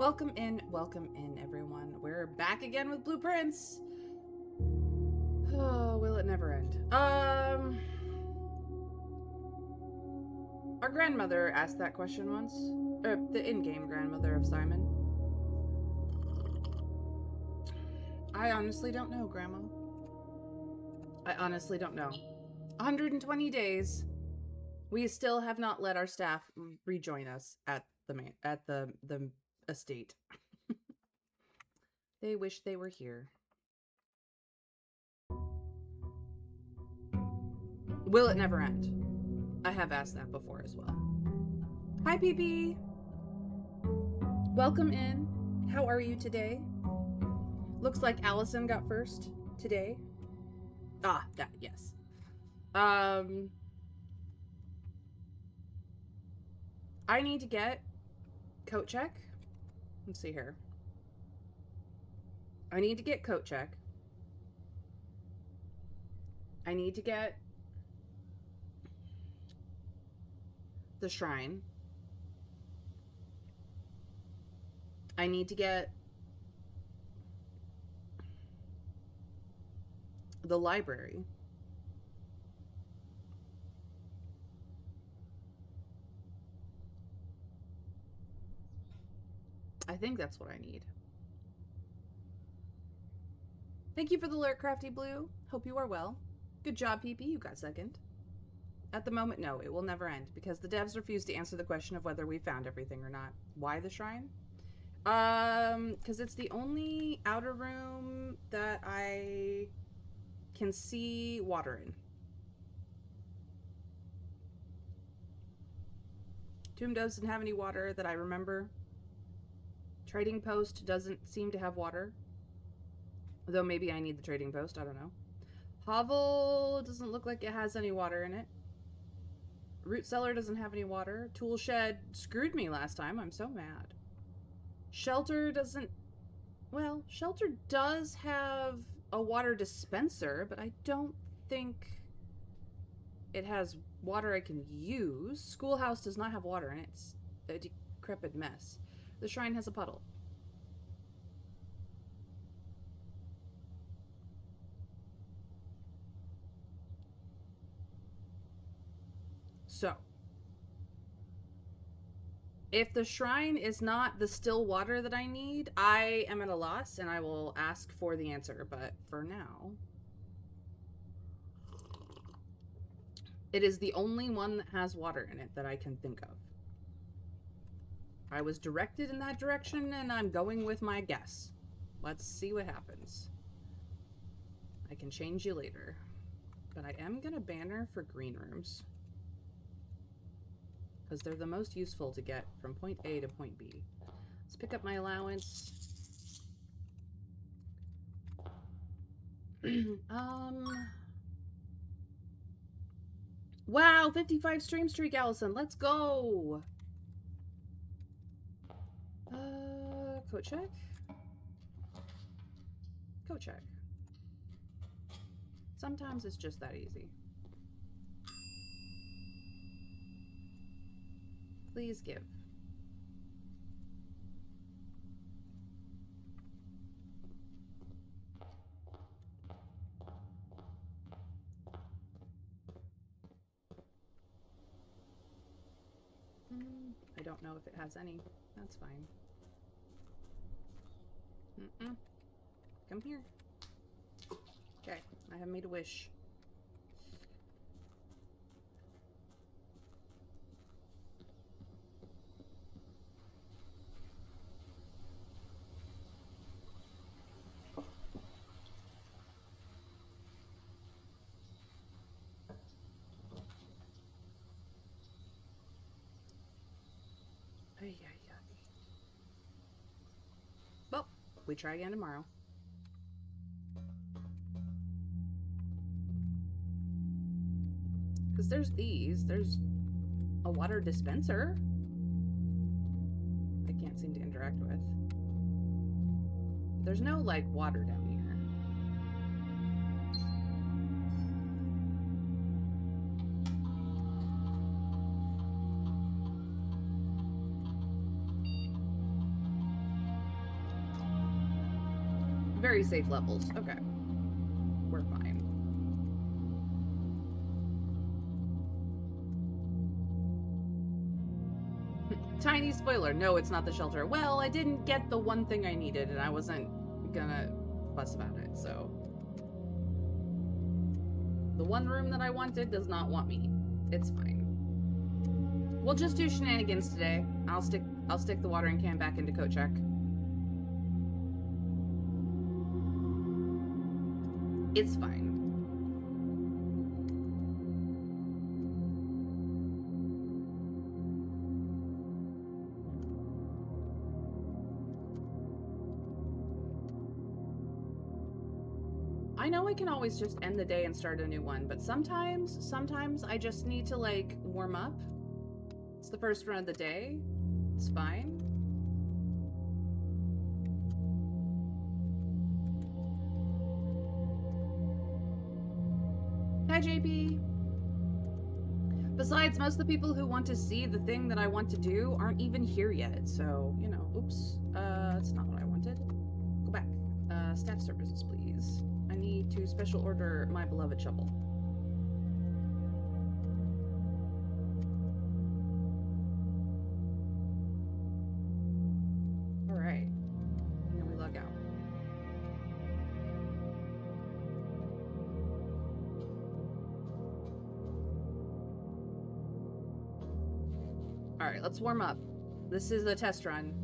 Welcome in, everyone. We're back again with blueprints. Oh, will it never end? Our grandmother asked that question once. The in-game grandmother of Simon. I honestly don't know, Grandma. I honestly don't know. 120 days. We still have not let our staff rejoin us at the estate. They wish they were here. Will it never end? I have asked that before as well. Hi, PP. Welcome in. How are you today? Looks like Allison got first today. Ah, that, yes. I need to get coat check. Let's see here. I need to get coat check. I need to get the shrine. I need to get the library. I think that's what I need. Thank you for the alert, Crafty Blue. Hope you are well. Good job, PP. You got second. At the moment, no, it will never end because the devs refuse to answer the question of whether we found everything or not. Why the shrine? Because it's the only outer room that I can see water in. Tomb doesn't have any water that I remember. Trading Post doesn't seem to have water. Though maybe I need the Trading Post, I don't know. Hovel doesn't look like it has any water in it. Root Cellar doesn't have any water. Tool Shed screwed me last time. I'm so mad. Shelter doesn't... Well, Shelter does have a water dispenser, but I don't think it has water I can use. Schoolhouse does not have water in it. It's a decrepit mess. The shrine has a puddle. So, if the shrine is not the still water that I need, I am at a loss and I will ask for the answer. But for now, it is the only one that has water in it that I can think of. I was directed in that direction and I'm going with my guess. Let's see what happens. I can change you later. But I am going to banner for green rooms. Because they're the most useful to get from point A to point B. Let's pick up my allowance. Wow, 55 stream streak, Allison. Let's go. Coat check? Coat check. Sometimes it's just that easy. Please give. I don't know if it has any. That's fine. Come here. Okay, I have made a wish. Well, we try again tomorrow. Because there's these. There's a water dispenser I can't seem to interact with. There's no, like, water down here. Very safe levels. Okay. We're fine. Tiny spoiler. No, it's not the shelter. Well, I didn't get the one thing I needed, and I wasn't gonna fuss about it, so. The one room that I wanted does not want me. It's fine. We'll just do shenanigans today. I'll stick the watering can back into coat check. It's fine. I know I can always just end the day and start a new one, but sometimes I just need to, like, warm up. It's the first run of the day. It's fine. Hi, JP. Besides, most of the people who want to see the thing that I want to do aren't even here yet, so, you know, oops. That's not what I wanted. Go back. Staff services, please. I need to special order my beloved shovel. Alright. Then we log out. Alright, let's warm up. This is a test run.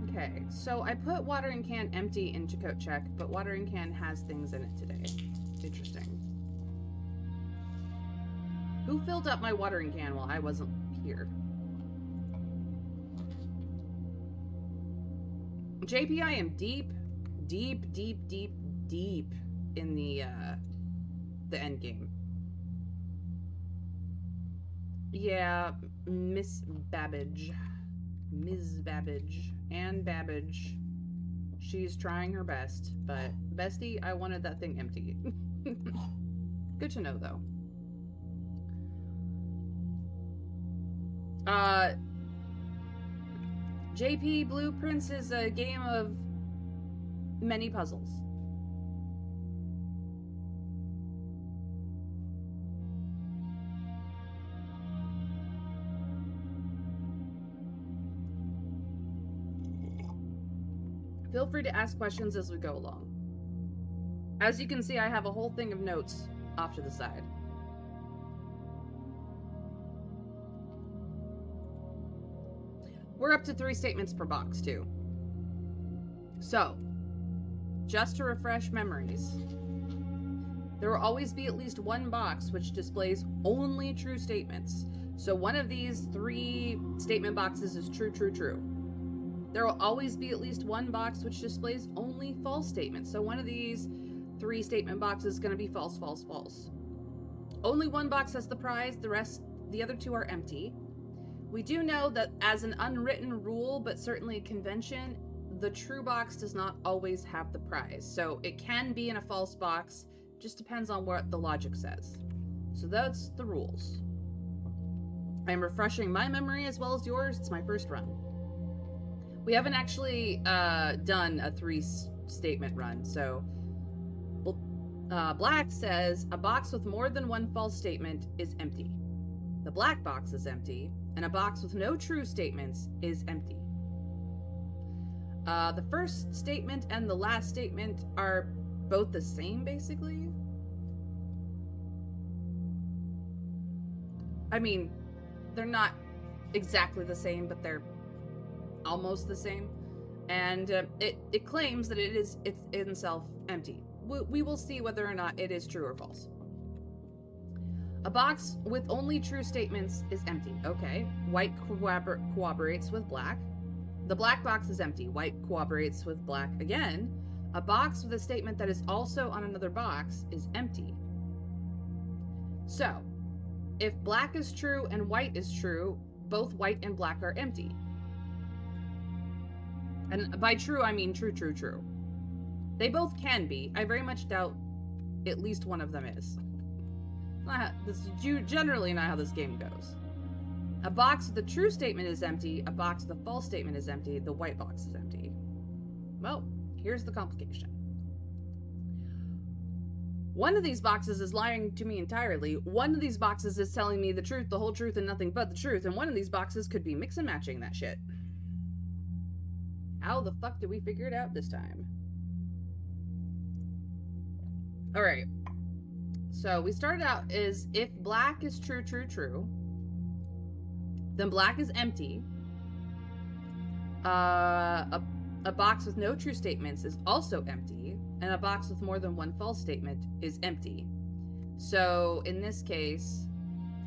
Okay, so I put watering can empty into coat check, but watering can has things in it today. Interesting. Who filled up my watering can while I wasn't here? JP, I am deep in the end game. Yeah, Ms. Babbage. Anne Babbage. She's trying her best, but bestie, I wanted that thing empty. Good to know, though. JP Blueprints is a game of many puzzles. Feel free to ask questions as we go along. As you can see, I have a whole thing of notes off to the side. We're up to 3 statements per box, too. So, just to refresh memories, there will always be at least one box which displays only true statements. So one of these 3 statement boxes is true, true, true. There will always be at least one box which displays only false statements. So one of these 3 statement boxes is going to be false, false, false. Only one box has the prize, the other 2 are empty. We do know that as an unwritten rule, but certainly a convention, the true box does not always have the prize. So it can be in a false box, just depends on what the logic says. So that's the rules. I'm refreshing my memory as well as yours. It's my first run. We haven't actually done a 3-statement run, so Black says a box with more than one false statement is empty. The black box is empty, and a box with no true statements is empty. The first statement and the last statement are both the same, basically. I mean, they're not exactly the same, but they're almost the same, and it claims that it's in itself empty. We will see whether or not it is true or false. A box with only true statements is empty. Okay, white cooperates with black. The black box is empty. White cooperates with black again. A box with a statement that is also on another box is empty. So, if black is true and white is true, both white and black are empty. And by true, I mean true, true, true. They both can be. I very much doubt at least one of them is. This is generally not how this game goes. A box with the true statement is empty. A box with the false statement is empty. The white box is empty. Well, here's the complication. One of these boxes is lying to me entirely. One of these boxes is telling me the truth, the whole truth, and nothing but the truth. And one of these boxes could be mix and matching that shit. How the fuck did we figure it out this time? Alright. So we started out is if black is true, true, true, then black is empty. A box with no true statements is also empty, and a box with more than one false statement is empty. So in this case,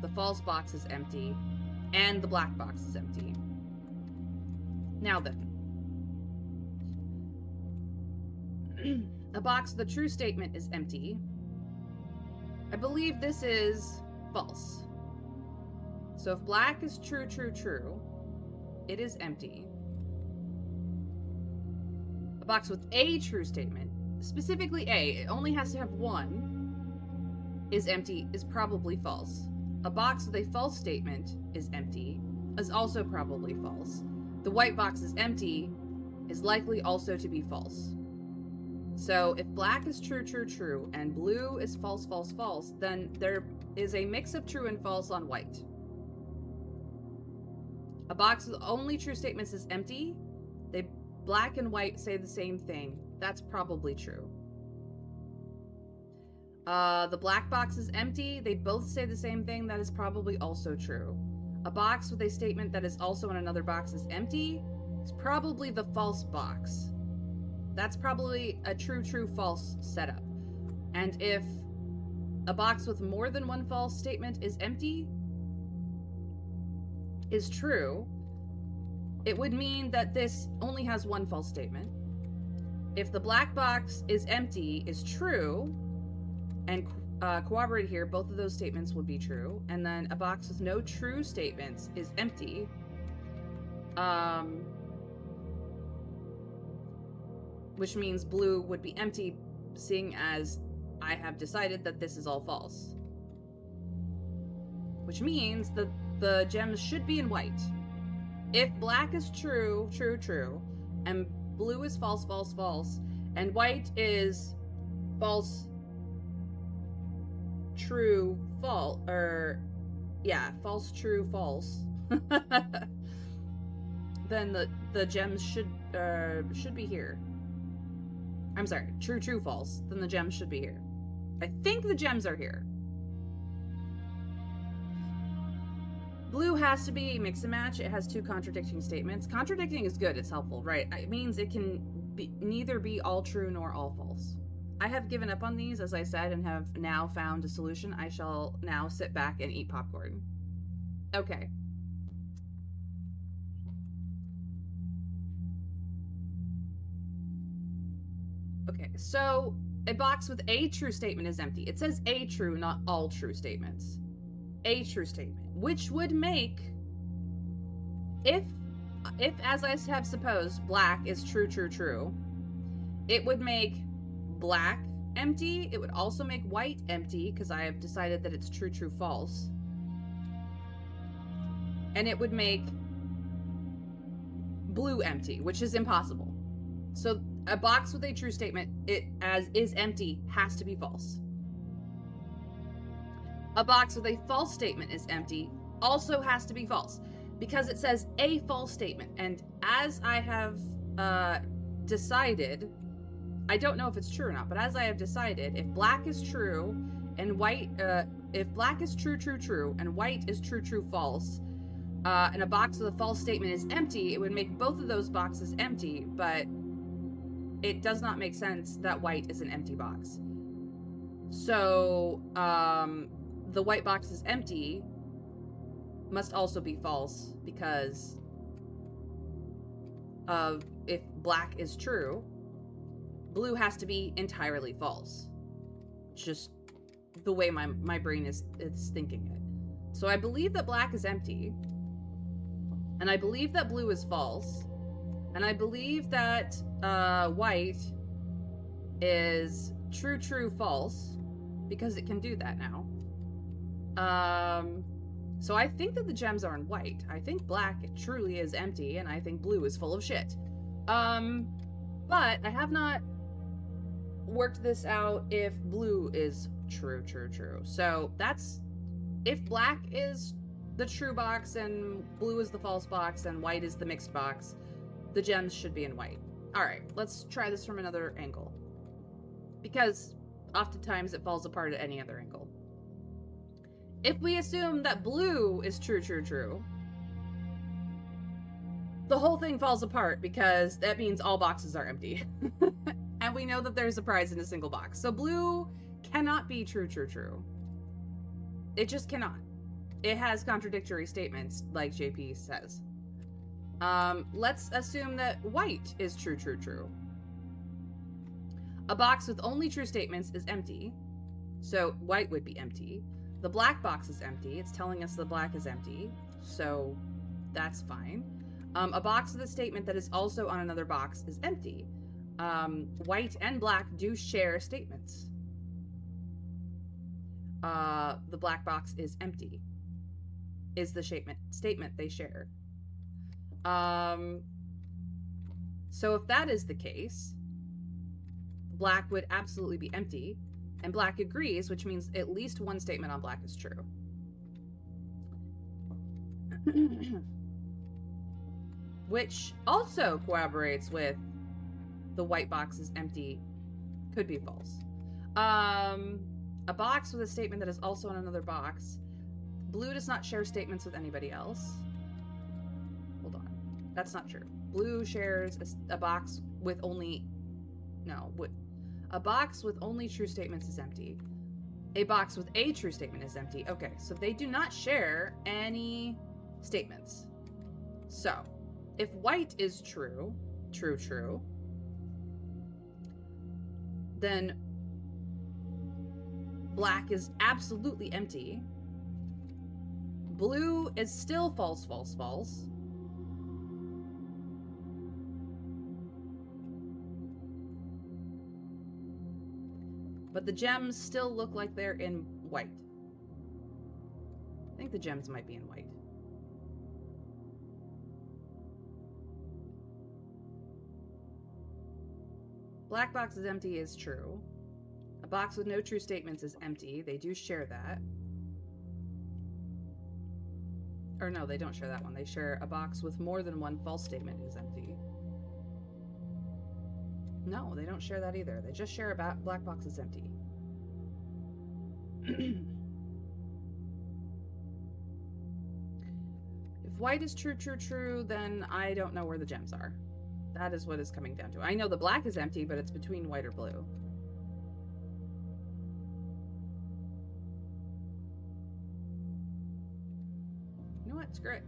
the false box is empty, and the black box is empty. Now then. A box with a true statement is empty. I believe this is false. So if black is true, true, true, it is empty. A box with a true statement, specifically A, it only has to have one, is empty, is probably false. A box with a false statement is empty, is also probably false. The white box is empty, is likely also to be false. So if black is true, true, true, and blue is false, false, false, then there is a mix of true and false on white. A box with only true statements is empty. Black and white say the same thing. That's probably true. The black box is empty. They both say the same thing. That is probably also true. A box with a statement that is also in another box is empty. It's probably the false box. That's probably a true, true, false setup. And if a box with more than one false statement is empty, is true, it would mean that this only has one false statement. If the black box is empty is true, and corroborate here, both of those statements would be true. And then a box with no true statements is empty. Which means blue would be empty, seeing as I have decided that this is all false. Which means that the gems should be in white. If black is true, true, true, and blue is false, false, false, and white is false, true, false, false, true, false, then the gems should be here. I'm sorry, true, true, false. Then the gems should be here. I think the gems are here. Blue has to be mix and match. It has two contradicting statements. Contradicting is good. It's helpful, right? It means it can neither be all true nor all false. I have given up on these, as I said, and have now found a solution. I shall now sit back and eat popcorn. Okay. Okay, so a box with a true statement is empty. It says a true, not all true statements. A true statement, which would make, if as I have supposed, black is true, true, true, it would make black empty. It would also make white empty, because I have decided that it's true, true, false. And it would make blue empty, which is impossible. So a box with a true statement, is empty, has to be false. A box with a false statement is empty, also has to be false, because it says a false statement. And as I have decided, I don't know if it's true or not, but as I have decided, if black is true and white, if black is true, true, true, and white is true, true, false, and a box with a false statement is empty, it would make both of those boxes empty, but it does not make sense that white is an empty box. So, the white box is empty must also be false, because of if black is true, blue has to be entirely false. Just the way my brain is thinking it. So I believe that black is empty. And I believe that blue is false. And I believe that white is true, true, false, because it can do that now. So I think that the gems are in white. I think black truly is empty, and I think blue is full of shit. But I have not worked this out if blue is true, true, true. So that's, if black is the true box and blue is the false box and white is the mixed box, the gems should be in white. All right, let's try this from another angle, because oftentimes it falls apart at any other angle. If we assume that blue is true, true, true, the whole thing falls apart, because that means all boxes are empty. And we know that there's a prize in a single box. So blue cannot be true, true, true. It just cannot. It has contradictory statements, like JP says. Let's assume that white is true, true, true. A box with only true statements is empty. So white would be empty. The black box is empty. It's telling us the black is empty. So that's fine. A box with a statement that is also on another box is empty. White and black do share statements. The black box is empty. Is the statement they share. So if that is the case, black would absolutely be empty, and black agrees, which means at least one statement on black is true. Which also corroborates with the white box is empty, could be false. A box with a statement that is also in another box. Blue does not share statements with anybody else. Hold on. That's not true. Blue shares a box with only... No. A box with only true statements is empty. A box with a true statement is empty. Okay, so they do not share any statements. So, if white is true, true, true, then black is absolutely empty. Blue is still false, false, false. But the gems still look like they're in white. I think the gems might be in white. Black box is empty is true. A box with no true statements is empty. They do share that. Or no, they don't share that one. They share a box with more than one false statement is empty. No, they don't share that either. They just share a black box is empty. If white is true, true, true, then I don't know where the gems are. That is what it's coming down to. I know the black is empty, but it's between white or blue. You know what? Screw it.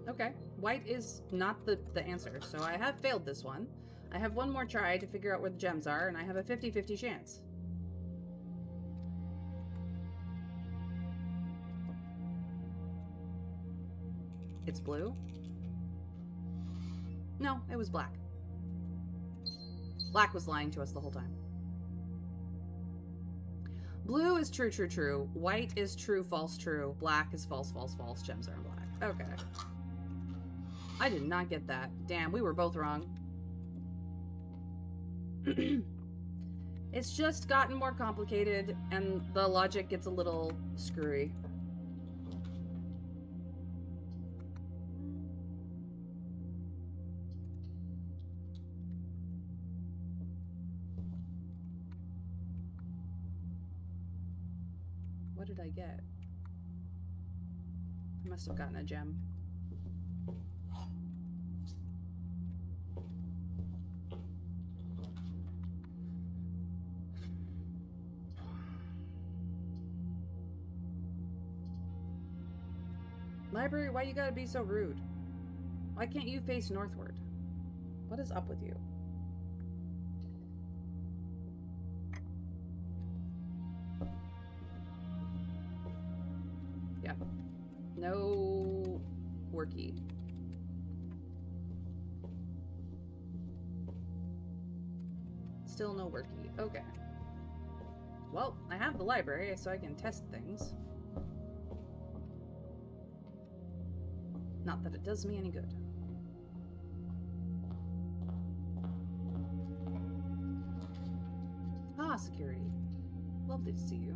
Okay. White is not the answer, so I have failed this one. I have one more try to figure out where the gems are, and I have a 50-50 chance. It's blue? No, it was black. Black was lying to us the whole time. Blue is true, true, true. White is true, false, true. Black is false, false, false. Gems are in black. Okay. I did not get that. Damn, we were both wrong. It's just gotten more complicated, and the logic gets a little screwy. What did I get? I must have gotten a gem. Library, why you gotta be so rude? Why can't you face northward? What is up with you? worky. Still no worky. Okay. Well, I have the library, so I can test things. Not that it does me any good. Ah, security. Lovely to see you.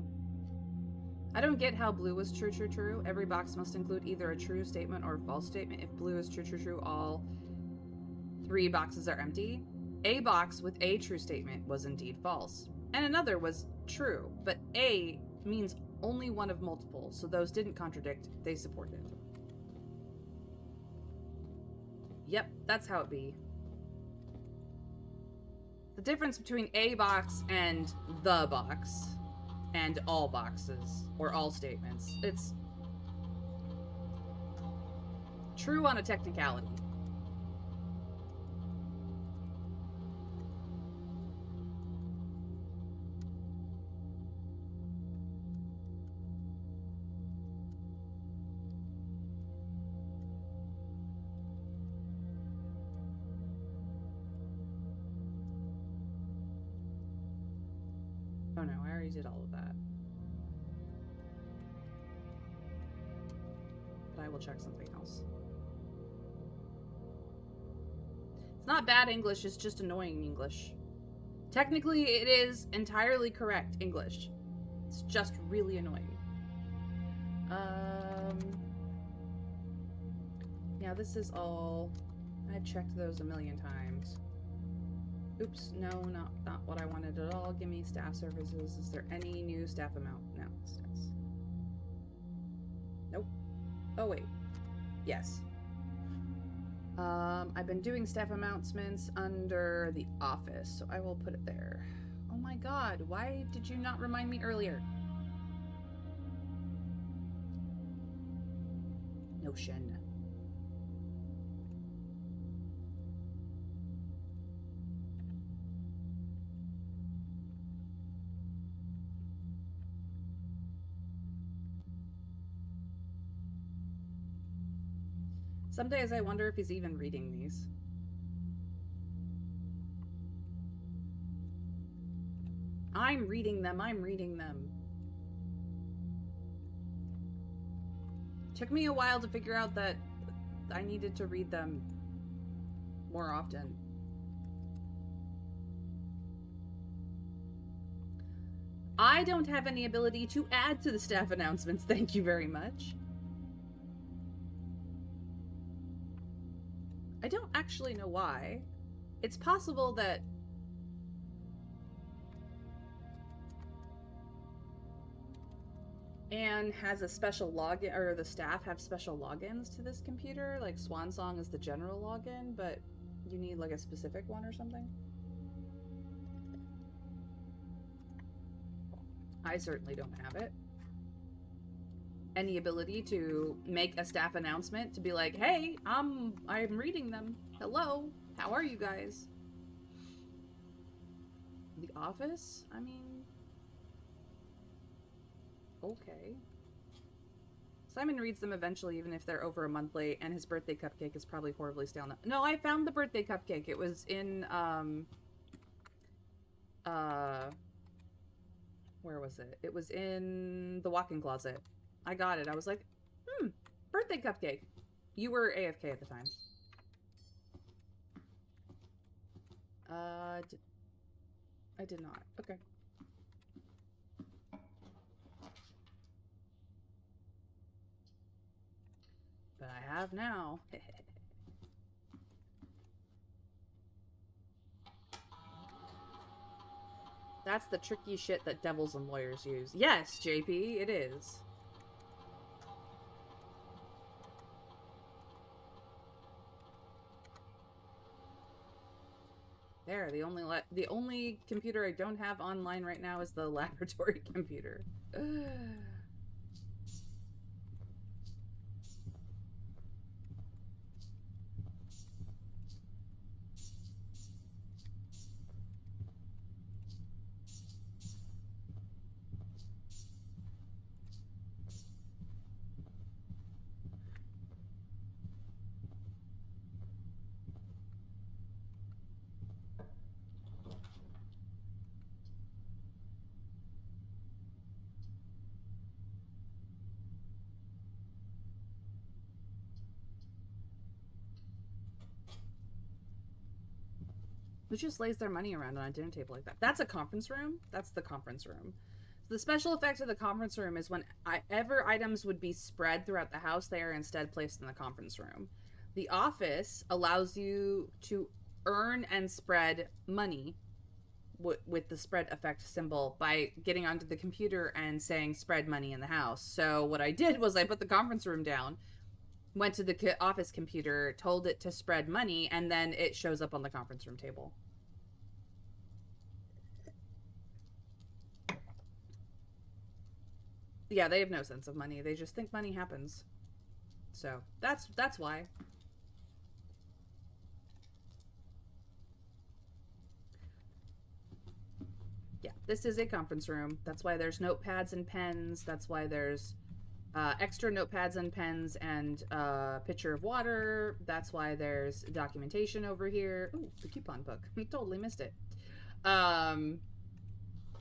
I don't get how blue is true, true, true. Every box must include either a true statement or a false statement. If blue is true, true, true, all 3 boxes are empty. A box with a true statement was indeed false. And another was true, but A means only one of multiple, so those didn't contradict, they supported. Yep, that's how it be. The difference between a box and the box and all boxes or all statements, it's true on a technicality. Oh no, I already did all of that. But I will check something else. It's not bad English, it's just annoying English. Technically, it is entirely correct English. It's just really annoying. Yeah, this is all... I've checked those a million times. Oops, no, not what I wanted at all. Give me staff services. Is there any new staff amount? No, stats. Nope. Oh, wait. Yes. I've been doing staff announcements under the office, so I will put it there. Oh my god, why did you not remind me earlier? Notion. Some days I wonder if he's even reading these. I'm reading them, I'm reading them. Took me a while to figure out that I needed to read them more often. I don't have any ability to add to the staff announcements, thank you very much. I don't actually know why. It's possible that Anne has a special login, or the staff have special logins to this computer. Like Swansong is the general login, but you need like a specific one or something. I certainly don't have it. Any ability to make a staff announcement to be like, hey, I'm reading them. Hello, how are you guys? The office? I mean, okay. Simon reads them eventually, even if they're over a month late, and his birthday cupcake is probably horribly stale now. No, I found the birthday cupcake. It was in, where was it? It was in the walk-in closet. I got it. I was like, birthday cupcake. You were AFK at the time. I did not. Okay. But I have now. That's the tricky shit that devils and lawyers use. Yes, JP, it is. There, the only computer I don't have online right now is the laboratory computer. Who just lays their money around on a dinner table like that? That's a conference room? That's the conference room. The special effect of the conference room is whenever items would be spread throughout the house, they are instead placed in the conference room. The office allows you to earn and spread money with the spread effect symbol by getting onto the computer and saying spread money in the house. So what I did was I put the conference room down, went to the office computer, told it to spread money, and then it shows up on the conference room table. Yeah, they have no sense of money. They just think money happens. So that's why. Yeah, this is a conference room. That's why there's notepads and pens. That's why there's extra notepads and pens and a pitcher of water. That's why there's documentation over here. Ooh, the coupon book. I totally missed it.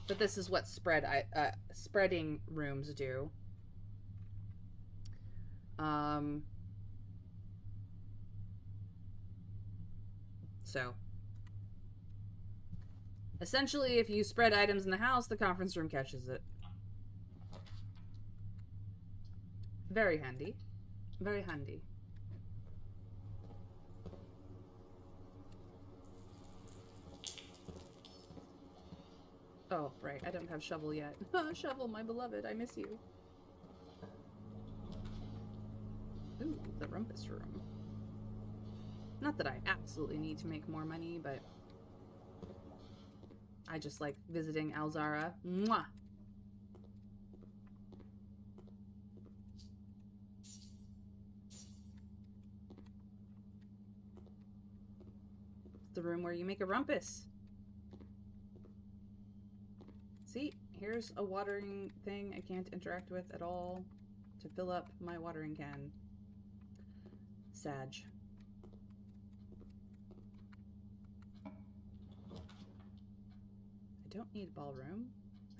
But this is what spreading rooms do. So essentially, if you spread items in the house, the conference room catches it. Very handy. Very handy. Oh, right. I don't have Shovel yet. Shovel, my beloved. I miss you. Ooh, the rumpus room. Not that I absolutely need to make more money, but I just like visiting Alzara. Mwah! It's the room where you make a rumpus. See, here's a watering thing I can't interact with at all to fill up my watering can. Sag. I don't need ballroom.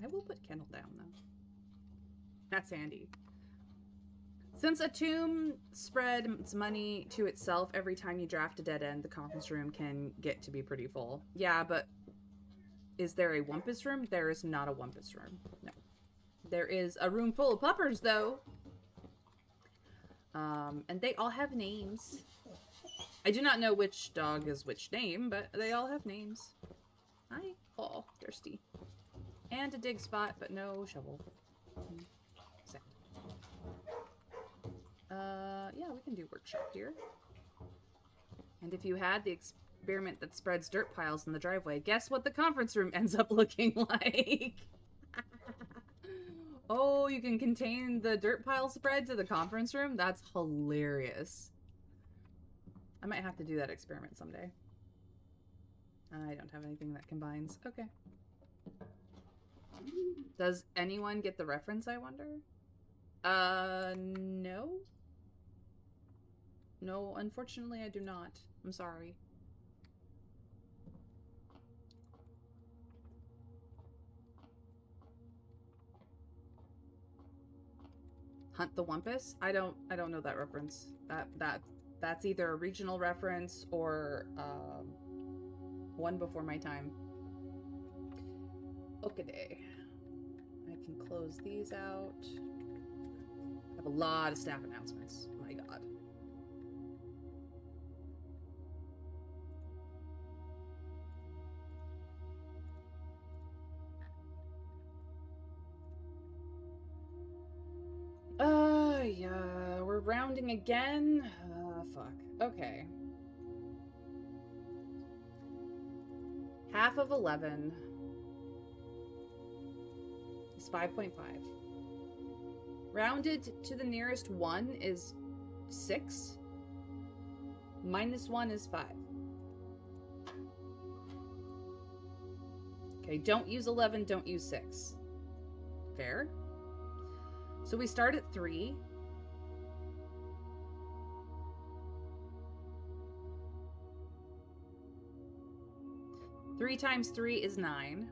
I will put kennel down, though. That's handy. Since a tomb spreads money to itself every time you draft a dead end, the conference room can get to be pretty full. Yeah, but is there a wumpus room? There is not a wumpus room. No. There is a room full of puppers, though. And they all have names. I do not know which dog is which name, but they all have names. Hi. Oh, thirsty. And a dig spot, but no shovel. Sad. Yeah, we can do workshop here. And if you had the experiment that spreads dirt piles in the driveway, guess what the conference room ends up looking like? Oh, you can contain the dirt pile spread to the conference room? That's hilarious. I might have to do that experiment someday. I don't have anything that combines. Okay. Does anyone get the reference, I wonder? No. No, unfortunately I do not. I'm sorry. Hunt the Wumpus? I don't know that reference. That's either a regional reference or one before my time. Okay. I can close these out. I have a lot of staff announcements. My god. Yeah, we're rounding again. Fuck. Okay. Half of 11 is 5.5. Rounded to the nearest 1 is 6. Minus 1 is 5. Okay, don't use 11, don't use 6. Fair. So we start at 3. Three times 3 is 9.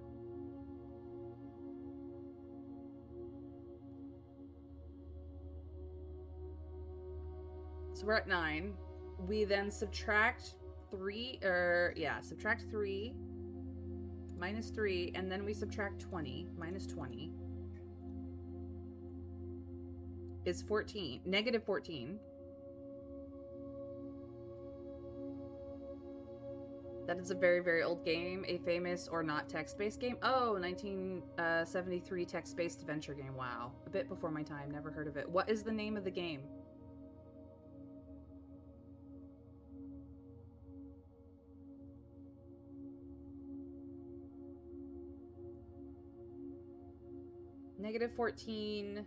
So we're at 9. We then subtract 3, subtract 3, minus 3, and then we subtract 20, minus 20, is 14, negative 14. That is a very, very old game, a famous or not text-based game. Oh, 1973 text-based adventure game. Wow. A bit before my time, never heard of it. What is the name of the game? Negative 14.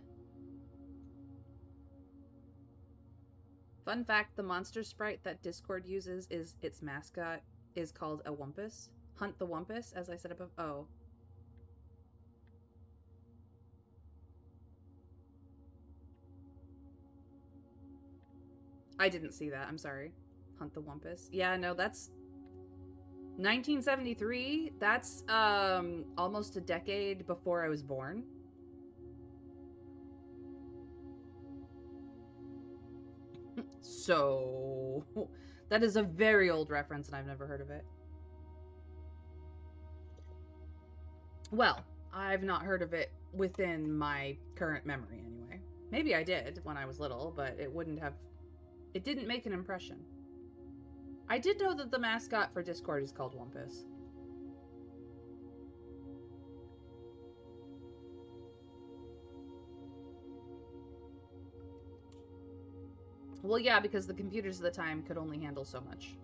Fun fact, the monster sprite that Discord uses is its mascot is called a Wumpus. Hunt the Wumpus, as I said above. Oh. I didn't see that. I'm sorry. Hunt the Wumpus. Yeah, no, that's 1973. That's almost a decade before I was born. So that is a very old reference and I've never heard of it. Well, I've not heard of it within my current memory anyway. Maybe I did when I was little, but it didn't make an impression. I did know that the mascot for Discord is called Wumpus. Well, yeah, because the computers at the time could only handle so much.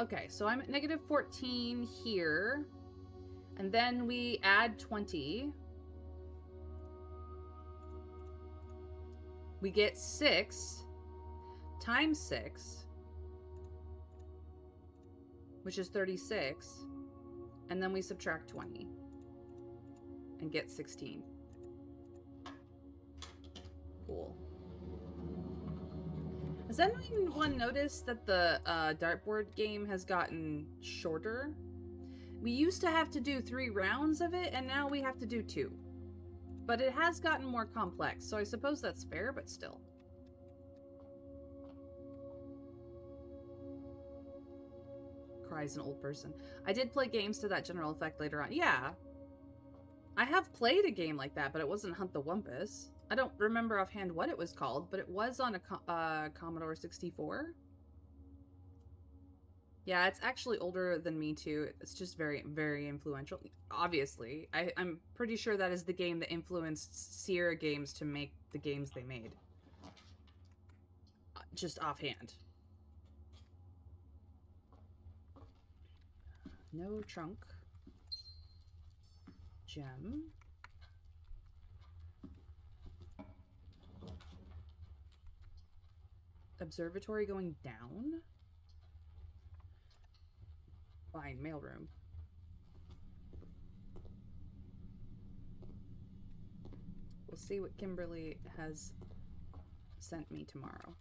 Okay, so I'm at negative 14 here. And then we add 20. We get 6 times 6, which is 36. And then we subtract 20 and get 16. Cool. Has anyone noticed that the dartboard game has gotten shorter? We used to have to do 3 rounds of it, and now we have to do 2. But it has gotten more complex, so I suppose that's fair, but still. Cries an old person. I did play games to that general effect later on. Yeah. I have played a game like that, but it wasn't Hunt the Wumpus. I don't remember offhand what it was called, but it was on a Commodore 64. Yeah, it's actually older than me too. It's just very, very influential. Obviously, I'm pretty sure that is the game that influenced Sierra Games to make the games they made. Just offhand. No trunk. Gem. Observatory going down? Fine, mailroom. We'll see what Kimberly has sent me tomorrow.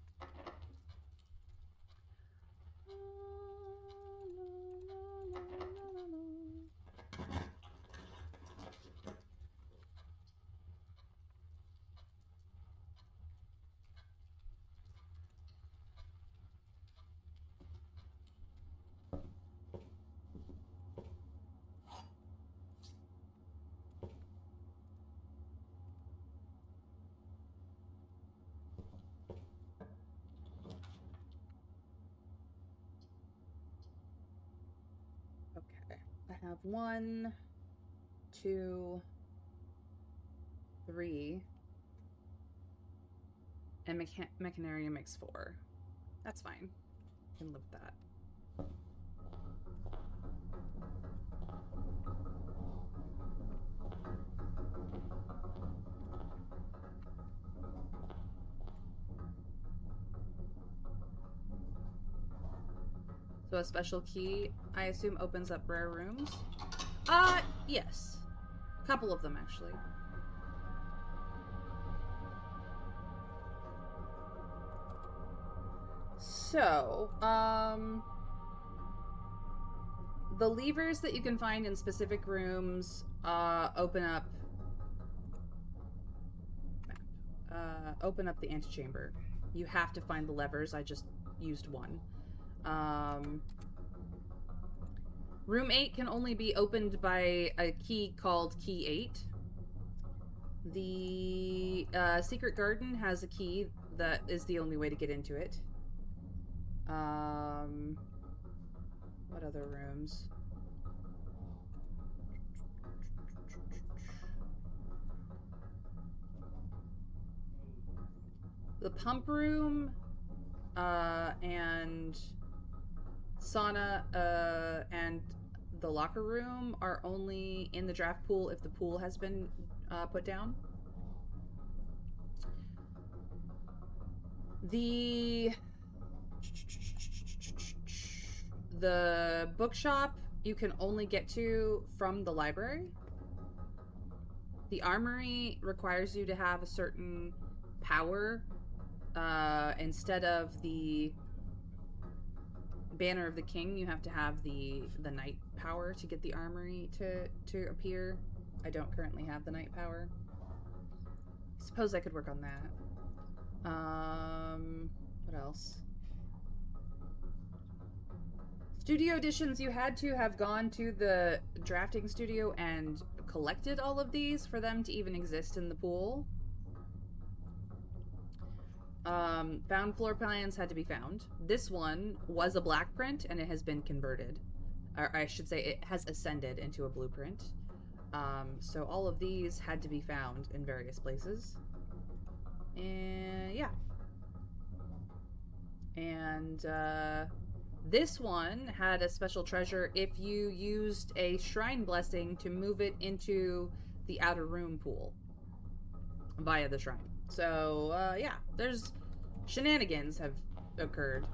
I have 1, 2, 3, and Mechanarium makes 4. That's fine. I can live with that. So a special key, I assume, opens up rare rooms? Yes. A couple of them, actually. So, the levers that you can find in specific rooms, open up the antechamber. You have to find the levers. I just used one. Room 8 can only be opened by a key called Key 8. The Secret Garden has a key that is the only way to get into it. What other rooms? The pump room, and sauna, and the locker room are only in the draft pool if the pool has been put down. The bookshop you can only get to from the library. The armory requires you to have a certain power. Instead of the Banner of the King, you have to have the night power to get the armory to appear. I don't currently have the night power. I suppose I could work on that. What else? Studio editions, you had to have gone to the drafting studio and collected all of these for them to even exist in the pool. Found floor plans had to be found. This one was a black print and it has been converted. Or I should say it has ascended into a blueprint. So all of these had to be found in various places. And yeah. And this one had a special treasure if you used a shrine blessing to move it into the outer room pool via the shrine. So, yeah, there's shenanigans have occurred.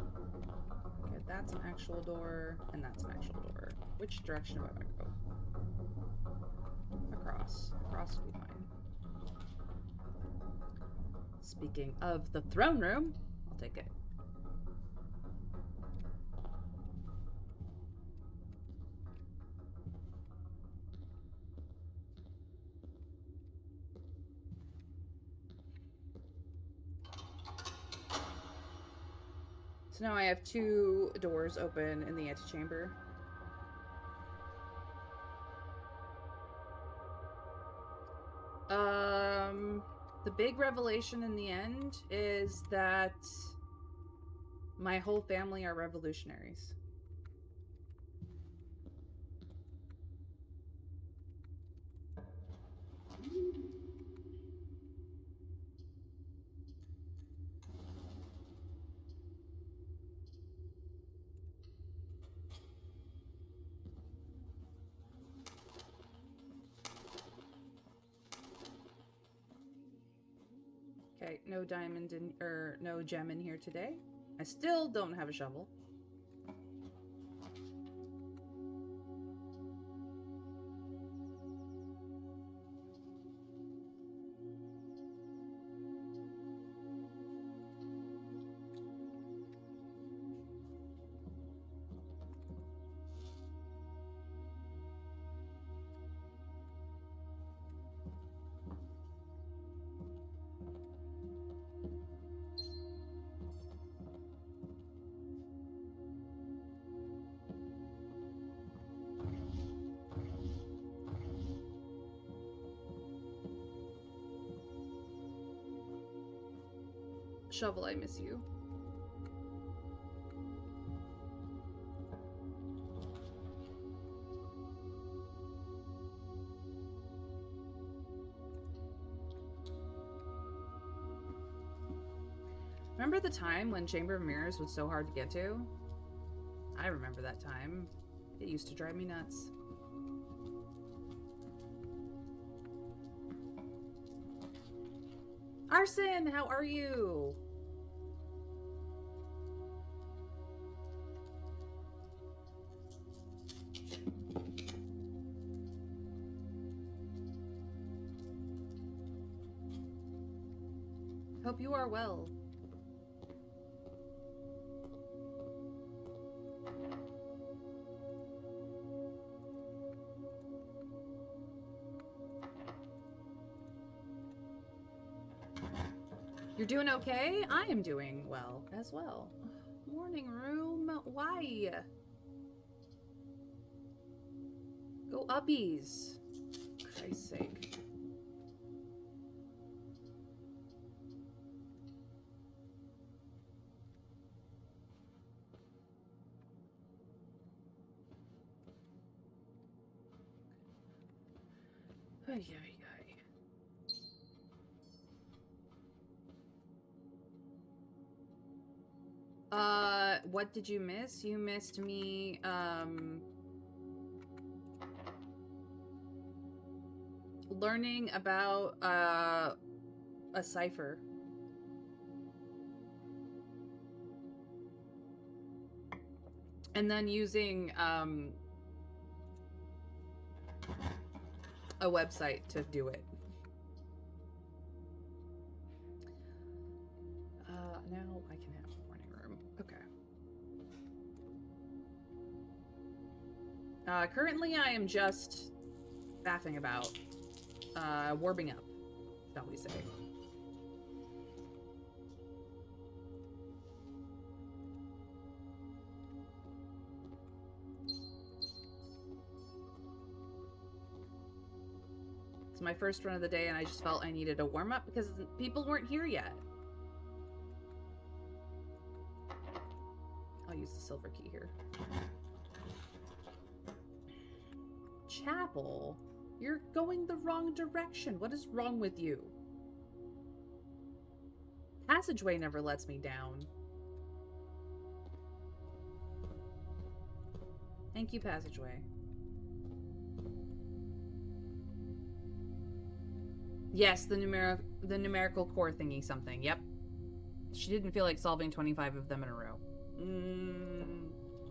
Okay, that's an actual door, and that's an actual door. Which direction do I want to go? Across. Across will be fine. Speaking of the throne room, I'll take it. So now I have 2 doors open in the antechamber. The big revelation in the end is that my whole family are revolutionaries. Okay, no diamond in, or no gem in here today. I still don't have a shovel. Shovel, I miss you. Remember the time when Chamber of Mirrors was so hard to get to? I remember that time. It used to drive me nuts. Arson, how are you? Hope you are well. You're doing okay? I am doing well as well. Morning room. room? Why? Go uppies. For Christ's sake. Ay, ay, ay. What did you miss? You missed me, learning about, a cipher. And then using, a website to do it. Now I can have a morning room. Okay. Currently I am just faffing about. Warming up, shall we say. It's my first run of the day and I just felt I needed a warm up because people weren't here yet. I'll use the silver key here. Chapel? You're going the wrong direction. What is wrong with you? Passageway never lets me down. Thank you, Passageway. Yes, the numerical core thingy something. Yep. She didn't feel like solving 25 of them in a row.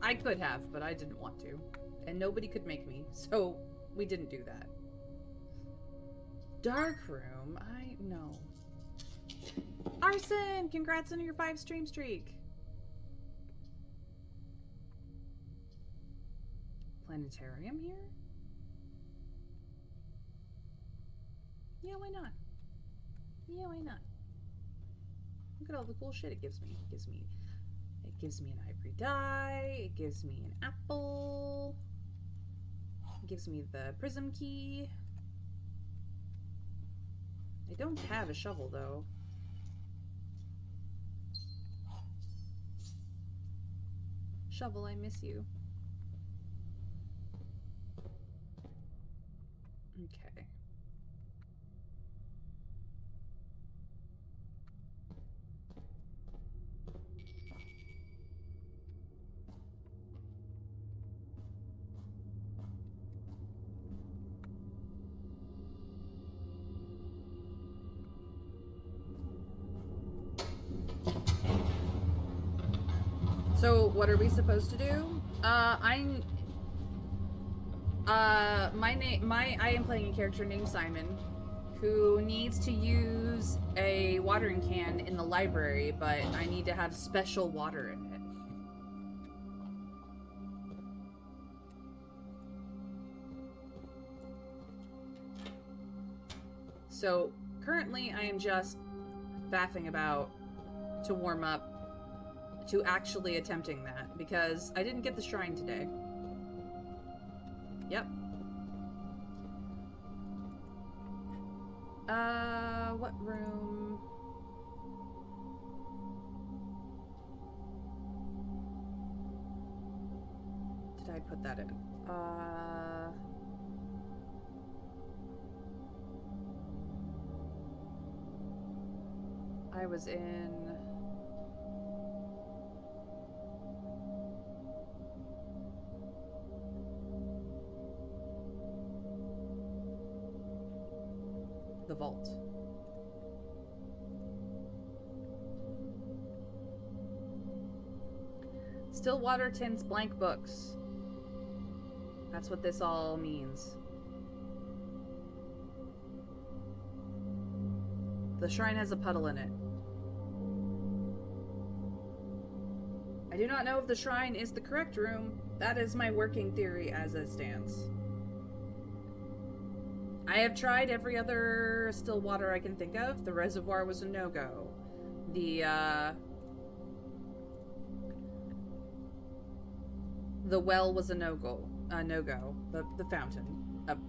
I could have, but I didn't want to. And nobody could make me, so we didn't do that. Dark room? No. Arson! Congrats on your 5 stream streak! Planetarium here? Yeah, why not? Yeah, why not? Look at all the cool shit it gives me. It gives me an ivory dye. It gives me an apple. It gives me the prism key. I don't have a shovel, though. Shovel, I miss you. Okay. So, what are we supposed to do? I am playing a character named Simon, who needs to use a watering can in the library, but I need to have special water in it. So, currently I am just faffing about to warm up to actually attempting that, because I didn't get the shrine today. Yep. What room? Did I put that in? I was in... the vault. Still water tints blank books. That's what this all means. The shrine has a puddle in it. I do not know if the shrine is the correct room. That is my working theory as it stands. I have tried every other still water I can think of. The reservoir was a The well was a no-go. No-go. The fountain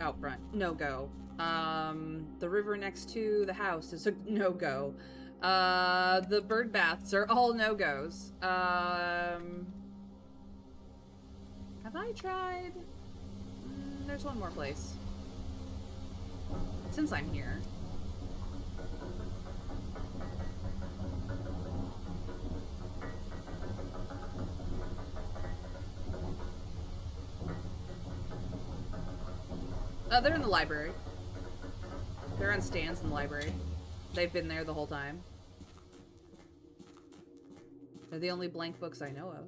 out front. No-go. The river next to the house is a no-go. The bird baths are all no-goes. Have I tried? There's one more place. Since I'm here. They're in the library. They're on stands in the library. They've been there the whole time. They're the only blank books I know of.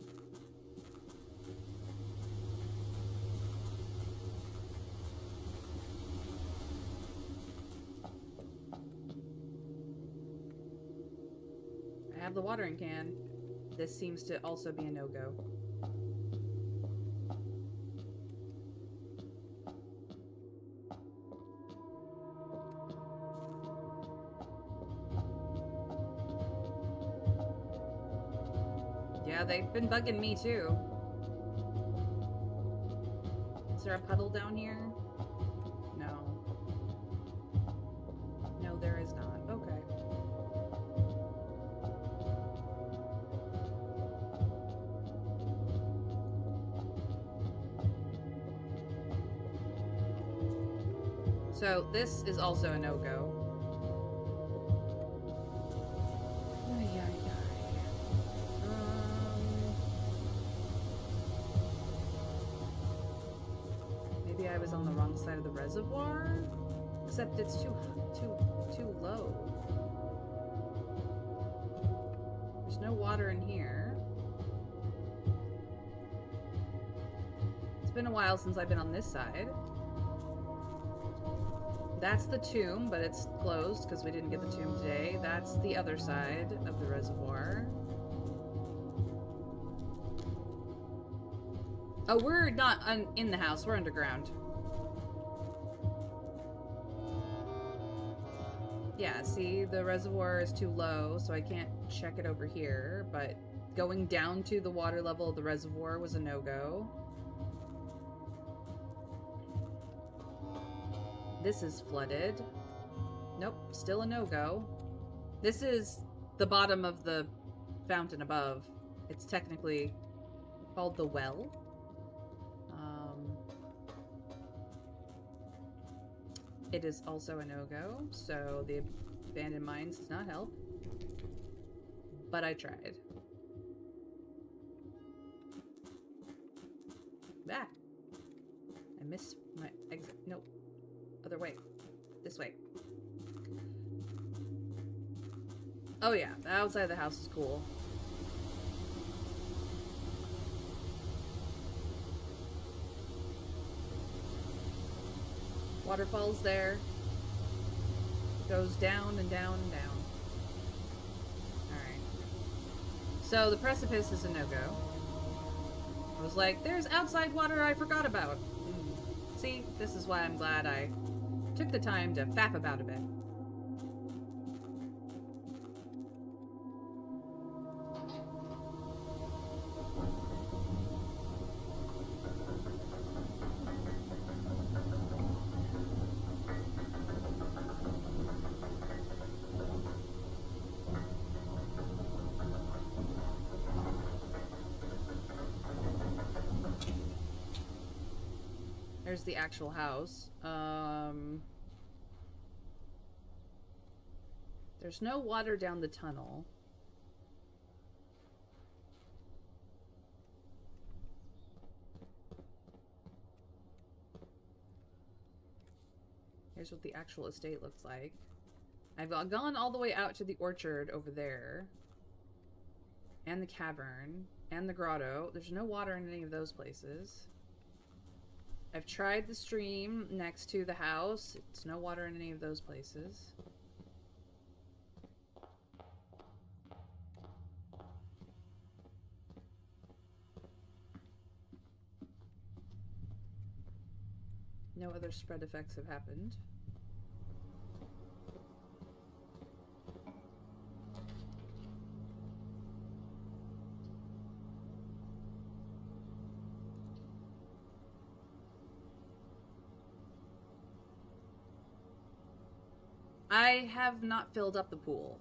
I have the watering can. This seems to also be a no-go. Yeah, they've been bugging me too. Is there a puddle down here? No. No, there is not. Okay. So this is also a no-go. Maybe I was on the wrong side of the reservoir, except it's too low. There's no water in here. It's been a while since I've been on this side. That's the tomb, but it's closed because we didn't get the tomb today. That's the other side of the reservoir. Oh, we're not in the house. We're underground. Yeah, see? The reservoir is too low, so I can't check it over here. But going down to the water level of the reservoir was a no-go. This is flooded. Nope, still a no-go. This is the bottom of the fountain above. It's technically called the well. It is also a no-go, so the abandoned mines does not help. But I tried. Ah! I missed my exit. Nope. Other way. This way. Oh yeah, the outside of the house is cool. Waterfall's there. Goes down and down and down. Alright. So the precipice is a no-go. I was like, there's outside water I forgot about. See, this is why I'm glad I took the time to faff about a bit. There's the actual house. There's no water down the tunnel. Here's what the actual estate looks like. I've gone all the way out to the orchard over there. And the cavern. And the grotto. There's no water in any of those places. I've tried the stream next to the house. It's no water in any of those places. No other spread effects have happened. I have not filled up the pool.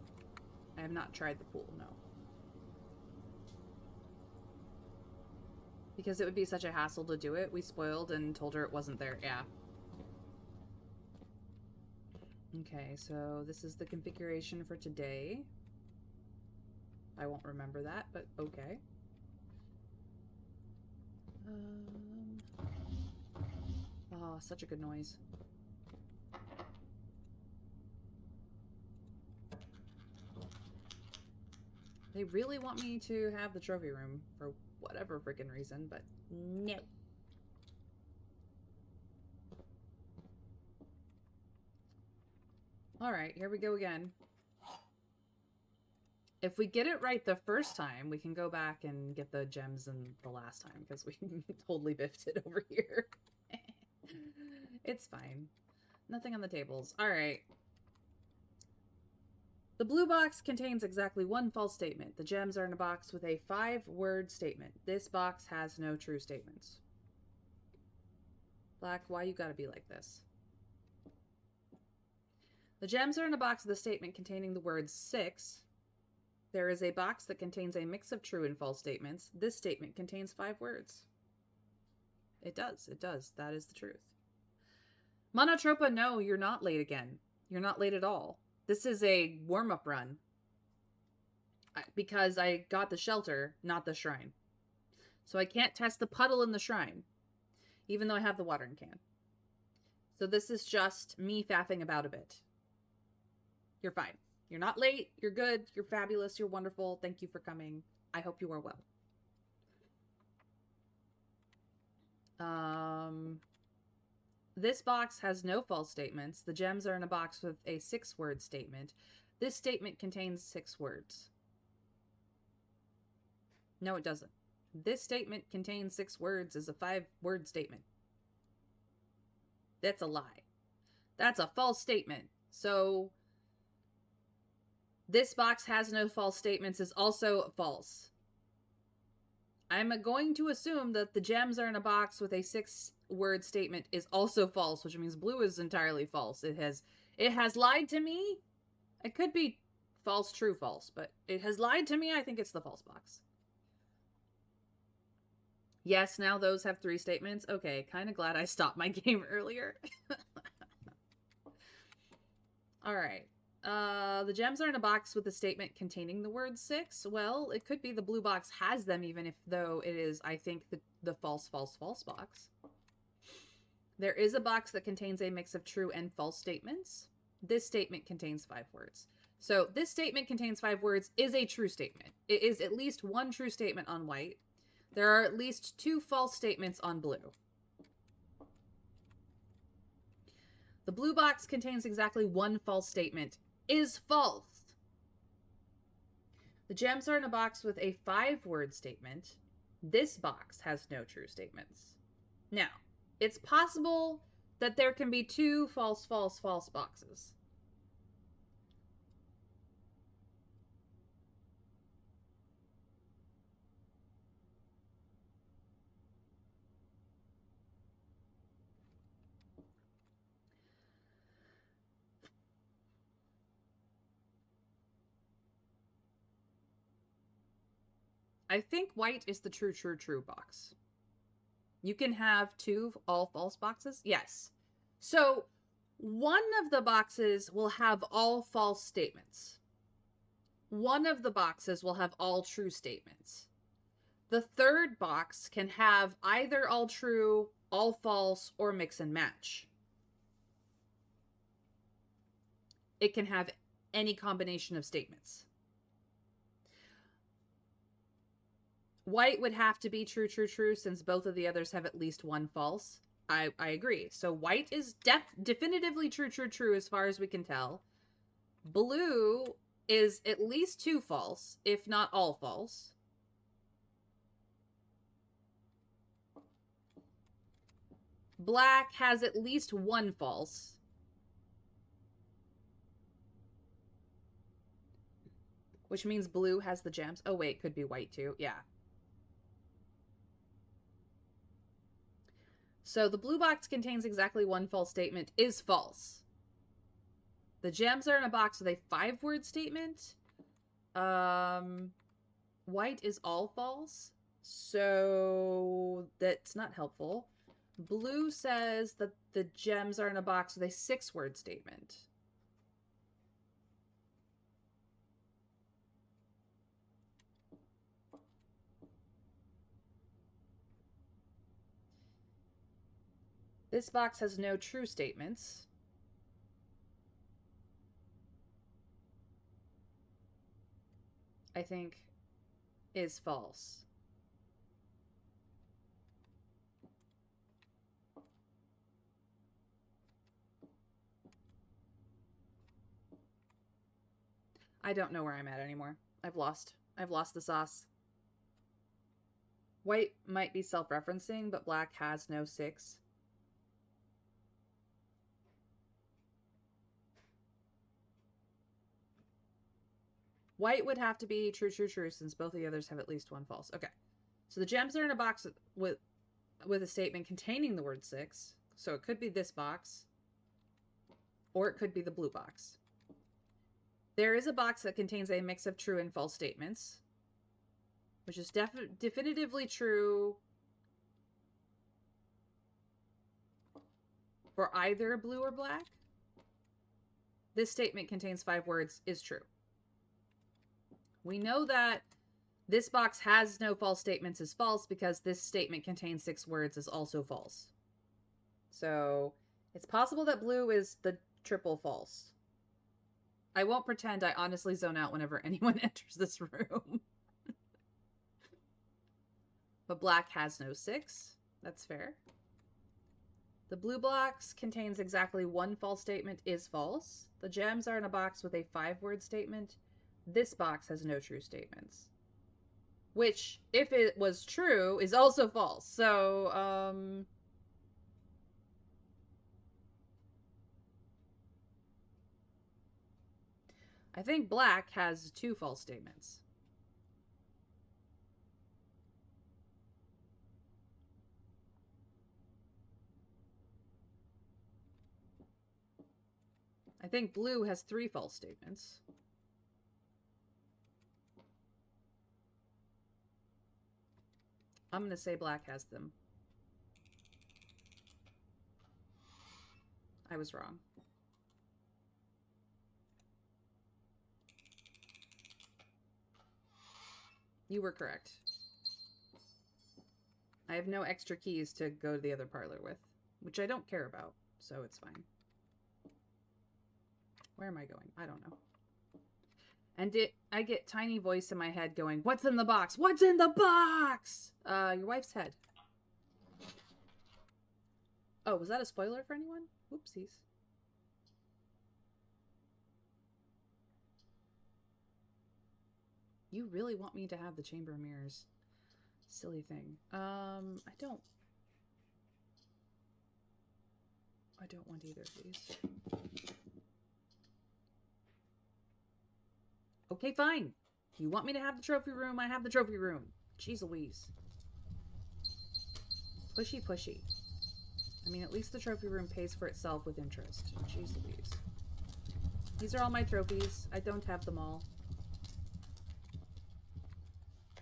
I have not tried the pool, no. Because it would be such a hassle to do it. We spoiled and told her it wasn't there. Yeah. Okay, so this is the configuration for today. I won't remember that, but okay. Oh, such a good noise. They really want me to have the trophy room for whatever freaking reason, but no. Alright, here we go again. If we get it right the first time, we can go back and get the gems in the last time, because we totally biffed it over here. It's fine. Nothing on the tables. Alright. The blue box contains exactly one false statement. The gems are in a box with a 5-word statement. This box has no true statements. Black, why you gotta be like this? The gems are in a box with a statement containing the word 6. There is a box that contains a mix of true and false statements. This statement contains 5 words. It does. It does. That is the truth. Monotropa, no, you're not late again. You're not late at all. This is a warm-up run. Because I got the shelter, not the shrine. So I can't test the puddle in the shrine. Even though I have the watering can. So this is just me faffing about a bit. You're fine. You're not late. You're good. You're fabulous. You're wonderful. Thank you for coming. I hope you are well. This box has no false statements. The gems are in a box with a 6-word statement. This statement contains 6 words. No, it doesn't. This statement contains 6 words as a 5-word statement. That's a lie. That's a false statement. So this box has no false statements is also false. I'm going to assume that the gems are in a box with a 6-word statement is also false, which means blue is entirely false. It has lied to me. It could be false, true, false, but it has lied to me. I think it's the false box. Yes, now those have 3 statements. Okay, kind of glad I stopped my game earlier. All right. The gems are in a box with a statement containing the word 6. Well, it could be the blue box has them, even if though it is, I think, the false, false, false box. There is a box that contains a mix of true and false statements. This statement contains 5 words. So this statement contains 5 words is a true statement. It is at least one true statement on white. There are at least 2 false statements on blue. The blue box contains exactly 1 false statement. Is false. The gems are in a box with a 5-word statement. This box has no true statements. Now, it's possible that there can be 2 false, false, false boxes. I think white is the true, true, true box. You can have 2 all false boxes. Yes. So one of the boxes will have all false statements. One of the boxes will have all true statements. The third box can have either all true, all false, or mix and match. It can have any combination of statements. White would have to be true, true, true, since both of the others have at least 1 false. I agree. So white is definitively true, true, true as far as we can tell. Blue is at least 2 false, if not all false. Black has at least 1 false. Which means blue has the gems. Oh, wait, could be white too. Yeah. So the blue box contains exactly 1 false statement is false. The gems are in a box with a 5-word statement. White is all false, so that's not helpful. Blue says that the gems are in a box with a 6-word statement. This box has no true statements. I think is false. I don't know where I'm at anymore. I've lost the sauce. White might be self-referencing, but black has no 6. White would have to be true, true, true, since both of the others have at least 1 false. Okay. So the gems are in a box with a statement containing the word 6. So it could be this box, or it could be the blue box. There is a box that contains a mix of true and false statements, which is definitively true for either blue or black. This statement contains 5 words is true. We know that this box has no false statements is false because this statement contains 6 words is also false. So it's possible that blue is the triple false. I won't pretend I honestly zone out whenever anyone enters this room. But black has no 6. That's fair. The blue box contains exactly 1 false statement is false. The gems are in a box with a 5-word statement. This box has no true statements. Which, if it was true, is also false. So, I think black has 2 false statements. I think blue has 3 false statements. I'm going to say black has them. I was wrong. You were correct. I have no extra keys to go to the other parlor with, which I don't care about, so it's fine. Where am I going? I don't know. And I get tiny voice in my head going, "What's in the box? What's in the box?" Your wife's head. Oh, was that a spoiler for anyone? Whoopsies. You really want me to have the Chamber of Mirrors. Silly thing. I don't want either of these. Okay, fine. You want me to have the trophy room? I have the trophy room. Jeez Louise. Pushy, pushy. I mean, at least the trophy room pays for itself with interest. Jeez Louise. These are all my trophies. I don't have them all.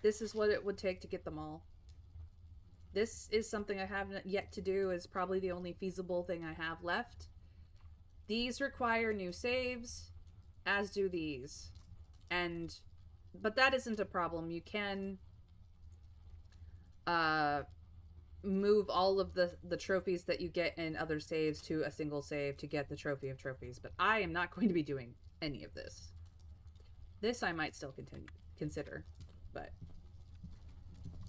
This is what it would take to get them all. This is something I haven't yet to do. Is probably the only feasible thing I have left. These require new saves, as do these. But that isn't a problem. You can move all of the trophies that you get in other saves to a single save to get the trophy of trophies. But I am not going to be doing any of this. This I might still consider, but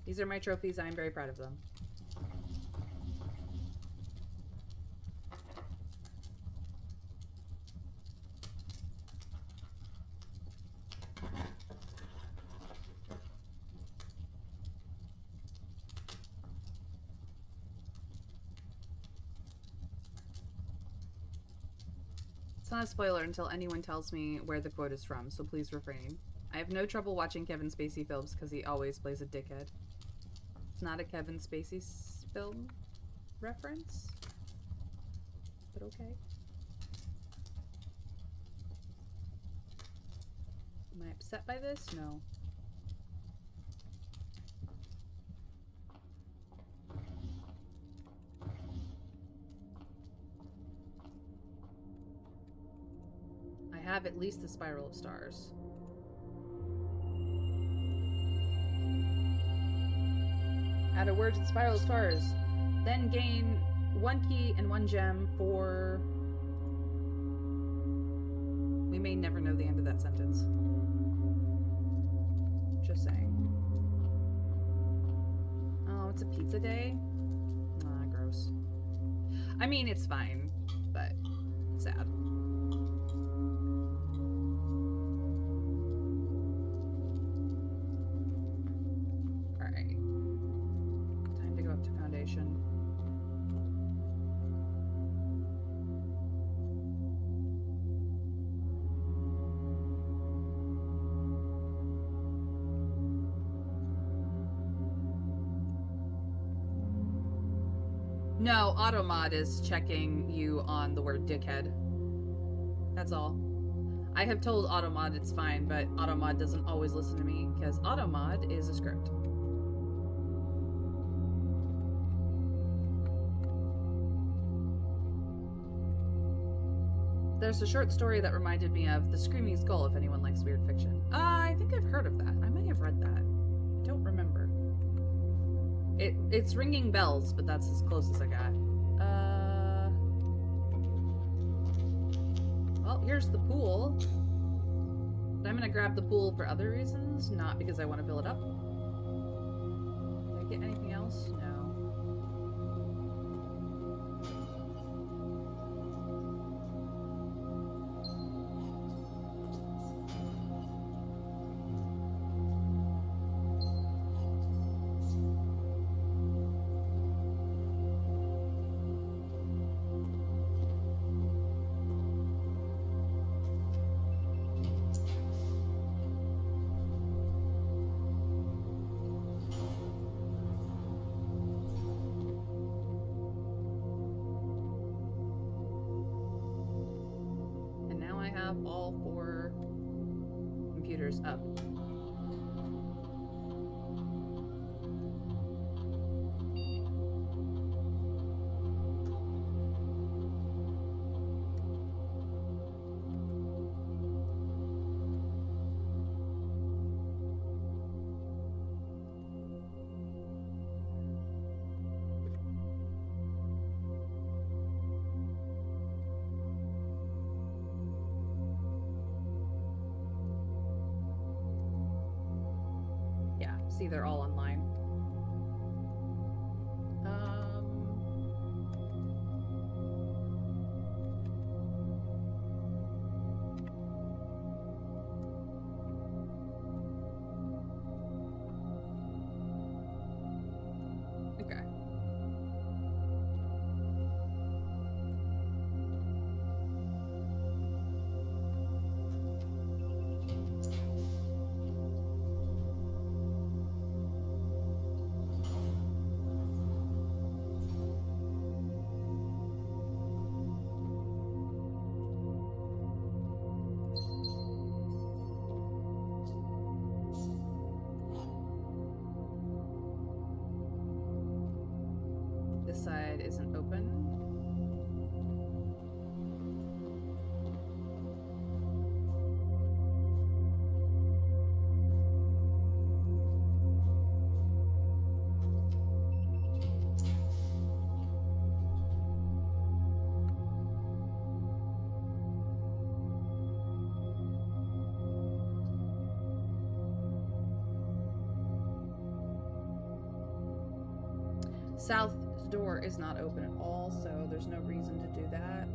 these are my trophies. I am very proud of them. It's not a spoiler until anyone tells me where the quote is from, so please refrain. I have no trouble watching Kevin Spacey films because he always plays a dickhead. It's not a Kevin Spacey film reference, but okay. I upset by this? No. I have at least the Spiral of Stars. Add a word to the Spiral of Stars. Then gain 1 key and 1 gem for... We may never know the end of that sentence. Just saying. Oh, it's a pizza day? Ah, gross. I mean, it's fine, but sad. Alright. Time to go up to Foundation. No, Automod is checking you on the word dickhead. That's all. I have told Automod it's fine, but Automod doesn't always listen to me, because Automod is a script. There's a short story that reminded me of The Screaming Skull, if anyone likes weird fiction. I think I've heard of that. I may have read that. I don't remember. It's ringing bells, but that's as close as I got. Well, here's the pool. But I'm gonna grab the pool for other reasons, not because I want to fill it up. Did I get anything else? No. All 4 computers up. See, they're all online. Okay. Side isn't open. South door is not open at all, so there's no reason to do that.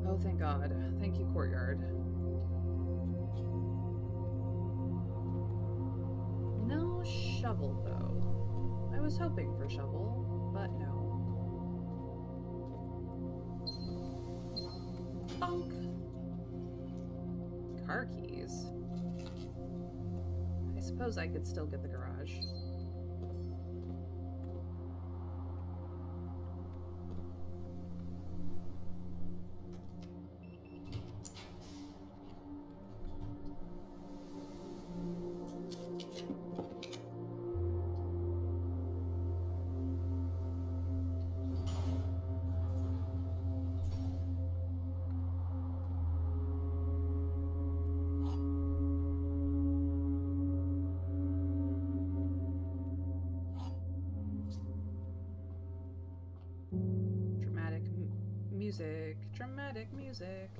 Oh, thank God. Thank you, Courtyard. No shovel, though. I was hoping for shovel, but no. Bonk. Car keys. suppose I could still get the garage. Dramatic music.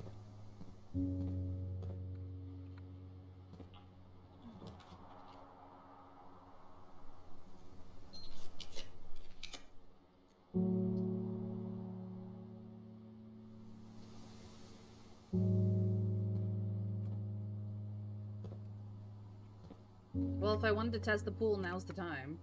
Well, if I wanted to test the pool, now's the time.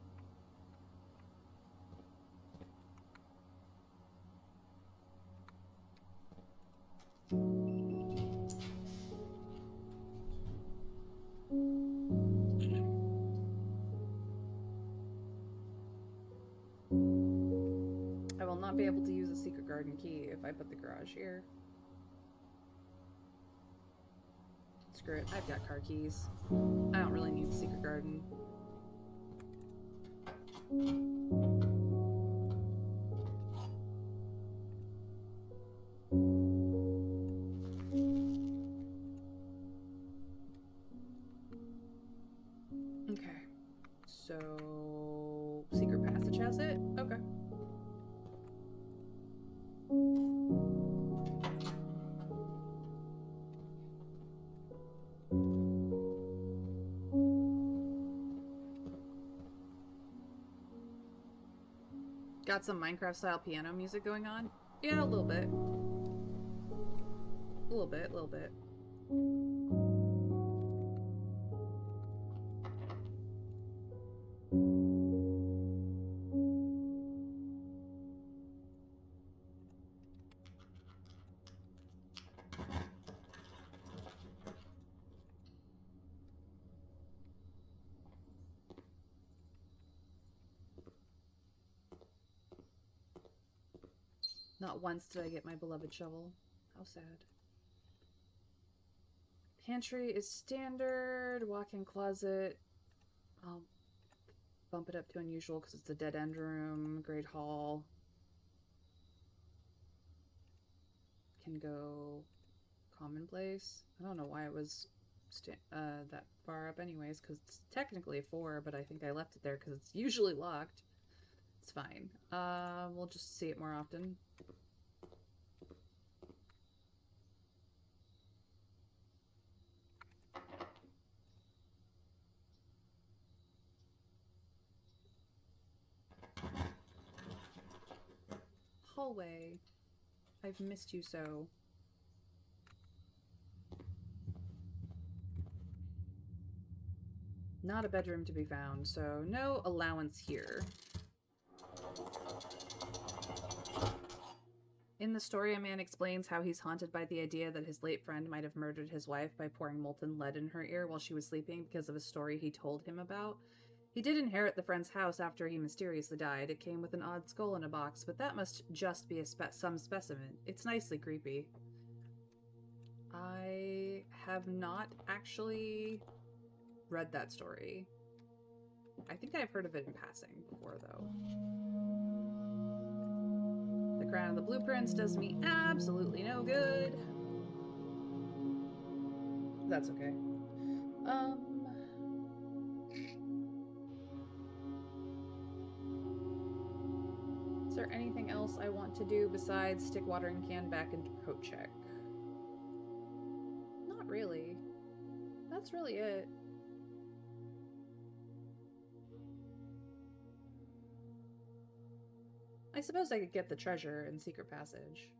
I will not be able to use a secret garden key if I put the garage here. Screw it, I've got car keys. I don't really need the secret garden. Okay, so secret passage has it? Okay. Got some Minecraft style piano music going on? Yeah, a little bit. A little bit, a little bit. Not once did I get my beloved shovel. How sad. Pantry is standard. Walk-in closet. I'll bump it up to unusual because it's a dead-end room. Great hall. Can go commonplace. I don't know why it was that far up anyways, because it's technically 4, but I think I left it there because it's usually locked. It's fine. We'll just see it more often. Hallway. I've missed you so. Not a bedroom to be found, so no allowance here. In the story, a man explains how he's haunted by the idea that his late friend might have murdered his wife by pouring molten lead in her ear while she was sleeping because of a story he told him about. He did inherit the friend's house after he mysteriously died. It came with an odd skull in a box, but that must just be some specimen. It's nicely creepy. I have not actually read that story. I think I've heard of it in passing before, though. The crown of the blueprints does me absolutely no good. That's okay. Is there anything else I want to do besides stick watering can back into coat check? Not really. That's really it. I suppose I could get the treasure in Secret Passage.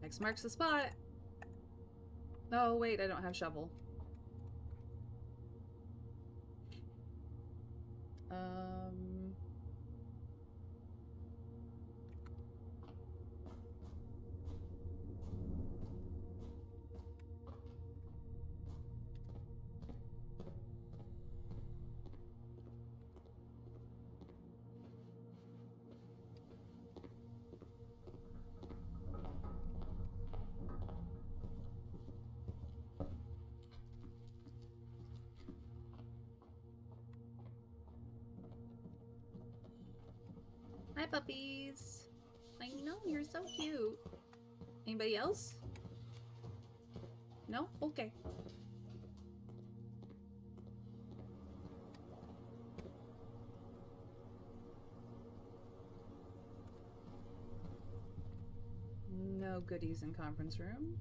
X marks the spot. Oh, wait, I don't have shovel. Hi, puppies. I know, you're so cute. Anybody else? No? Okay. No goodies in conference room.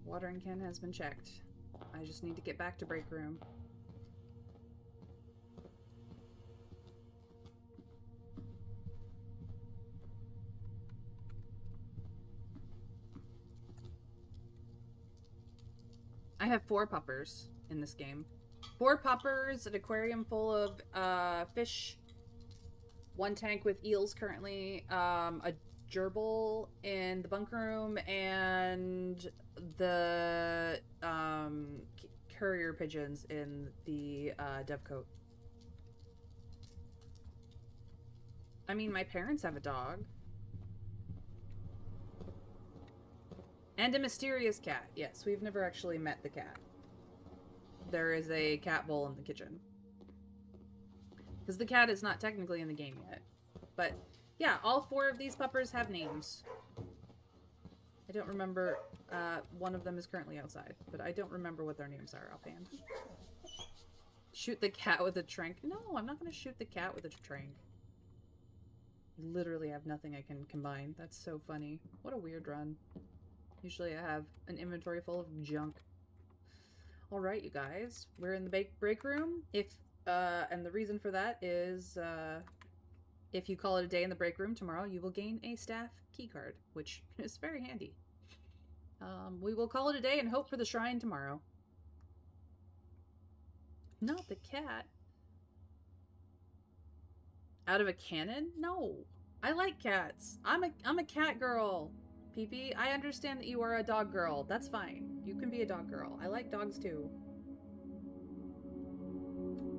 Watering can has been checked. I just need to get back to break room. I have 4 puppers in this game. 4 puppers, an aquarium full of fish, 1 tank with eels currently, a gerbil in the bunk room, and the courier pigeons in the dovecote. I mean, my parents have a dog. And a mysterious cat. Yes, we've never actually met the cat. There is a cat bowl in the kitchen. Because the cat is not technically in the game yet. But, yeah, all 4 of these puppers have names. I don't remember, one of them is currently outside, but I don't remember what their names are offhand. Shoot the cat with a trank. No, I'm not going to shoot the cat with a trank. Literally have nothing I can combine. That's so funny. What a weird run. Usually I have an inventory full of junk. Alright, you guys. We're in the break room. And the reason for that is, if you call it a day in the break room tomorrow, you will gain a staff keycard, which is very handy. We will call it a day and hope for the shrine tomorrow. Not the cat. Out of a cannon? No. I like cats. I'm a cat girl. PP, I understand that you are a dog girl. That's fine. You can be a dog girl. I like dogs too.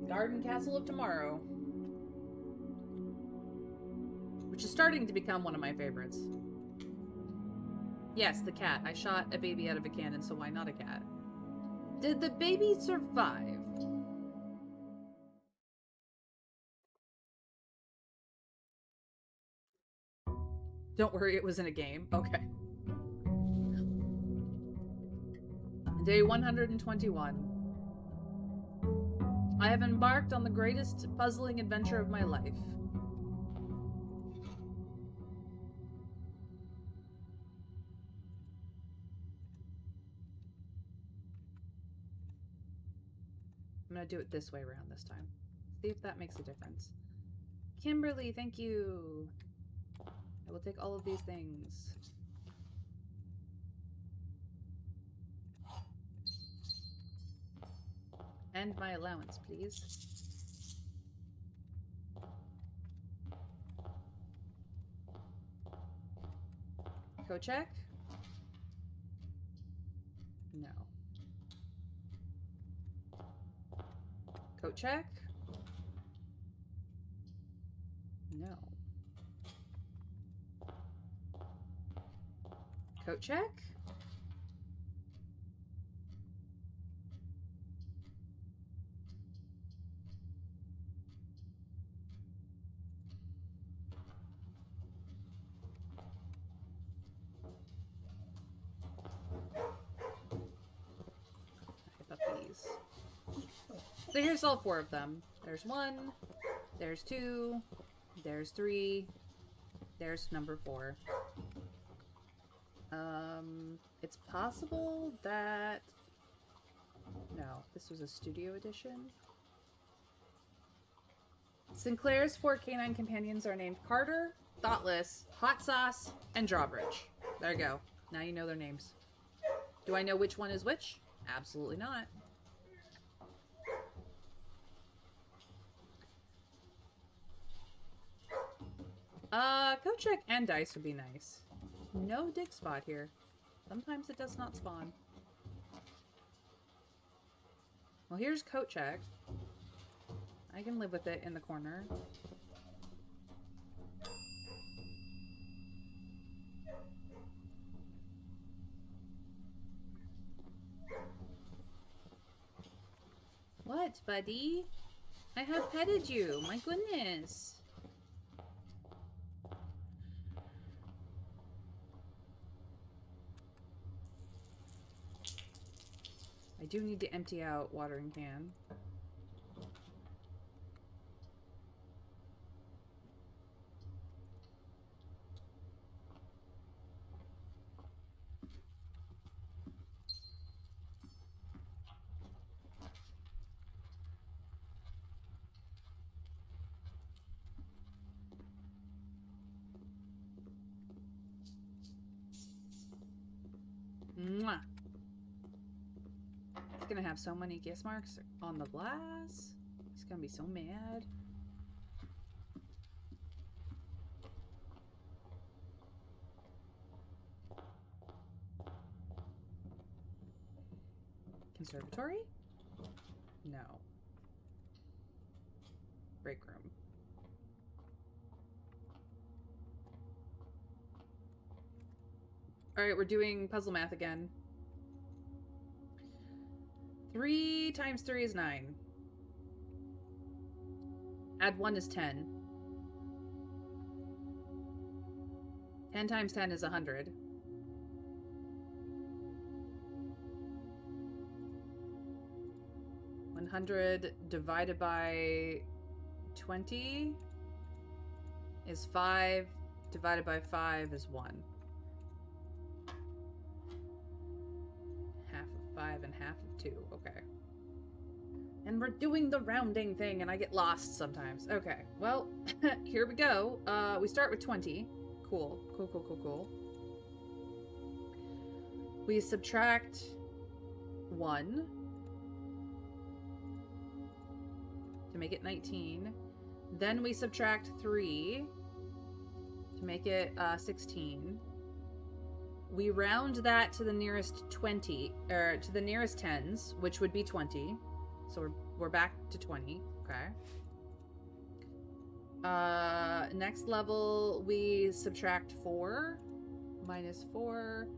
Garden Castle of Tomorrow. Which is starting to become one of my favorites. Yes, the cat. I shot a baby out of a cannon, so why not a cat? Did the baby survive? Don't worry, it was in a game. Okay. Day 121. I have embarked on the greatest puzzling adventure of my life. I'm gonna do it this way around this time. See if that makes a difference. Kimberly, thank you. I will take all of these things. And my allowance, please. Go check? No. Coat check? No. Coat check? Puppies. So here's all 4 of them. There's 1, there's 2, there's 3, there's number 4. It's possible that... No, this was a studio edition. Sinclair's 4 canine companions are named Carter, Thoughtless, Hot Sauce, and Drawbridge. There you go. Now you know their names. Do I know which one is which? Absolutely not. Go check and dice would be nice. No dig spot here. Sometimes it does not spawn. Well, here's coat check. I can live with it in the corner. What, buddy? I have petted you. My goodness. I do need to empty out watering can. Mwah. He's gonna have so many kiss marks on the glass. He's gonna be so mad. Conservatory? No. Break room. Alright, we're doing puzzle math again. 3 times 3 is 9. Add 1 is 10. 10 times 10 is 100. 100 divided by 20 is 5. Divided by 5 is 1. Half of 5 and half of 2. Okay. And we're doing the rounding thing, and I get lost sometimes. Okay, well, here we go. We start with 20. Cool. Cool, cool, cool, cool. We subtract 1 to make it 19. Then we subtract 3 to make it 16. We round that to the nearest 20, or to the nearest tens, which would be 20. So we're back to 20. Okay. Next level, we subtract 4, minus 4,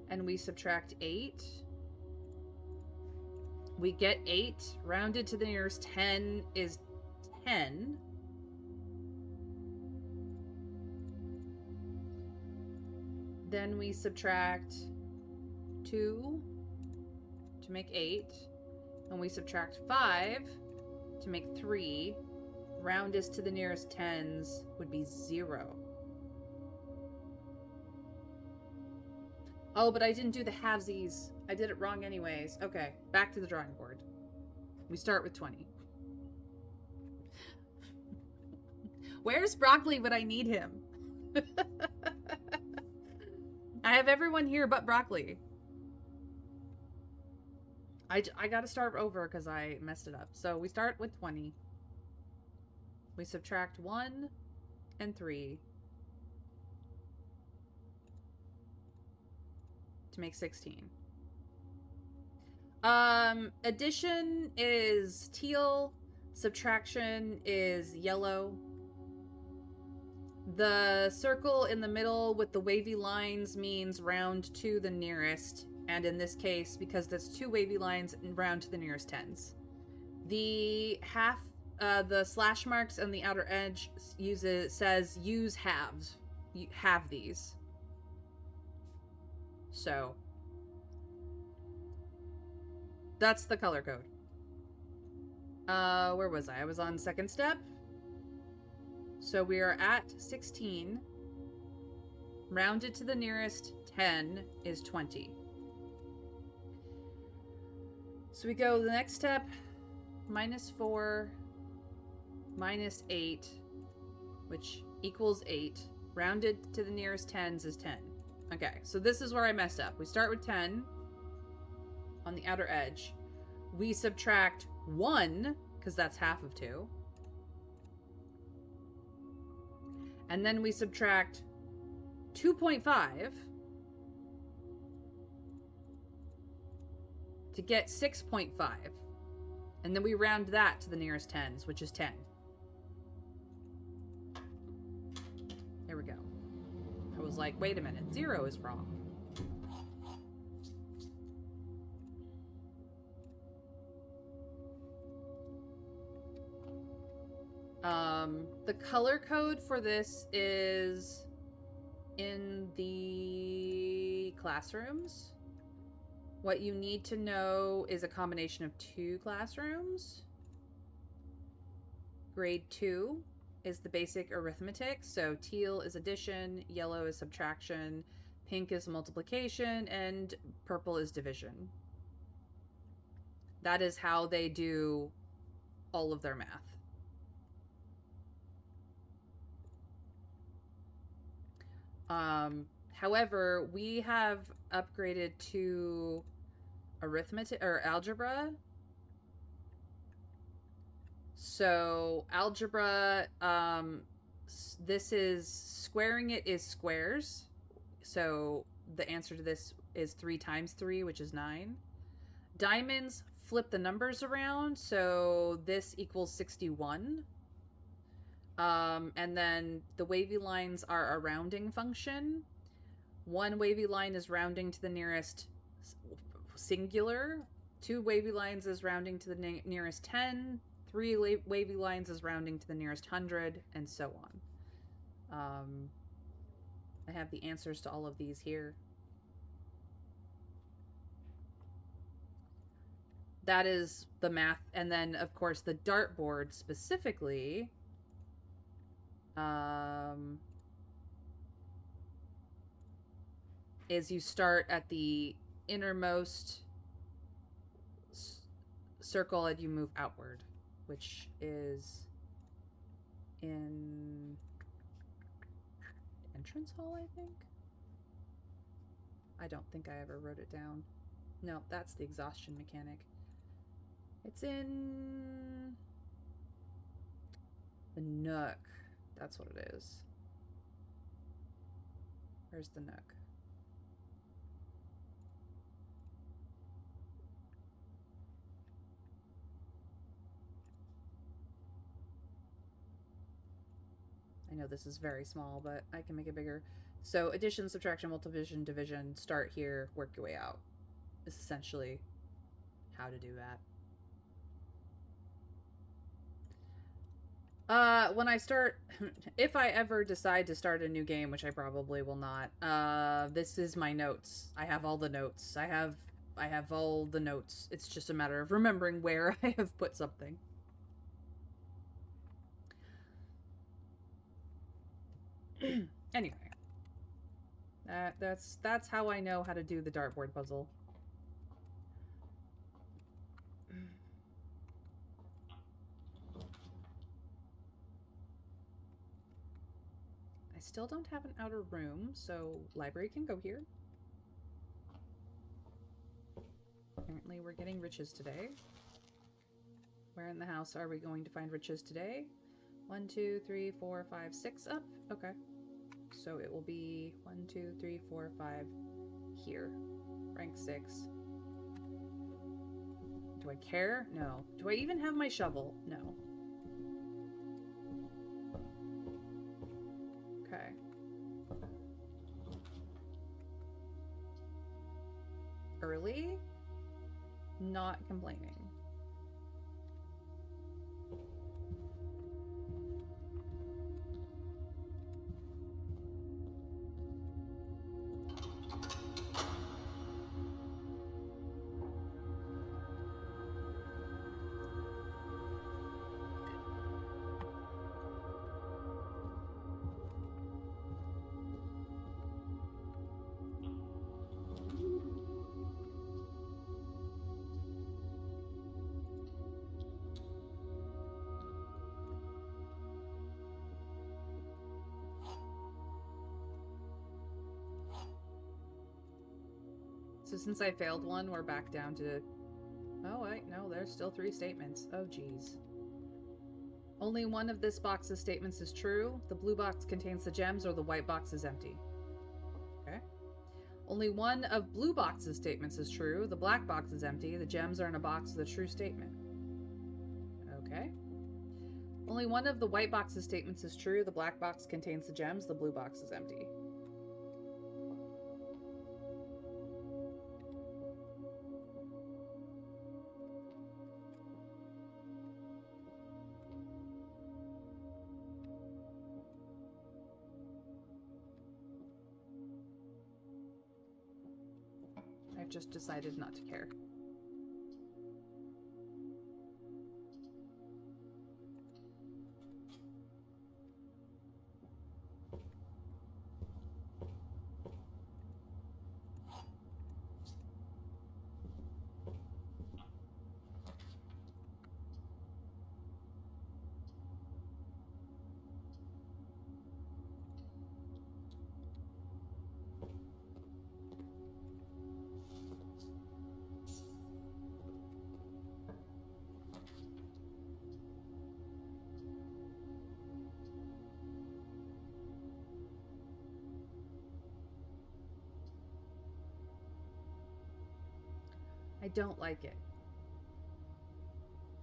and we subtract 8. We get 8. Rounded to the nearest 10 is 10. Then we subtract 2 to make 8. And we subtract 5 to make 3. Round is to the nearest tens would be 0. Oh, but I didn't do the halvesies. I did it wrong anyways. Okay, back to the drawing board. We start with 20. Where's Broccoli when I need him? I have everyone here but Broccoli. I gotta start over because I messed it up. So we start with 20. We subtract 1 and 3 to make 16. Addition is teal. Subtraction is yellow. The circle in the middle with the wavy lines means round to the nearest. And in this case, because there's 2 wavy lines, round to the nearest tens. The the slash marks on the outer edge says use halves. You have these. So that's the color code. Where was I? I was on second step. So we are at 16. Rounded to the nearest 10 is 20. So we go the next step, -4, -8, which equals 8. Rounded to the nearest tens is 10. Okay, so this is where I messed up. We start with 10 on the outer edge. We subtract 1, because that's half of 2. And then we subtract 2.5 to get 6.5. And then we round that to the nearest tens, which is 10. There we go. I was like, wait a minute, 0 is wrong. The color code for this is in the classrooms. What you need to know is a combination of 2 classrooms. Grade 2 is the basic arithmetic. So teal is addition, yellow is subtraction, pink is multiplication, and purple is division. That is how they do all of their math. However, we have upgraded to arithmetic or algebra. So algebra, this is squaring it is squares. So the answer to this is 3 times 3, which is 9. Diamonds flip the numbers around. So this equals 61. And then the wavy lines are a rounding function. 1 wavy line is rounding to the nearest singular. 2 wavy lines is rounding to the nearest 10. 3 wavy lines is rounding to the nearest 100, and so on. I have the answers to all of these here. That is the math. And then, of course, the dartboard specifically... is you start at the innermost circle and you move outward, which is in entrance hall, I think. I don't think I ever wrote it down. No, that's the exhaustion mechanic. It's in the Nook. That's what it is. Where's the Nook? I know this is very small, but I can make it bigger. So addition, subtraction, multiplication, division, start here, work your way out. Is essentially how to do that. When I start, if I ever decide to start a new game, which I probably will not, this is my notes. I have all the notes. I have all the notes. It's just a matter of remembering where I have put something. Anyway, that's how I know how to do the dartboard puzzle. I still don't have an outer room, so library can go here. Apparently we're getting riches today. Where in the house are we going to find riches today? 1, 2, 3, 4, 5, 6 up. Okay. So it will be 1, 2, 3, 4, 5 here. Rank 6. Do I care? No. Do I even have my shovel? No. Okay. Early? Not complaining. So since I failed one, we're back down to... Oh, wait, no, there's still 3 statements. Oh, geez. Only one of this box's statements is true. The blue box contains the gems, or the white box is empty. Okay. Only one of blue box's statements is true. The black box is empty. The gems are in a box with a true statement. Okay. Only one of the white box's statements is true. The black box contains the gems. The blue box is empty. I've just decided not to care. I don't like it.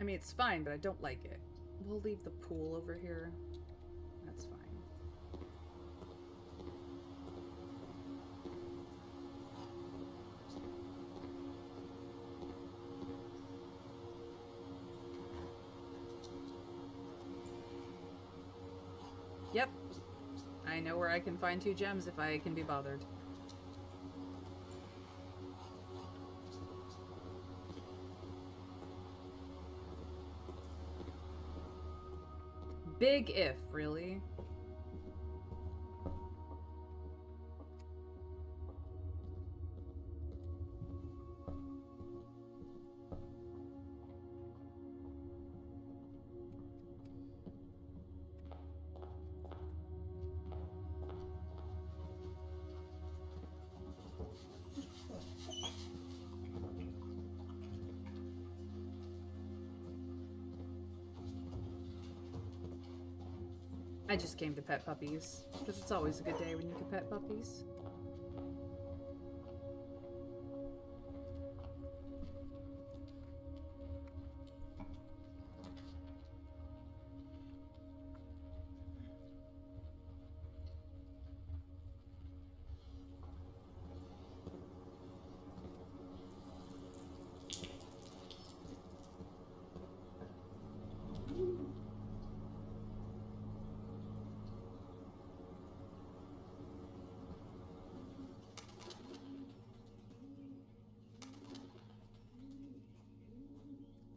I mean, it's fine, but I don't like it. We'll leave the pool over here. That's fine. Yep. I know where I can find 2 gems if I can be bothered. Big if, really. I just came to pet puppies, because it's always a good day when you can pet puppies.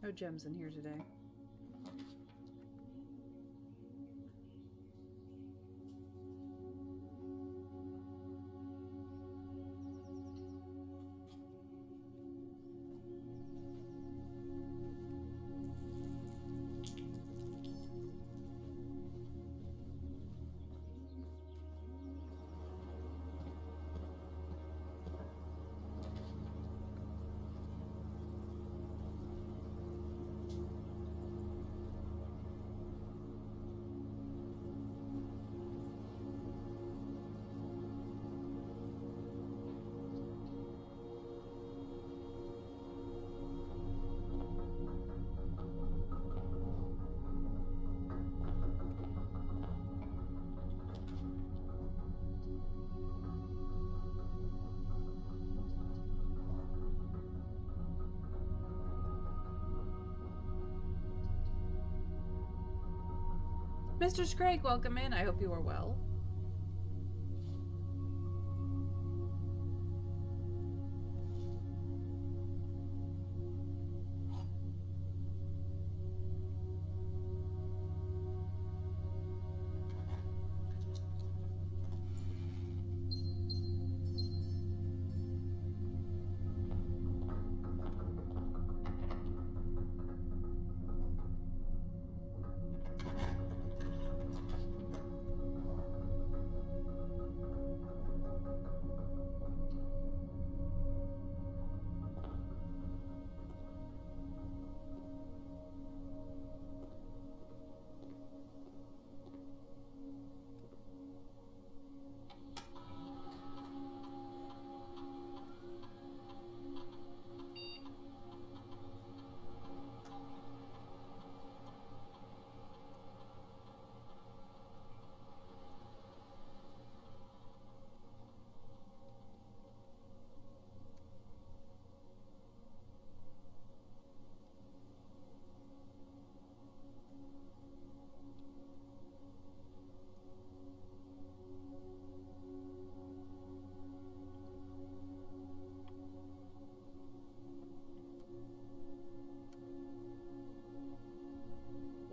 No gems in here today. Mr. Scraig, welcome in. I hope you are well.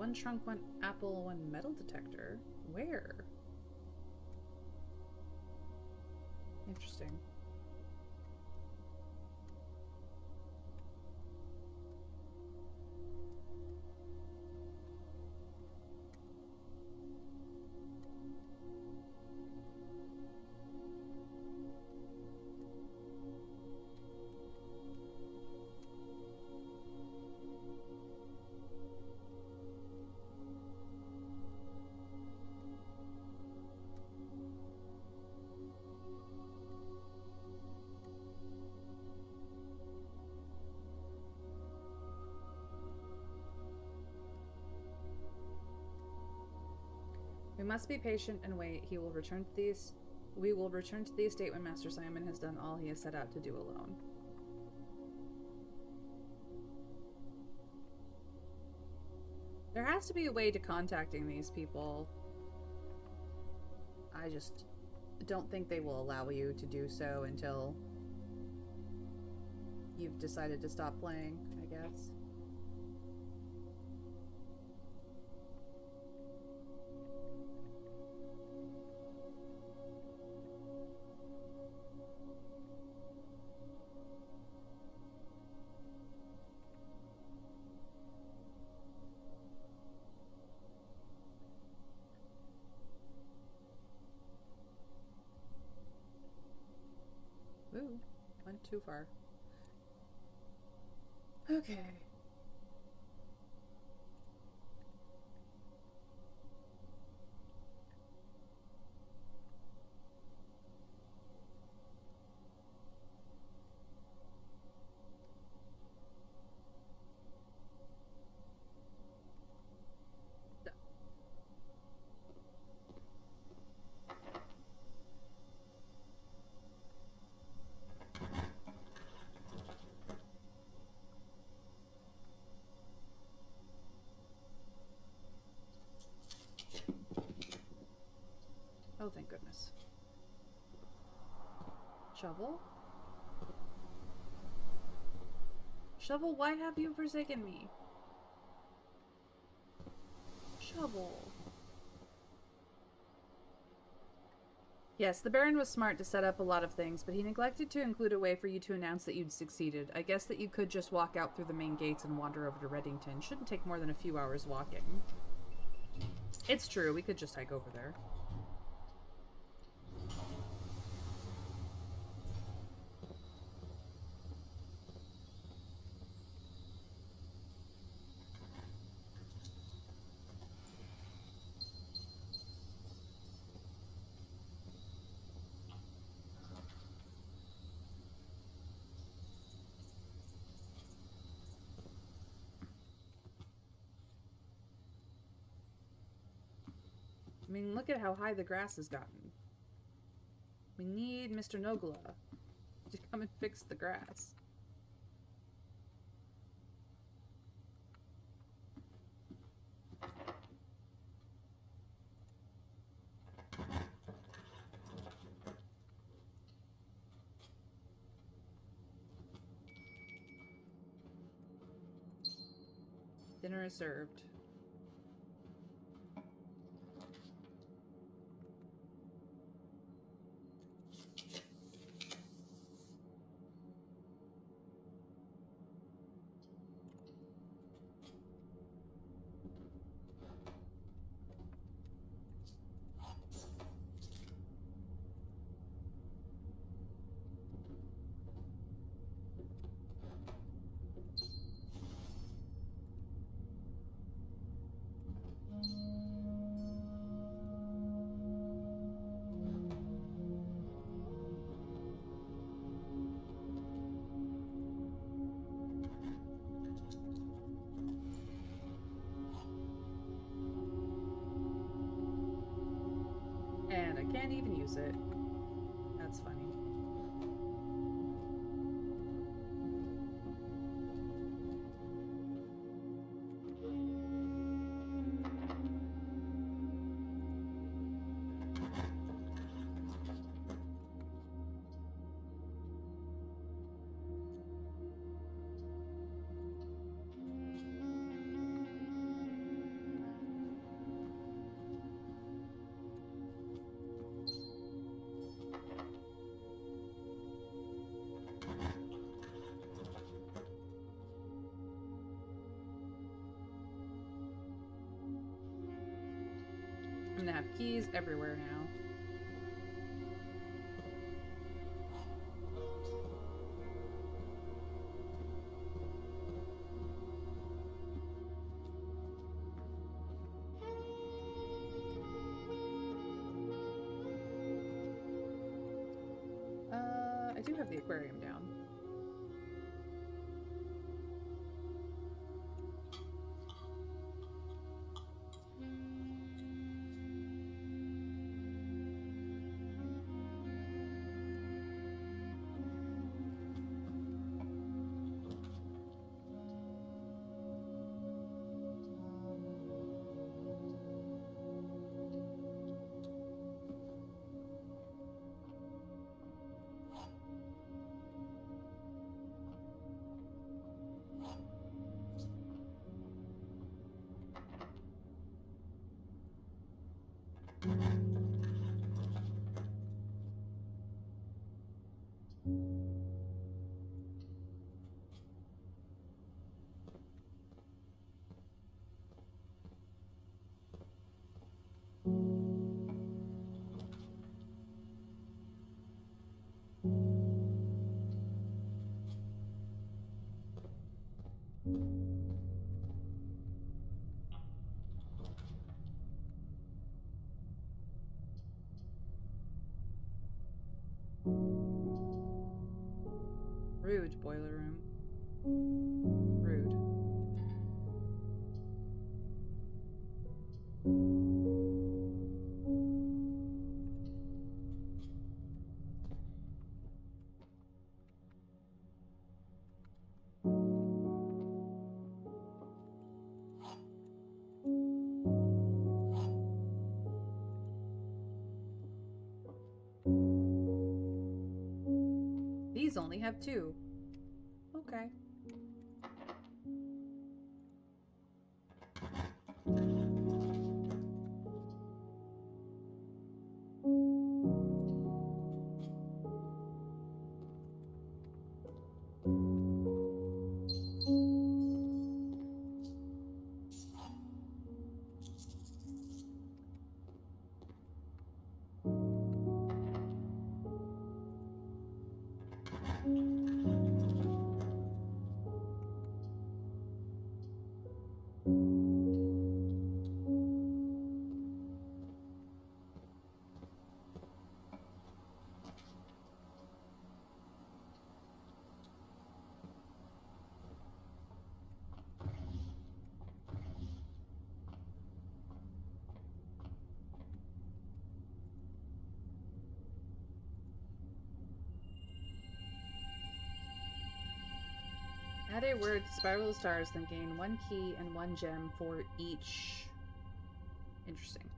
One trunk, one apple, one metal detector. Where? Interesting. We must be patient and wait. He will return to these. We will return to the estate when Master Simon has done all he has set out to do alone. There has to be a way to contacting these people. I just don't think they will allow you to do so until you've decided to stop playing, I guess. Ooh, went too far. Okay. Oh, thank goodness. Shovel? Shovel, why have you forsaken me? Shovel. Yes, the Baron was smart to set up a lot of things, but he neglected to include a way for you to announce that you'd succeeded. I guess that you could just walk out through the main gates and wander over to Reddington. Shouldn't take more than a few hours walking. It's true, we could just hike over there. I mean, look at how high the grass has gotten. We need Mr. Nogla to come and fix the grass. Dinner is served. And I can't even use it. That's funny. I'm gonna have keys everywhere now. I do have the aquarium down. Rude, boiler room. Rude. These only have 2. Okay. Add a word to Spiral of Stars, then gain 1 key and 1 gem for each. Interesting.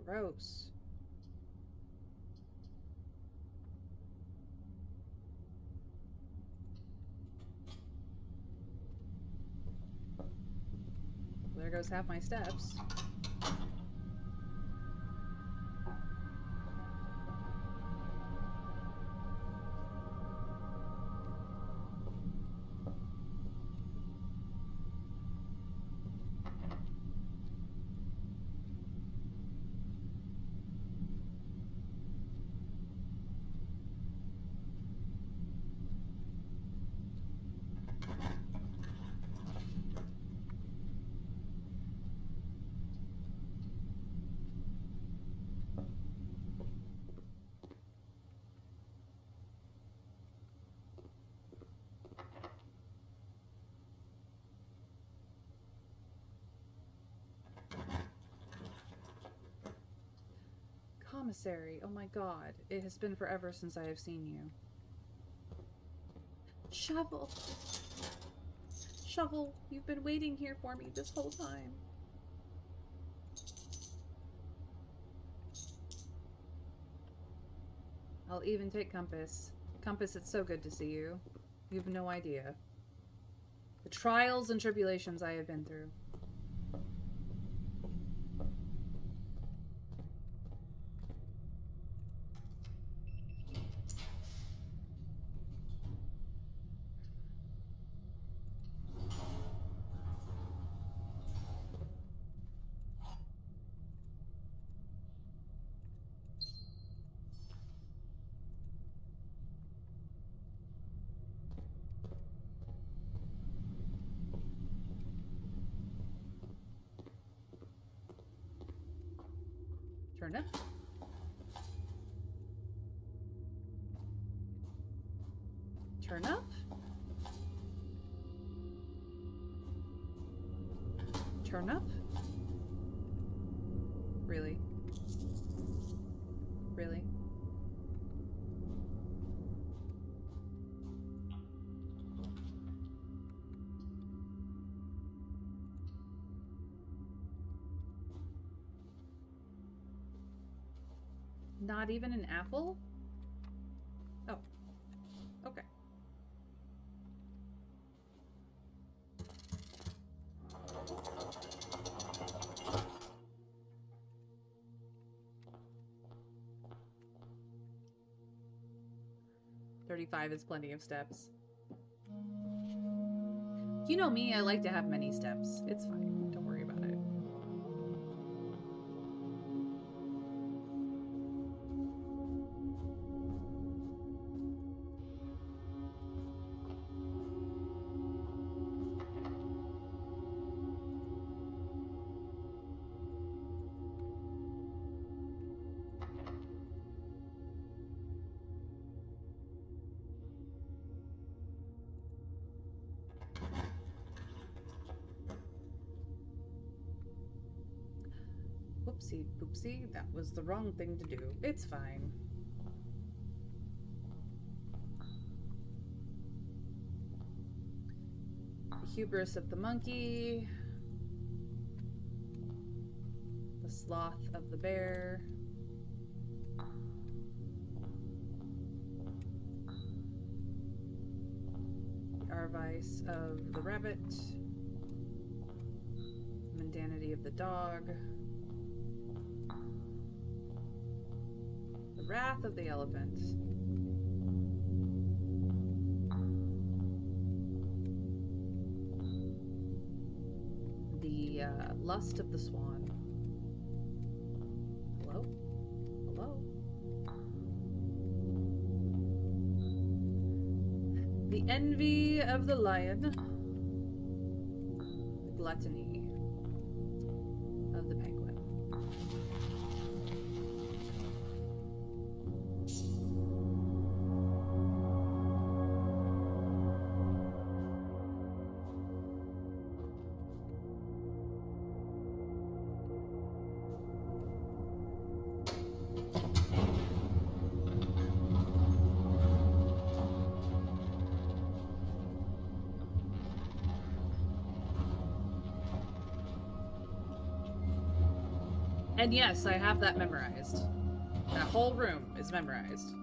Gross. There goes half my steps. Commissary, oh my god. It has been forever since I have seen you. Shovel! Shovel, you've been waiting here for me this whole time. I'll even take Compass. Compass, it's so good to see you. You have no idea. The trials and tribulations I have been through. Turnip. Turnip. Turnip. Really? Really? Not even an apple? Oh. Okay. $35 is plenty of steps. You know me, I like to have many steps. It's fine. Don't worry about it. Whoopsie poopsie, that was the wrong thing to do. It's fine. The hubris of the monkey. The sloth of the bear. The avarice of the rabbit. The mundanity of the dog. The wrath of the elephant. The lust of the swan. Hello? Hello? The envy of the lion. The gluttony of the penguin. And yes, I have that memorized. That whole room is memorized.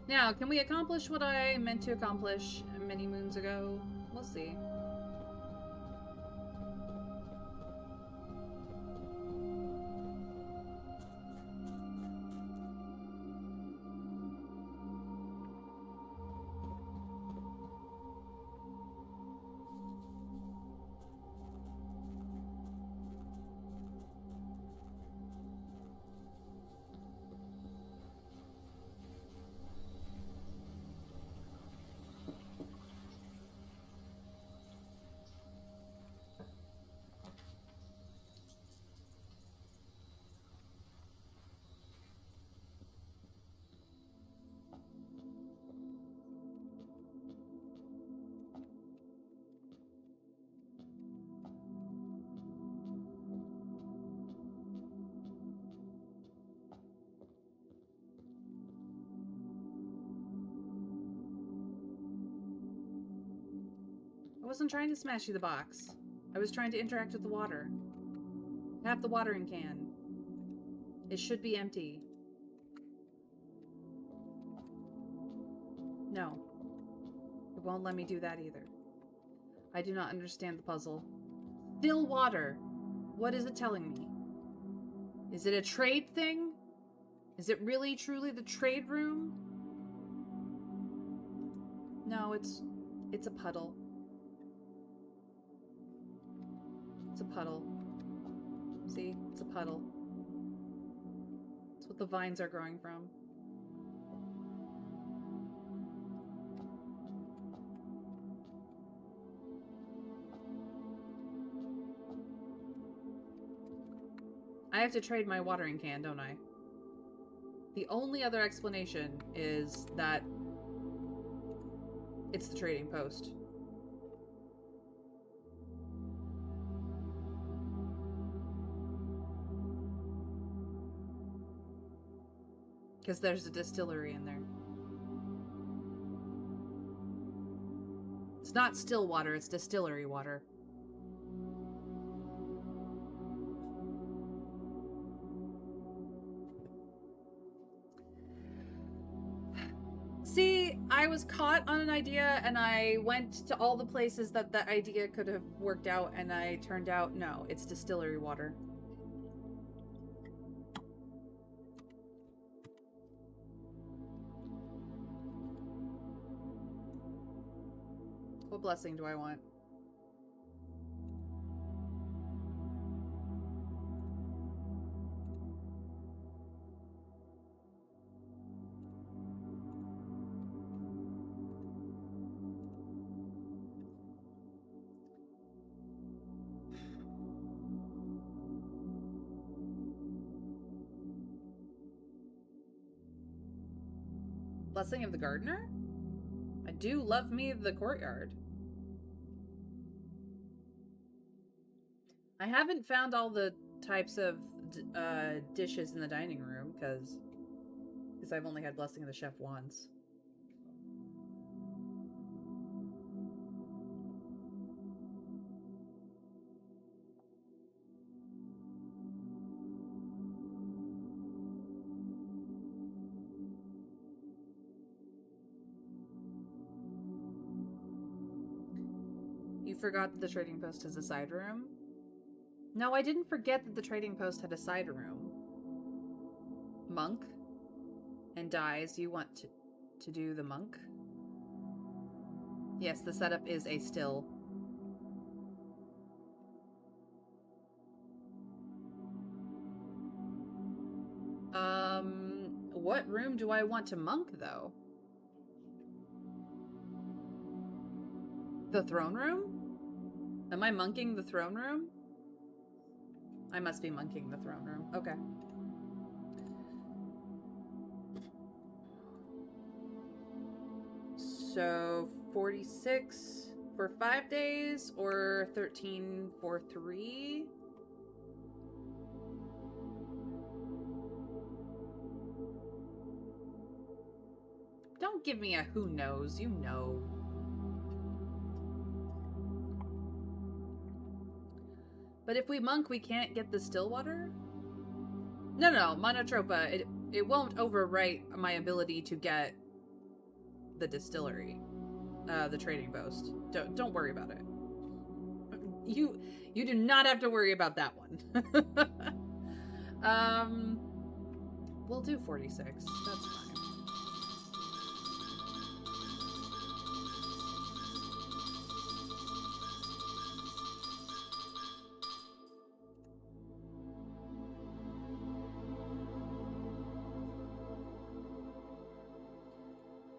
Now, can we accomplish what I meant to accomplish many moons ago? We'll see. I wasn't trying to smash you the box. I was trying to interact with the water. I have the watering can. It should be empty. No. It won't let me do that either. I do not understand the puzzle. Still water. What is it telling me? Is it a trade thing? Is it really truly the trade room? No, it's a puddle. It's a puddle. See? It's a puddle. It's what the vines are growing from. I have to trade my watering can, don't I? The only other explanation is that it's the trading post. Because there's a distillery in there. It's not still water, it's distillery water. See, I was caught on an idea and I went to all the places that that idea could have worked out, and I turned out, no, it's distillery water. What blessing do I want? Blessing of the gardener? I do love me the courtyard. I haven't found all the types of dishes in the dining room because I've only had blessing of the chef once. You forgot that the trading post has a side room? No, I didn't forget that the trading post had a side room. Monk and dies. You want to do the monk? Yes, the setup is a still. What room do I want to monk, though? The throne room? Am I monking the throne room? I must be monking the throne room. Okay. So 46 for 5 days or 13 for 3? Don't give me a who knows, you know. But if we monk, we can't get the still water? No, Monotropa, it won't overwrite my ability to get the distillery, the trading post. Don't worry about it. You do not have to worry about that one. We'll do 46. That's fine.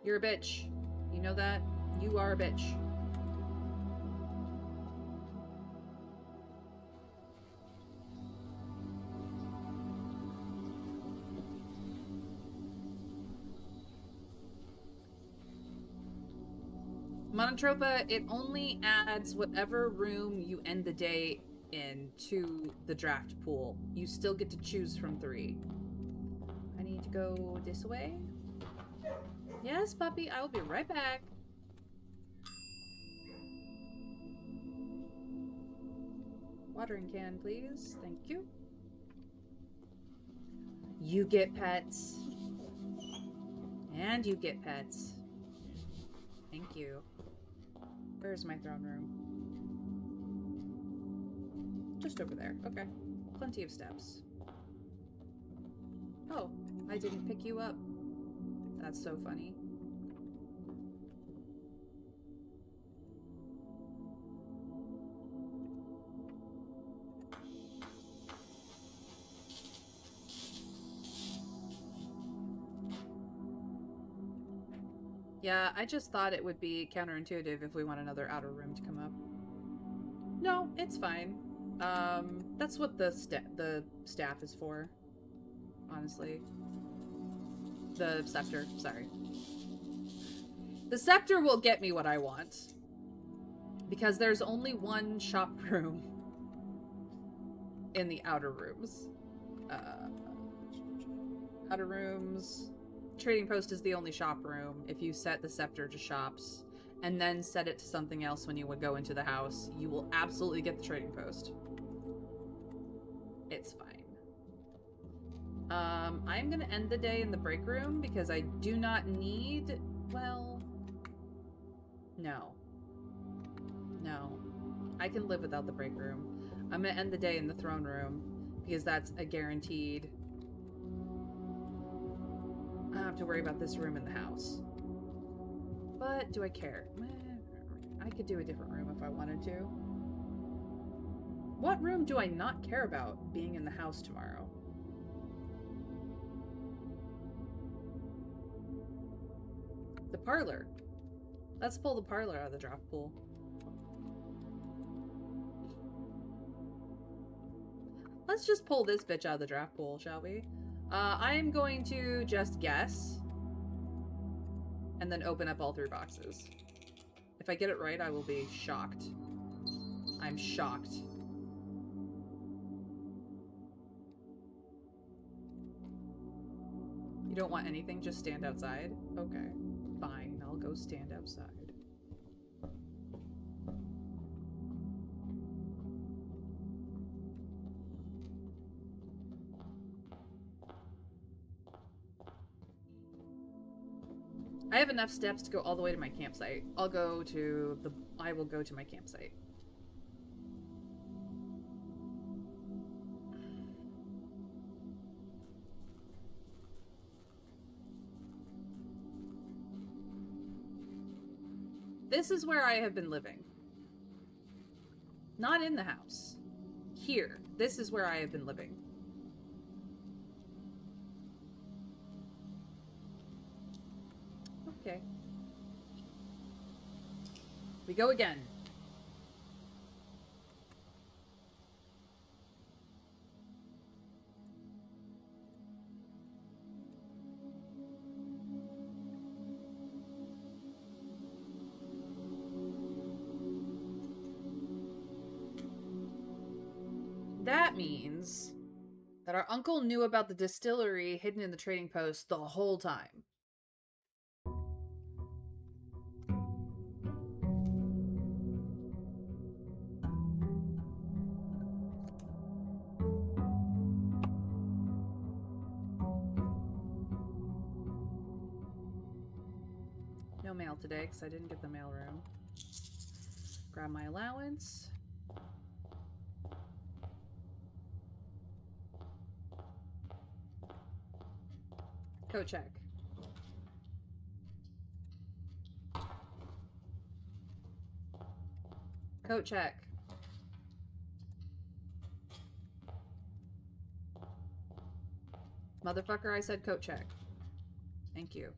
You're a bitch. You know that? You are a bitch. Monotropa, it only adds whatever room you end the day in to the draft pool. You still get to choose from 3. I need to go this way. Yes, puppy, I will be right back. Watering can, please. Thank you. You get pets. And you get pets. Thank you. Where's my throne room? Just over there. Okay. Plenty of steps. Oh, I didn't pick you up. That's so funny. Yeah, I just thought it would be counterintuitive if we want another outer room to come up. No, it's fine. That's what the staff is for. Honestly. The scepter, sorry. The scepter will get me what I want. Because there's only one shop room in the outer rooms. Outer rooms. Trading post is the only shop room. If you set the scepter to shops and then set it to something else when you would go into the house, you will absolutely get the trading post. It's fine. I'm gonna end the day in the break room because I do not need, well, no. No. I can live without the break room. I'm gonna end the day in the throne room because that's a guaranteed. I don't have to worry about this room in the house. But do I care? I could do a different room if I wanted to. What room do I not care about being in the house tomorrow? The parlor. Let's pull the parlor out of the draft pool. Let's just pull this bitch out of the draft pool, shall we? I am going to just guess. And then open up all 3 boxes. If I get it right, I will be shocked. I'm shocked. You don't want anything? Just stand outside? Okay. Fine, I'll go stand outside. I have enough steps to go all the way to my campsite. I will go to my campsite. This is where I have been living. Not in the house. Here. This is where I have been living. Okay. We go again. That means that our uncle knew about the distillery hidden in the trading post the whole time. No mail today because I didn't get the mail room. Grab my allowance. Coat check. Coat check. Motherfucker, I said coat check. Thank you.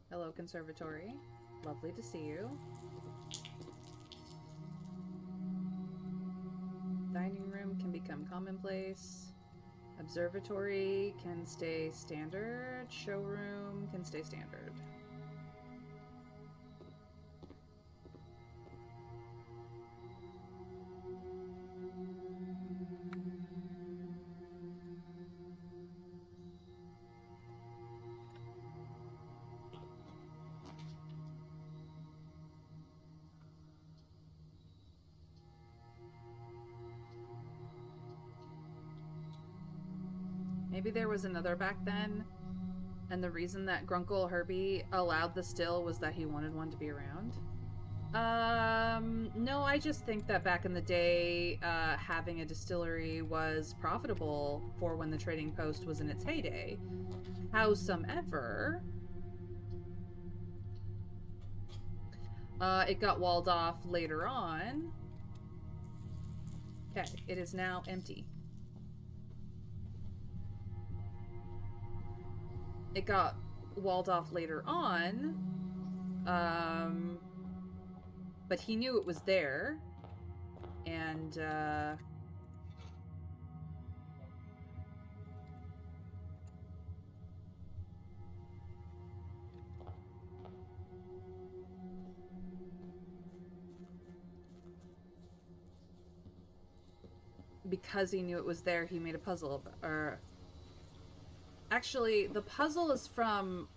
Hello, conservatory. Lovely to see you. Dining room can become commonplace. Observatory can stay standard. Showroom can stay standard. Maybe there was another back then, and the reason that Grunkle Herbie allowed the still was that he wanted one to be around. No, I just think that back in the day, having a distillery was profitable for when the trading post was in its heyday. Howsomever, it got walled off later on. Okay, it is now empty. It got walled off later on. But he knew it was there. And, because he knew it was there, he made a puzzle. Actually, the puzzle is from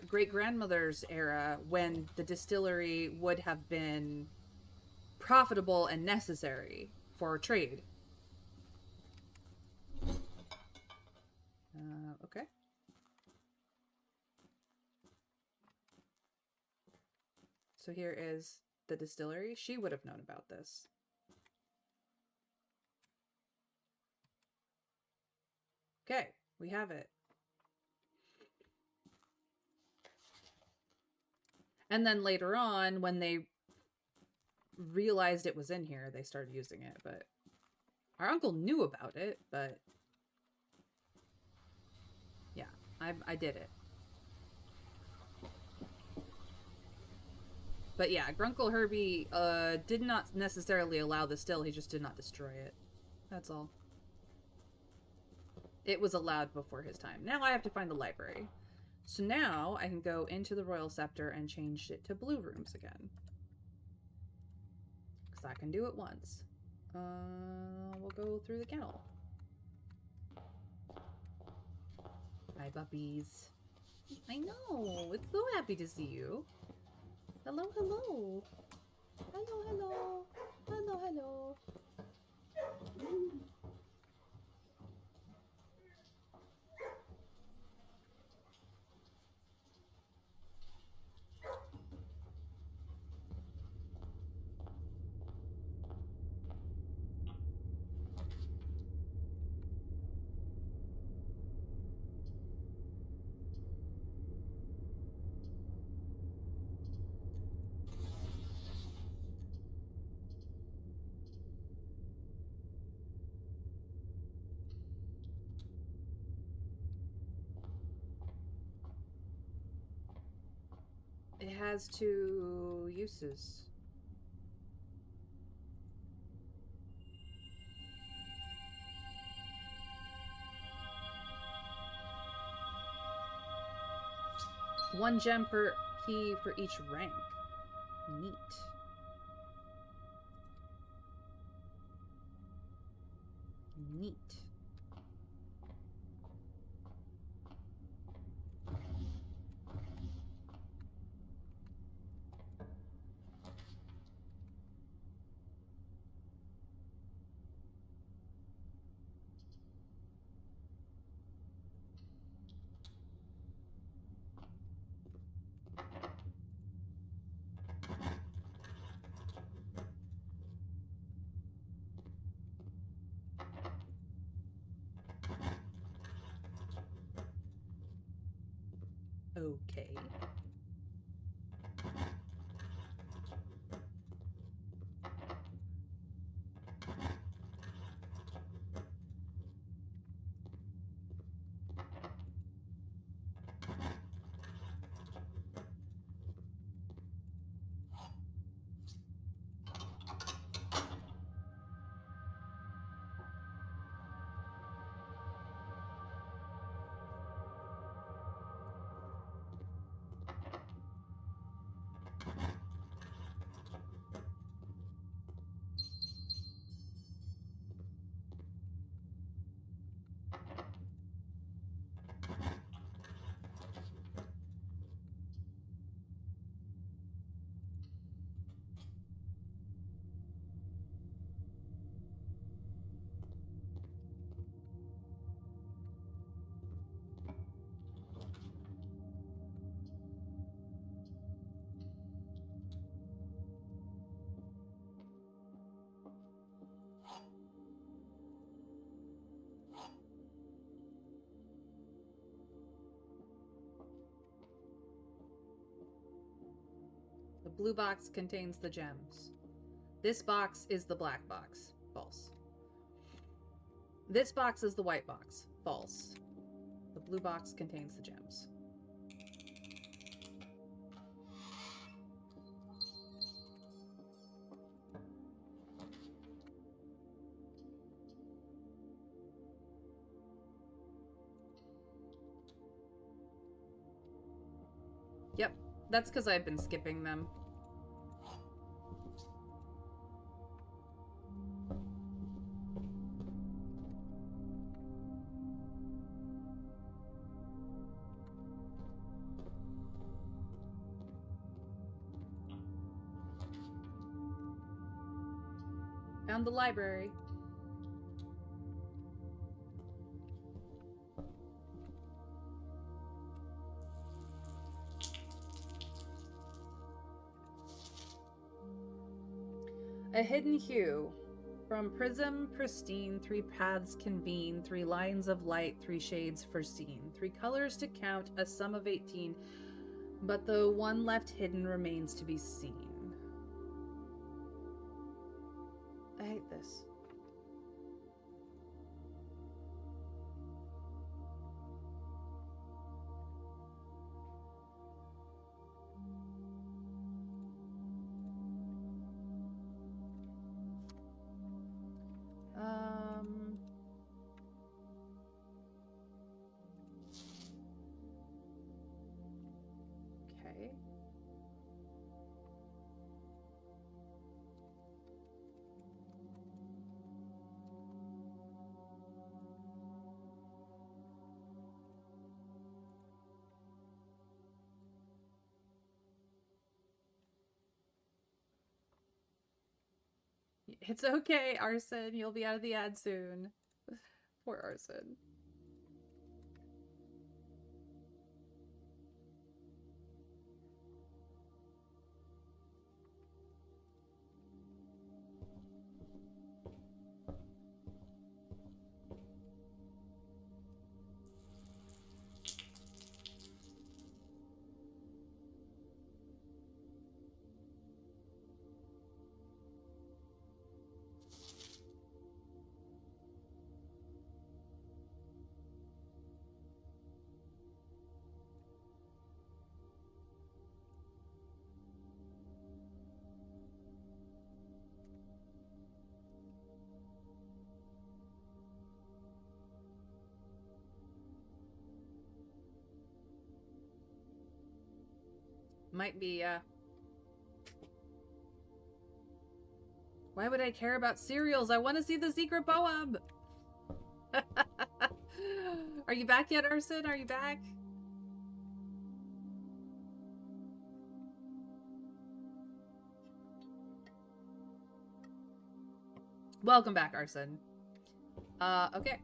great-grandmother's era, when the distillery would have been profitable and necessary for trade. Okay. So here is the distillery. She would have known about this. Okay, we have it. And then later on, when they realized it was in here, they started using it. But our uncle knew about it, but yeah, I did it. But yeah, Grunkle Herbie did not necessarily allow the still, he just did not destroy it. That's all. It was allowed before his time. Now I have to find the library. So now I can go into the Royal Scepter and change it to blue rooms again. Because I can do it once. We'll go through the kennel. Hi, puppies. I know. It's so happy to see you. Hello, hello. Hello, hello. Hello, hello. It has 2 uses. One gem per key for each rank. Neat. Neat. Okay. blue box contains the gems. This box is the black box. False. This box is the white box. False. The blue box contains the gems. Yep, that's because I've been skipping them. Found the library. A hidden hue. From prism, pristine, 3 paths convene, 3 lines of light, 3 shades foreseen, 3 colors to count, a sum of 18, but the one left hidden remains to be seen. I hate this. Okay. It's okay, Arson. You'll be out of the ad soon. Poor Arson. Might be, Why would I care about cereals? I want to see the secret poem! Are you back yet, Arson? Are you back? Welcome back, Arson. Okay.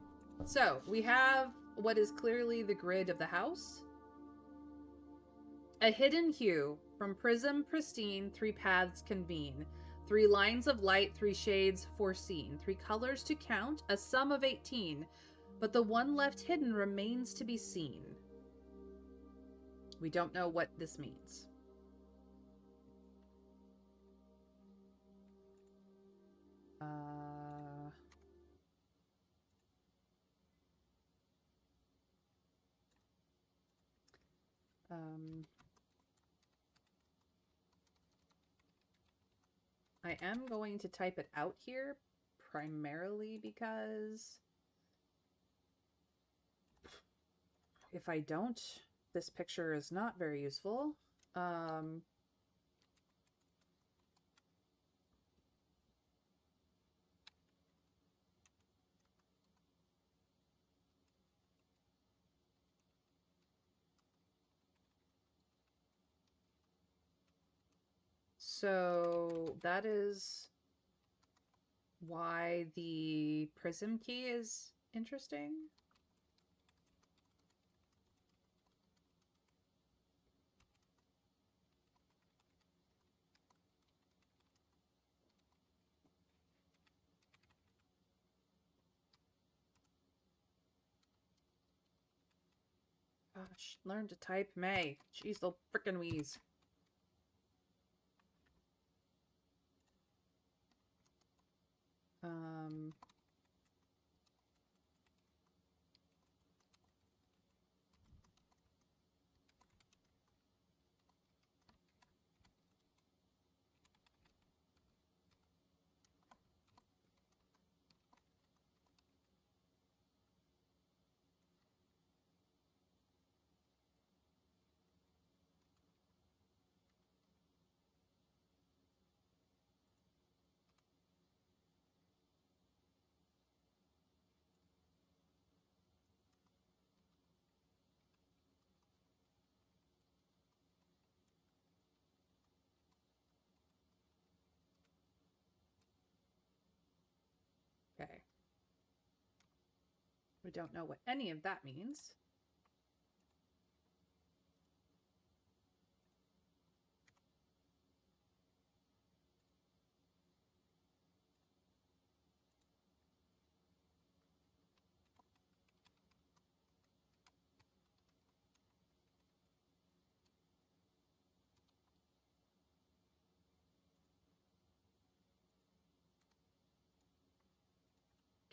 So, we have what is clearly the grid of the house. A hidden hue. From prism, pristine, 3 paths convene. 3 lines of light, 3 shades foreseen. 3 colors to count, a sum of 18. But the one left hidden remains to be seen. We don't know what this means. I am going to type it out here, primarily because if I don't, this picture is not very useful. So that is why the prism key is interesting. Gosh, learn to type, May. Jeez, they'll frickin' wheeze. I don't know what any of that means.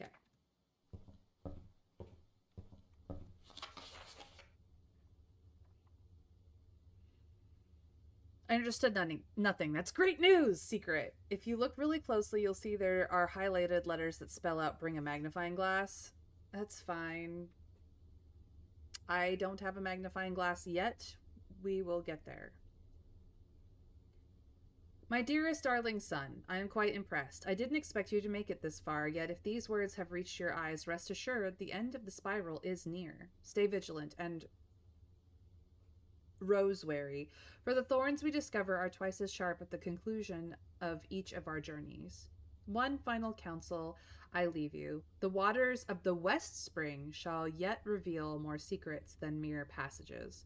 Okay. I understood nothing. That's great news, Secret. If you look really closely, you'll see there are highlighted letters that spell out bring a magnifying glass. That's fine. I don't have a magnifying glass yet. We will get there. My dearest darling son, I am quite impressed. I didn't expect you to make it this far, yet if these words have reached your eyes, rest assured the end of the spiral is near. Stay vigilant and rose-wary, for the thorns we discover are twice as sharp at the conclusion of each of our journeys. One final counsel I leave you. The waters of the West Spring shall yet reveal more secrets than mere passages.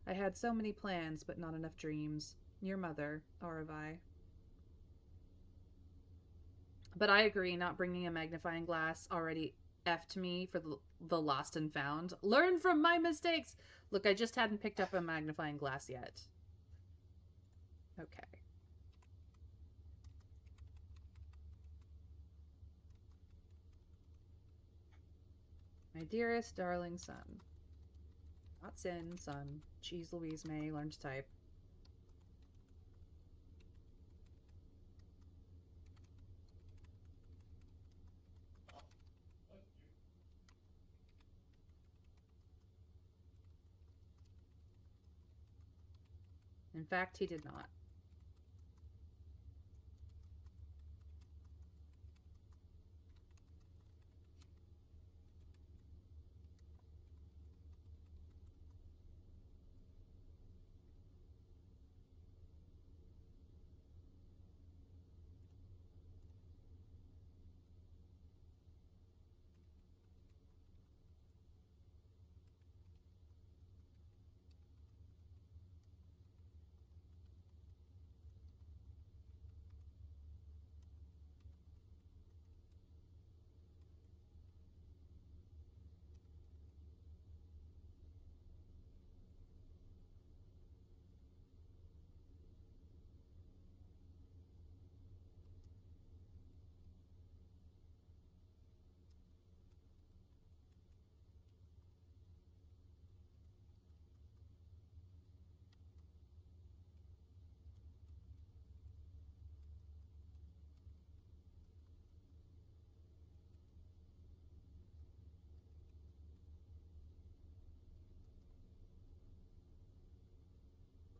I had so many plans, but not enough dreams. Your mother, Aravai. But I agree, not bringing a magnifying glass already effed me for the lost and found. Learn from my mistakes! Look, I just hadn't picked up a magnifying glass yet. Okay. My dearest darling son. Not sin, son. Jeez Louise May, learn to type. In fact, he did not.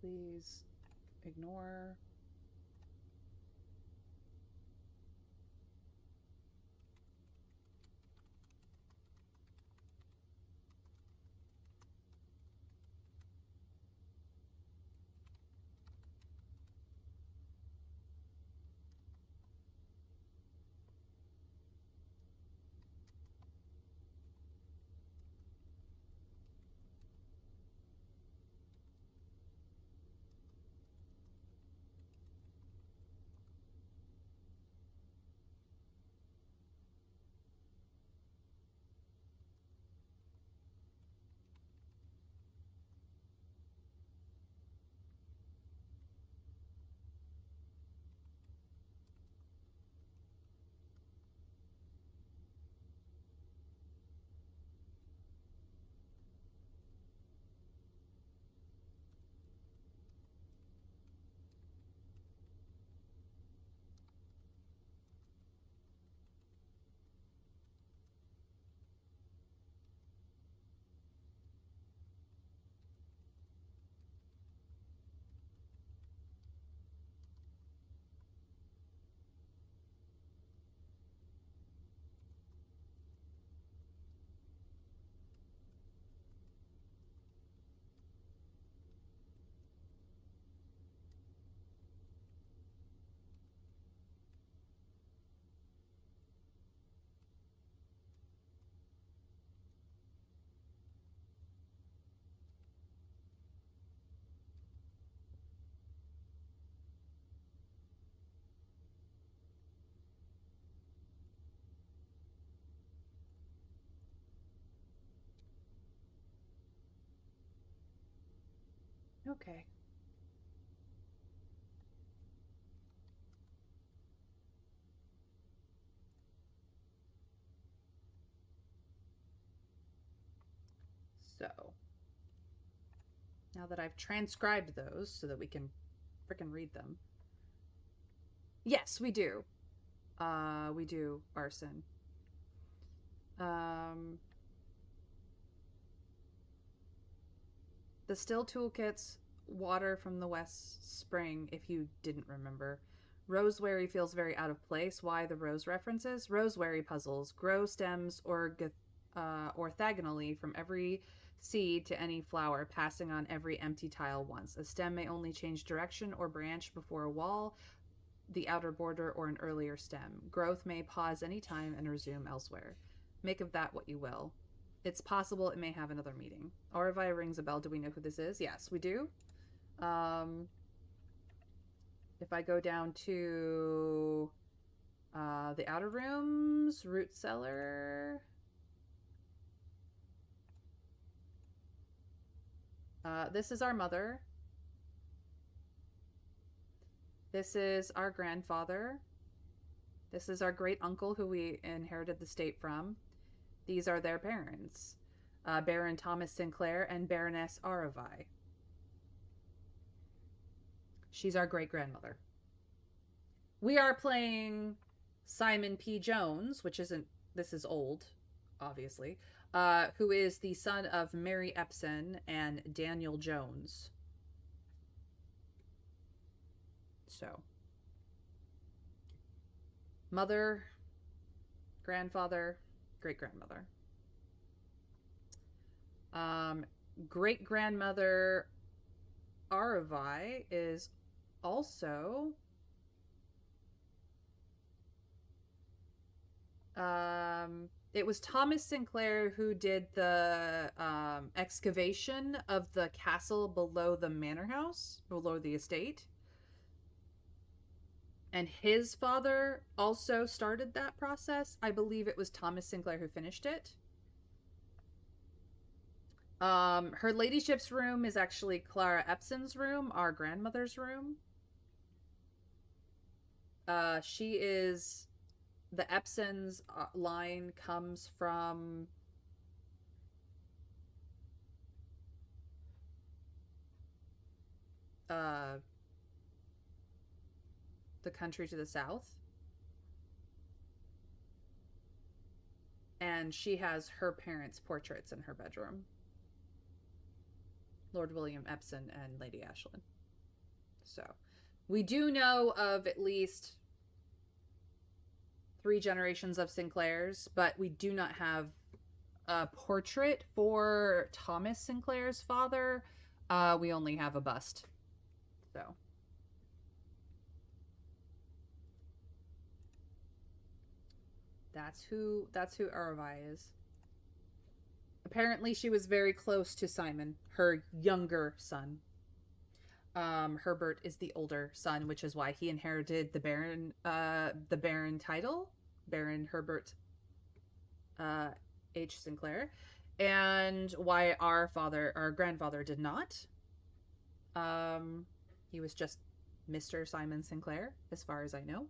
Please ignore. Okay. So, now that I've transcribed those so that we can frickin' read them. Yes, we do. We do arson. Um, the still toolkits, water from the West Spring, if you didn't remember. Roseberry feels very out of place. Why the rose references? Roseberry puzzles grow stems orthogonally from every seed to any flower, passing on every empty tile once. A stem may only change direction or branch before a wall, the outer border, or an earlier stem. Growth may pause any time and resume elsewhere. Make of that what you will. It's possible it may have another meeting. Auravia rings a bell. Do we know who this is? Yes, we do. If I go down to the outer rooms, root cellar. This is our mother. This is our grandfather. This is our great uncle who we inherited the state from. These are their parents, Baron Thomas Sinclair and Baroness Auravia. She's our great grandmother. We are playing Simon P. Jones, which isn't, this is old, obviously, who is the son of Mary Epson and Daniel Jones. So, mother, grandfather, great grandmother. Great grandmother Auravia is also it was Thomas Sinclair who did the excavation of the castle below the manor house, below the estate. And his father also started that process. I believe it was Thomas Sinclair who finished it. Her ladyship's room is actually Clara Epson's room, our grandmother's room. She is the Epsons line comes from the country to the south. And she has her parents' portraits in her bedroom. Lord William Epson and Lady Ashlyn. So, we do know of at least 3 generations of Sinclairs, but we do not have a portrait for Thomas Sinclair's father. We only have a bust. So, that's who Auravia is. Apparently, she was very close to Simon, her younger son. Herbert is the older son, which is why he inherited the Baron title, Baron Herbert H. Sinclair, and why our grandfather did not. He was just Mr. Simon Sinclair, as far as I know.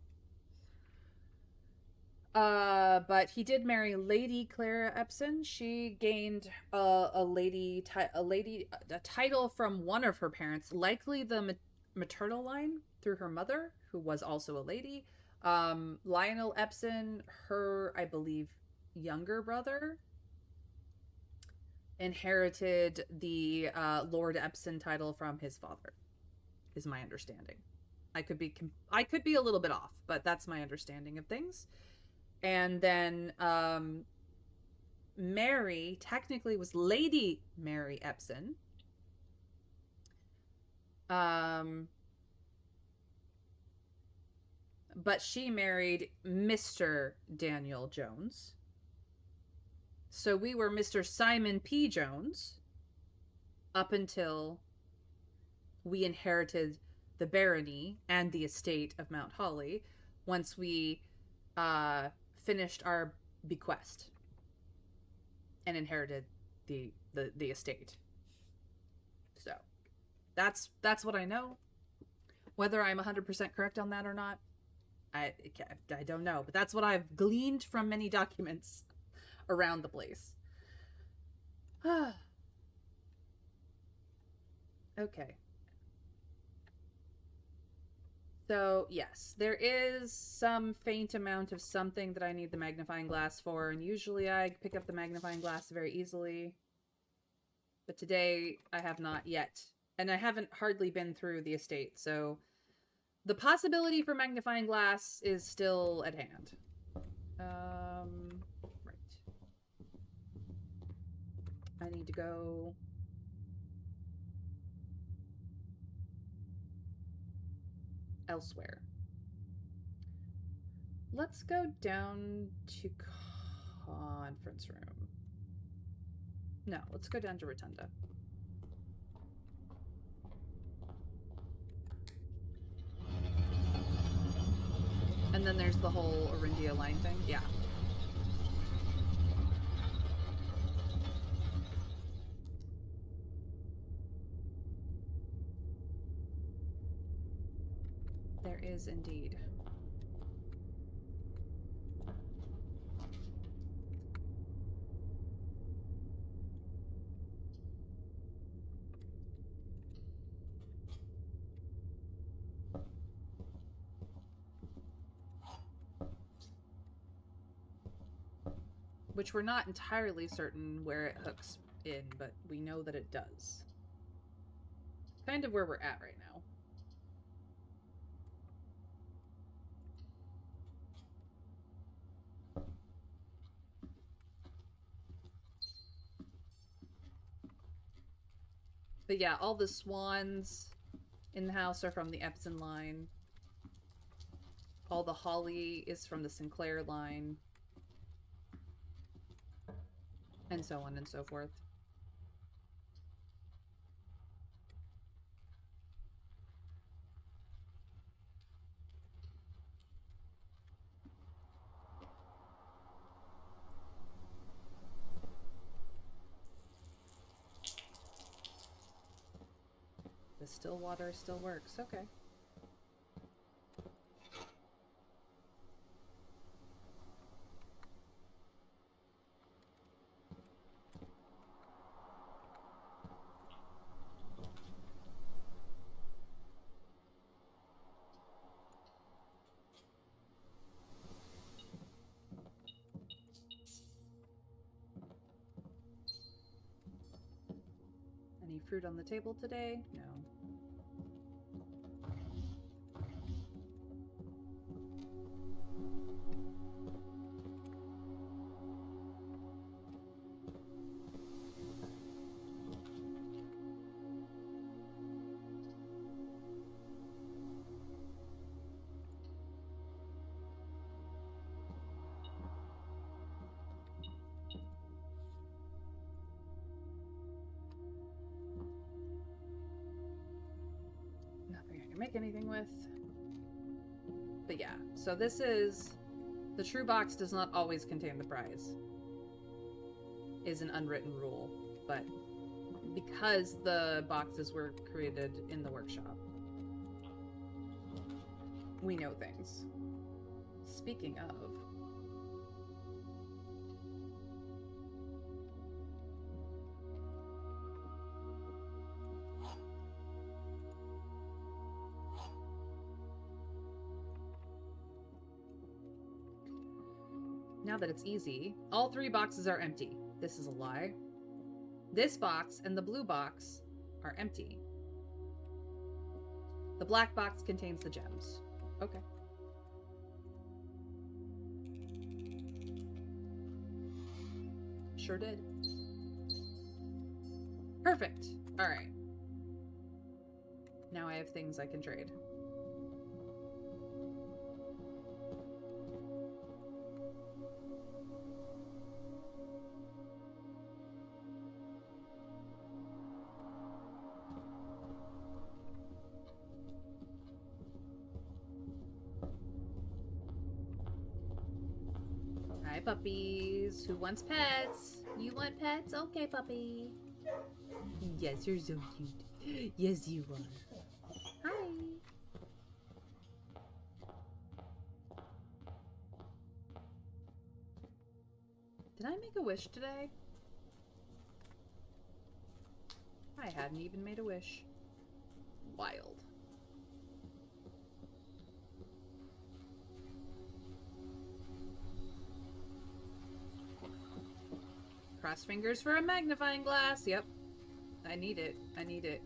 But he did marry Lady Clara Epson. She gained a title from one of her parents, likely the maternal line through her mother, who was also a lady. Lionel Epson, her, I believe, younger brother, inherited the Lord Epson title from his father, is my understanding. I could be a little bit off, but that's my understanding of things. And then Mary technically was Lady Mary Epson. But she married Mr. Daniel Jones. So we were Mr. Simon P. Jones up until we inherited the barony and the estate of Mount Holly once we finished our bequest and inherited the estate. So That's what I know. Whether I'm 100% correct on that or not, I don't know. But that's what I've gleaned from many documents around the place. Okay. So, yes, there is some faint amount of something that I need the magnifying glass for, and usually I pick up the magnifying glass very easily. But today, I have not yet. And I haven't hardly been through the estate, so the possibility for magnifying glass is still at hand. Right. I need to go... elsewhere. Let's go down to conference room. No, let's go down to Rotunda. And then there's the whole Orindia line thing. Yeah. There is indeed. Which we're not entirely certain where it hooks in, but we know that it does. Kind of where we're at right now. But yeah, all the swans in the house are from the Epson line. All the holly is from the Sinclair line. And so on and so forth. The still water still works. Okay. Any fruit on the table today? No. Nothing I can make anything with. But yeah, so this is... The true box does not always contain the prize. Is an unwritten rule. But because the boxes were created in the workshop, we know things. Speaking of... Now that it's easy, all 3 boxes are empty. This is a lie. This box and the blue box are empty. The black box contains the gems. Okay. Sure did. Perfect. All right. Now I have things I can trade. Hi, puppies. Who wants pets? You want pets? Okay, puppy. Yes, you're so cute. Yes, you are. Hi. Did I make a wish today? I hadn't even made a wish. Wild. Cross fingers for a magnifying glass. Yep. I need it. I need it.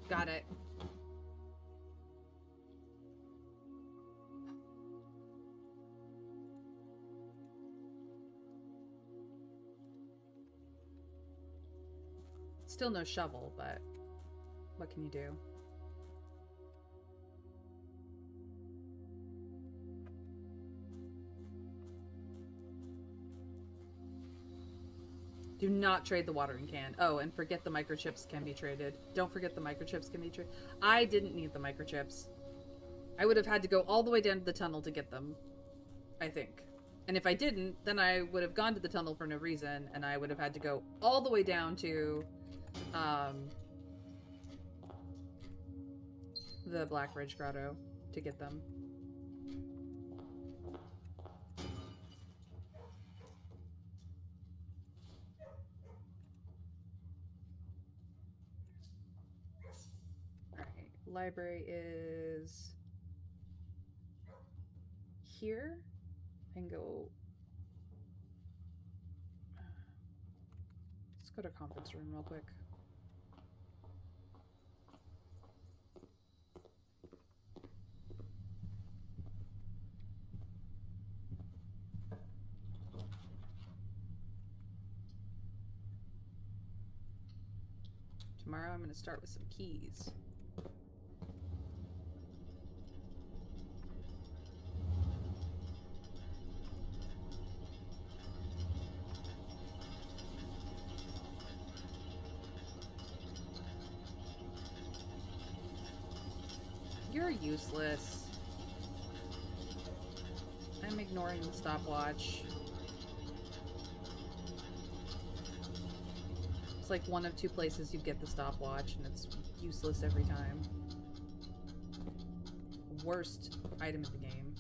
Got it. Still no shovel, but what can you do? Do not trade the watering can. Oh, and forget the microchips can be traded. Don't forget the microchips can be traded. I didn't need the microchips. I would have had to go all the way down to the tunnel to get them, I think. And if I didn't, then I would have gone to the tunnel for no reason, and I would have had to go all the way down to, the Black Ridge Grotto to get them. Alright, library is here. I can go... Let's go to conference room real quick. Tomorrow I'm going to start with some keys. You're useless. I'm ignoring the stopwatch. It's like one of two places you get the stopwatch, and it's useless every time. Worst item in the game.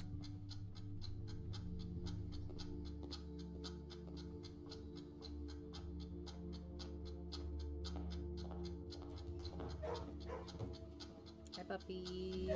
Hi, puppy.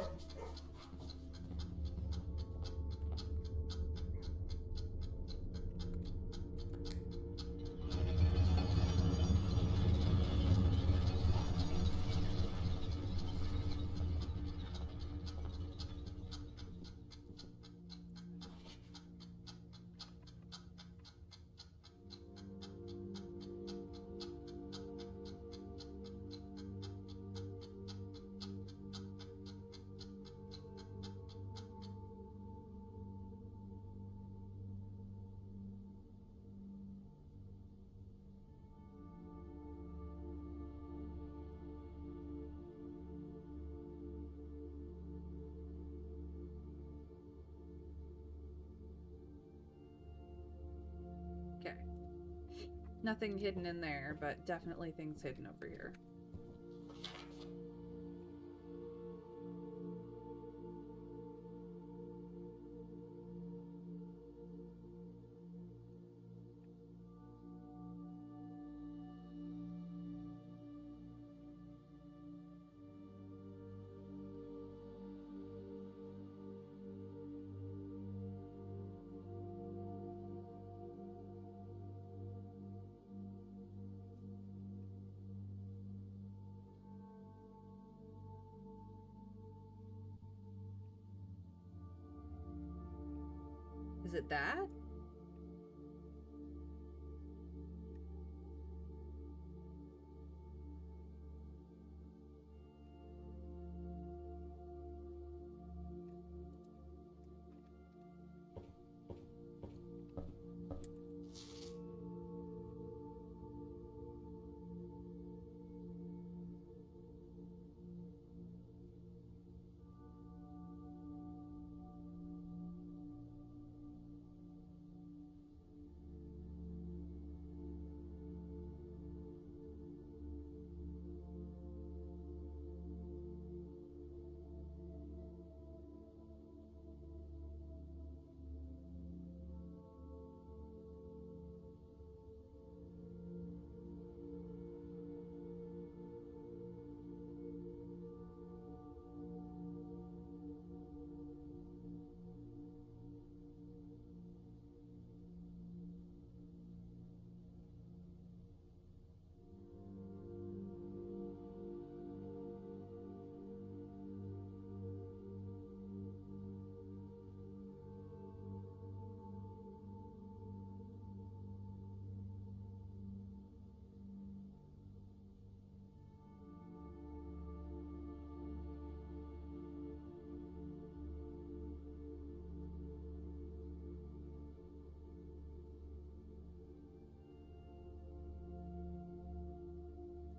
Okay. Nothing hidden in there, but definitely things hidden over here. Is it that?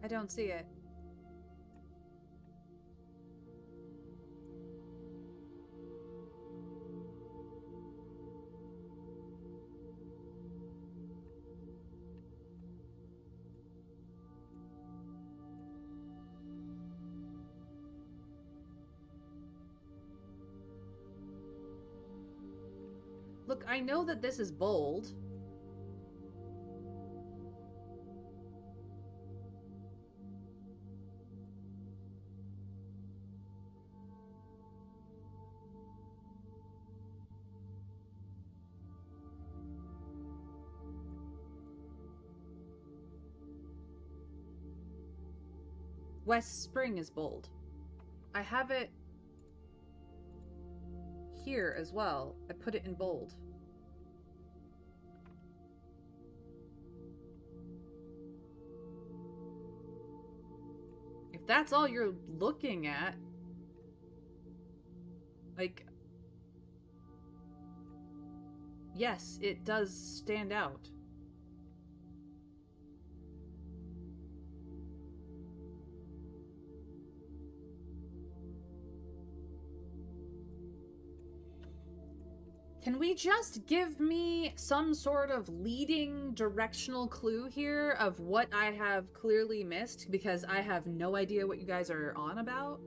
I don't see it. Look, I know that this is bold. West Spring is bold. I have it here as well. I put it in bold. If that's all you're looking at, like, yes, it does stand out. Can we just give me some sort of leading directional clue here of what I have clearly missed? Because I have no idea what you guys are on about.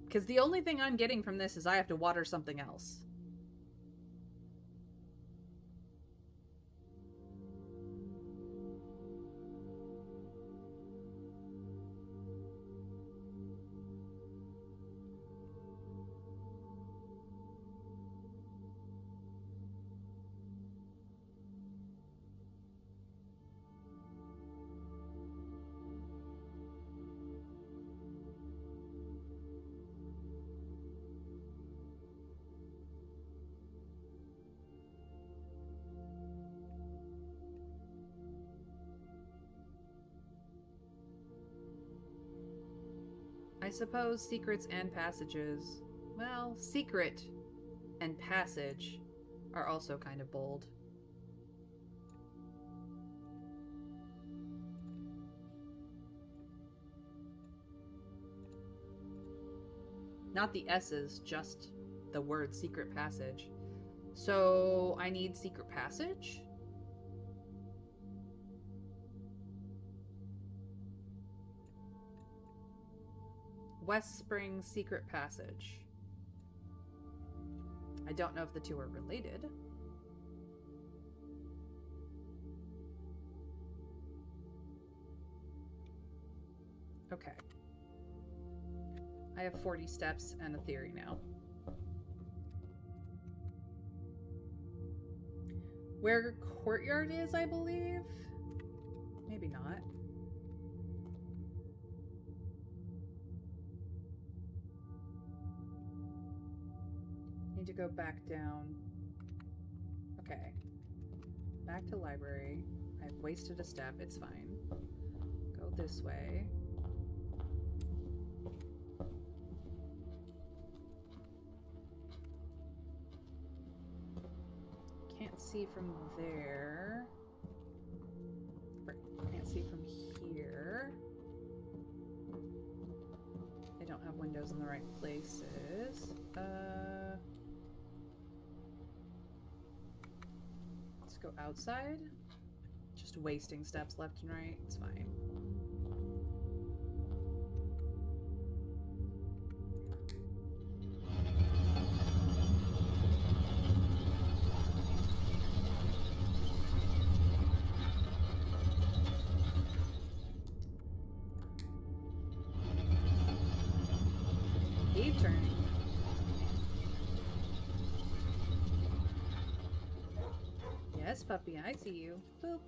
Because the only thing I'm getting from this is I have to water something else. I suppose secrets and passages. Well, secret and passage are also kind of bold. Not the S's, just the word secret passage. So I need secret passage? West Spring Secret Passage. I don't know if the two are related. Okay. I have 40 steps and a theory now. Where Courtyard is, I believe? Maybe not. need to go back down. Okay. Back to library. I've wasted a step. It's fine. Go this way. Can't see from there. Can't see from here. They don't have windows in the right places. Let's go outside. Just wasting steps left and right. It's fine. Keep turning. Yes, puppy, I see you. Boop.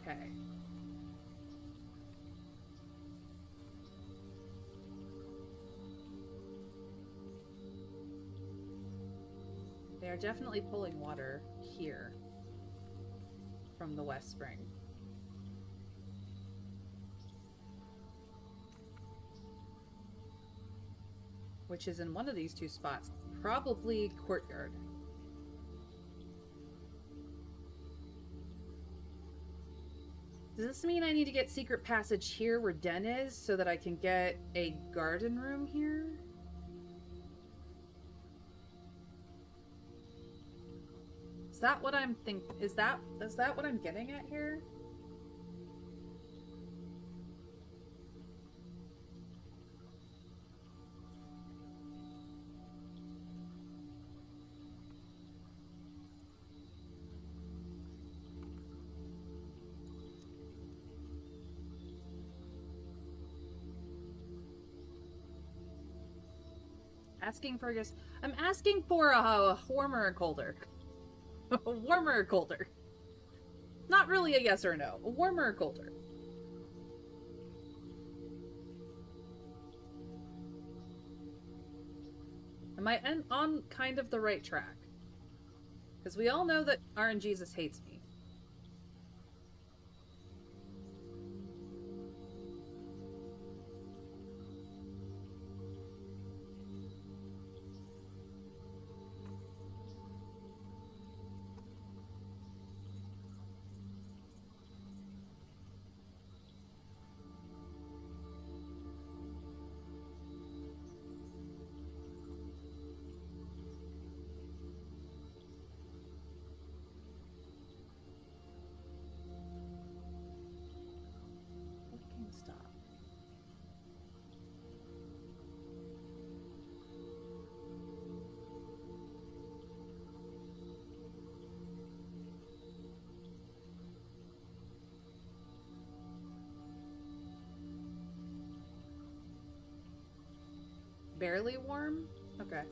Okay. They are definitely pulling water here from the West Spring. Which is in one of these two spots. Probably Courtyard. Does this mean I need to get secret passage here where Den is so that I can get a garden room here? Is that what I'm is that what I'm getting at here? Asking for I'm asking for a warmer or colder. A warmer or colder? Not really a yes or no. A warmer or colder? Am I on kind of the right track? Because we all know that RNGesus hates me. Barely warm? Okay.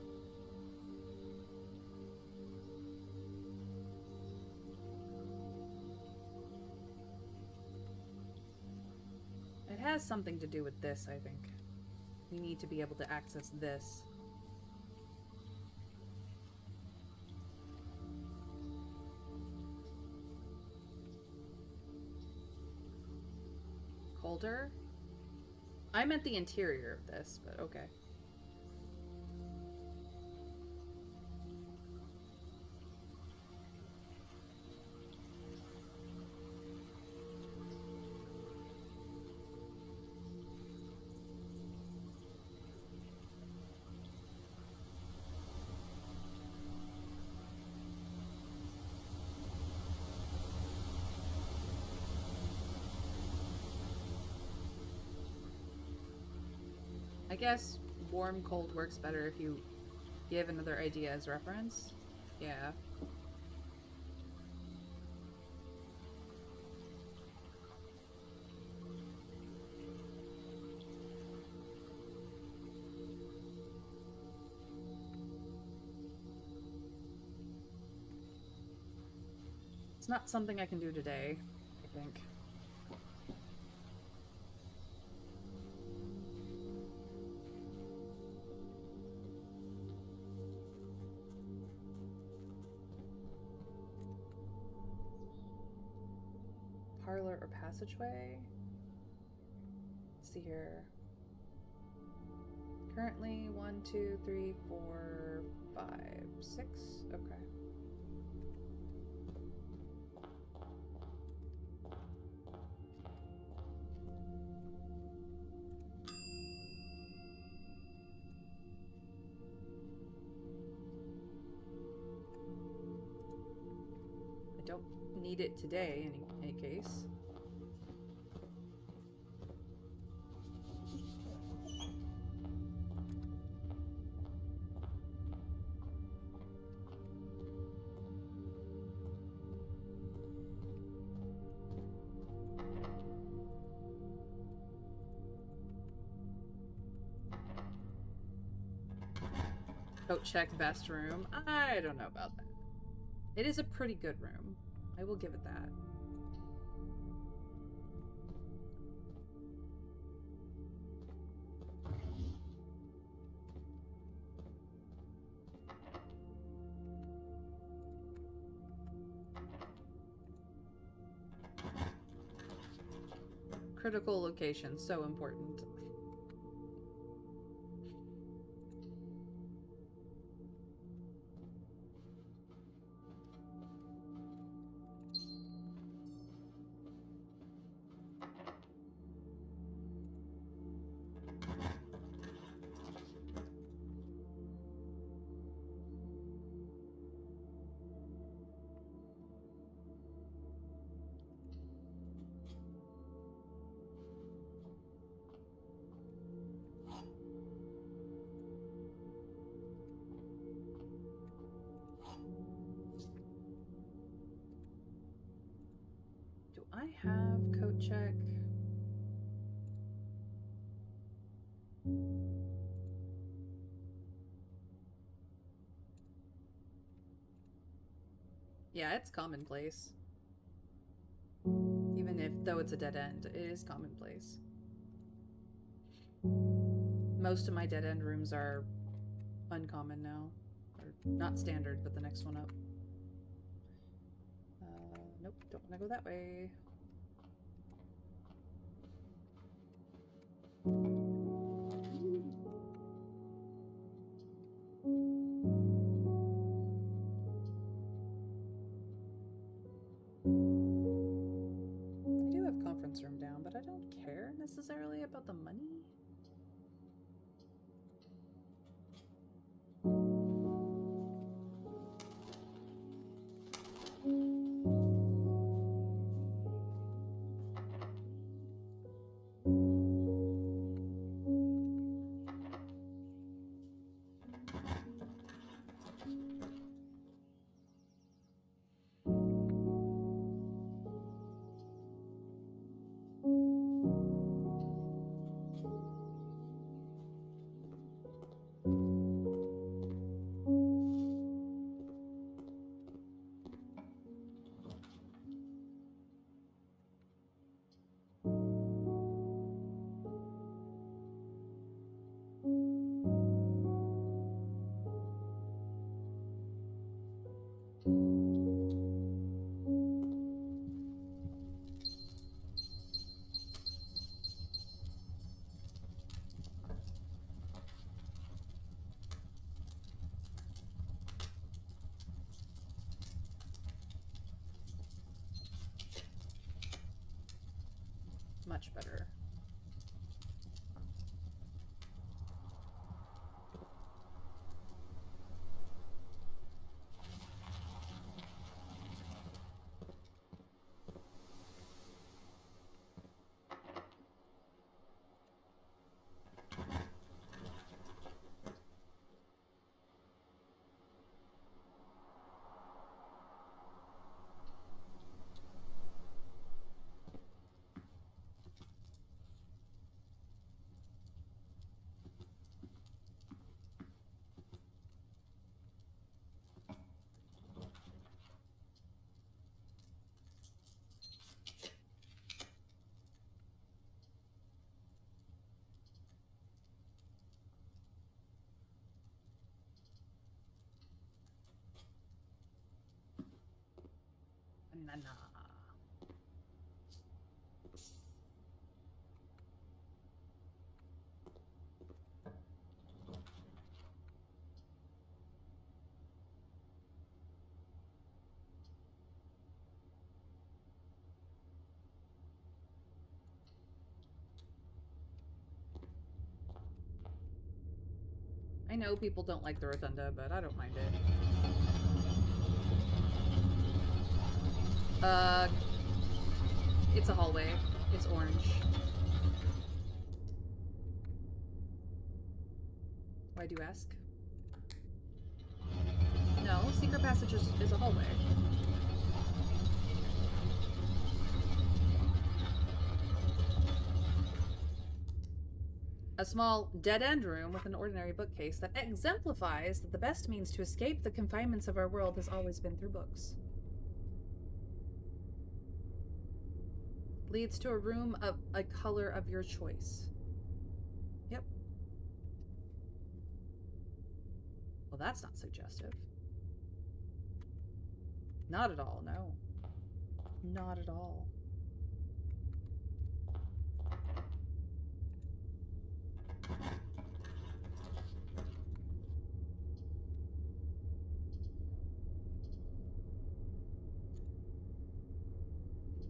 It has something to do with this, I think. We need to be able to access this. Colder? I meant the interior of this, but okay. I guess warm, cold works better if you give another idea as reference. Yeah. It's not something I can do today, I think. Parlor or passageway? Let's see here. Currently 1, 2, 3, 4, 5, 6. Okay. I don't need it today in any case. Coat check best room. I don't know about that. It is a pretty good room. I will give it that. Critical location, so important. I have coat check. Yeah, it's commonplace. Even if, though it's a dead end, it is commonplace. Most of my dead end rooms are uncommon now. Or not standard, but the next one up. Nope, don't want to go that way. I do have conference room down, but I don't care necessarily about the money. Much better. Banana. I know people don't like the rotunda, but I don't mind it. It's a hallway. It's orange. Why do you ask? No, secret passage is a hallway. A small dead-end room with an ordinary bookcase that exemplifies that the best means to escape the confinements of our world has always been through books. Leads to a room of a color of your choice. Yep. Well, that's not suggestive. Not at all, no. Not at all.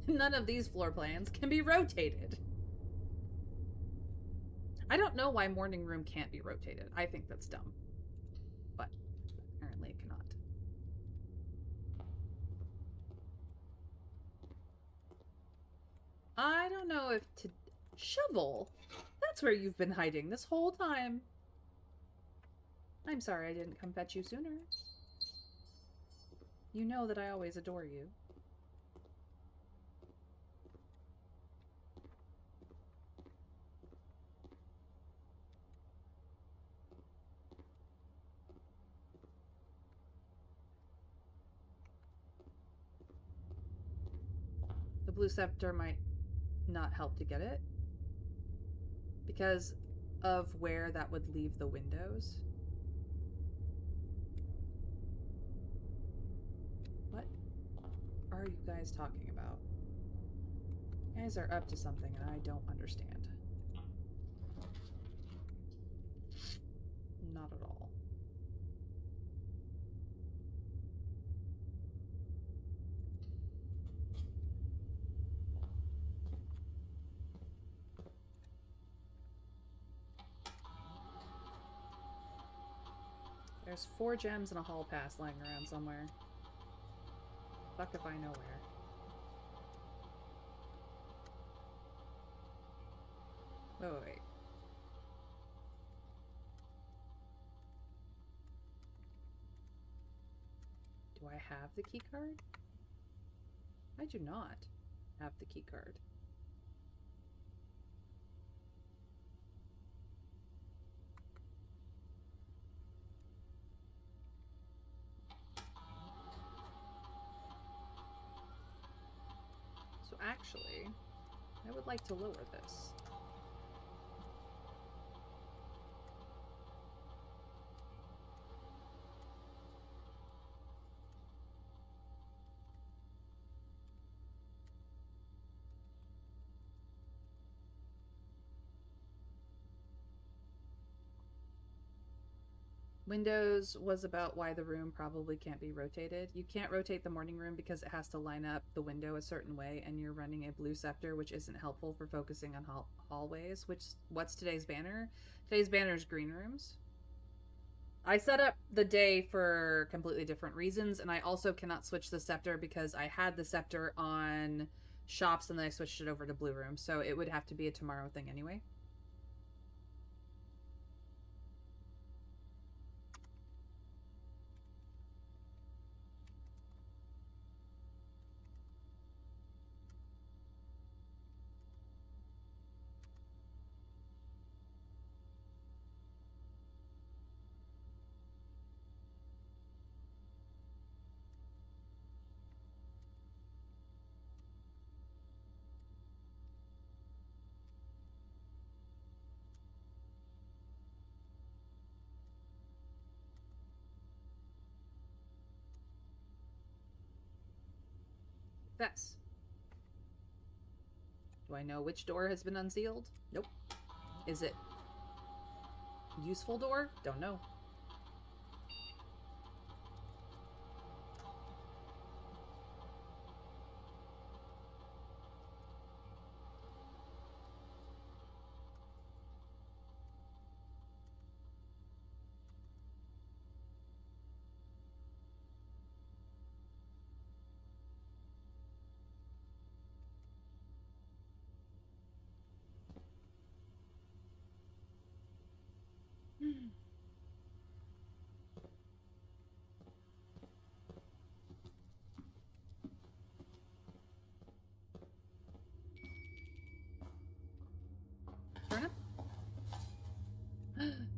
None of these floor plans can be rotated. I don't know why morning room can't be rotated. I think that's dumb. But apparently it cannot. I don't know if to... Shovel? That's where you've been hiding this whole time. I'm sorry I didn't come fetch you sooner. You know that I always adore you. The blue scepter might not help to get it because of where that would leave the windows. What are you guys talking about? You guys are up to something and I don't understand. Not at all. There's 4 gems and a hall pass lying around somewhere. Fuck if I know where. Oh, wait. Do I have the key card? I do not have the key card. So actually, I would like to lower this. Windows was about why the room probably can't be rotated. You can't rotate the morning room because it has to line up the window a certain way, and you're running a blue scepter, which isn't helpful for focusing on hallways. What's today's banner? Today's banner is green rooms. I set up the day for completely different reasons, and I also cannot switch the scepter because I had the scepter on shops and then I switched it over to blue room, so it would have to be a tomorrow thing anyway. Vess. Do I know which door has been unsealed? Nope. Is it useful door? Don't know. Turnip?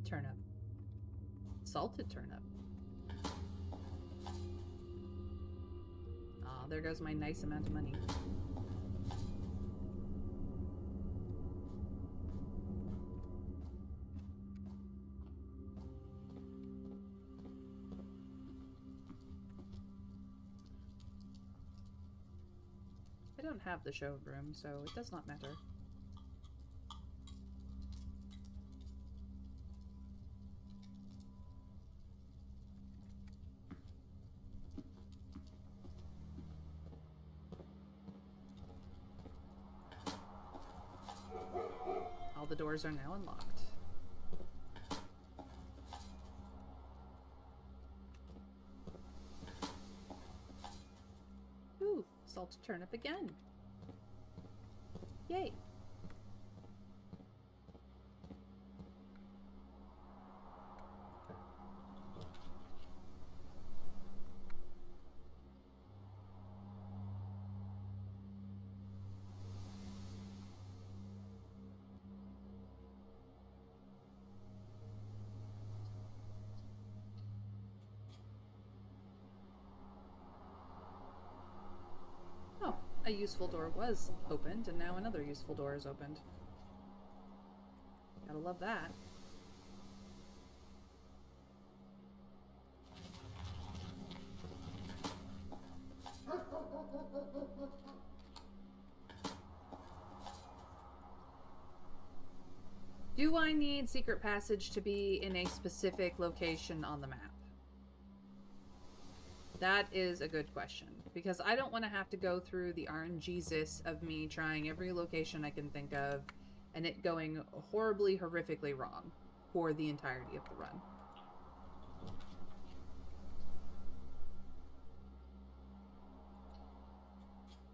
Turnip. Salted turnip. Ah, there goes my nice amount of money. I don't have the showroom, so it does not matter. All the doors are now unlocked. Ooh, salted turnip again. Yay. Oh, a useful door was opened, and now another useful door is opened. Gotta love that. Do I need Secret Passage to be in a specific location on the map? That is a good question, because I don't want to have to go through the RNGesus of me trying every location I can think of and it going horribly, horrifically wrong for the entirety of the run.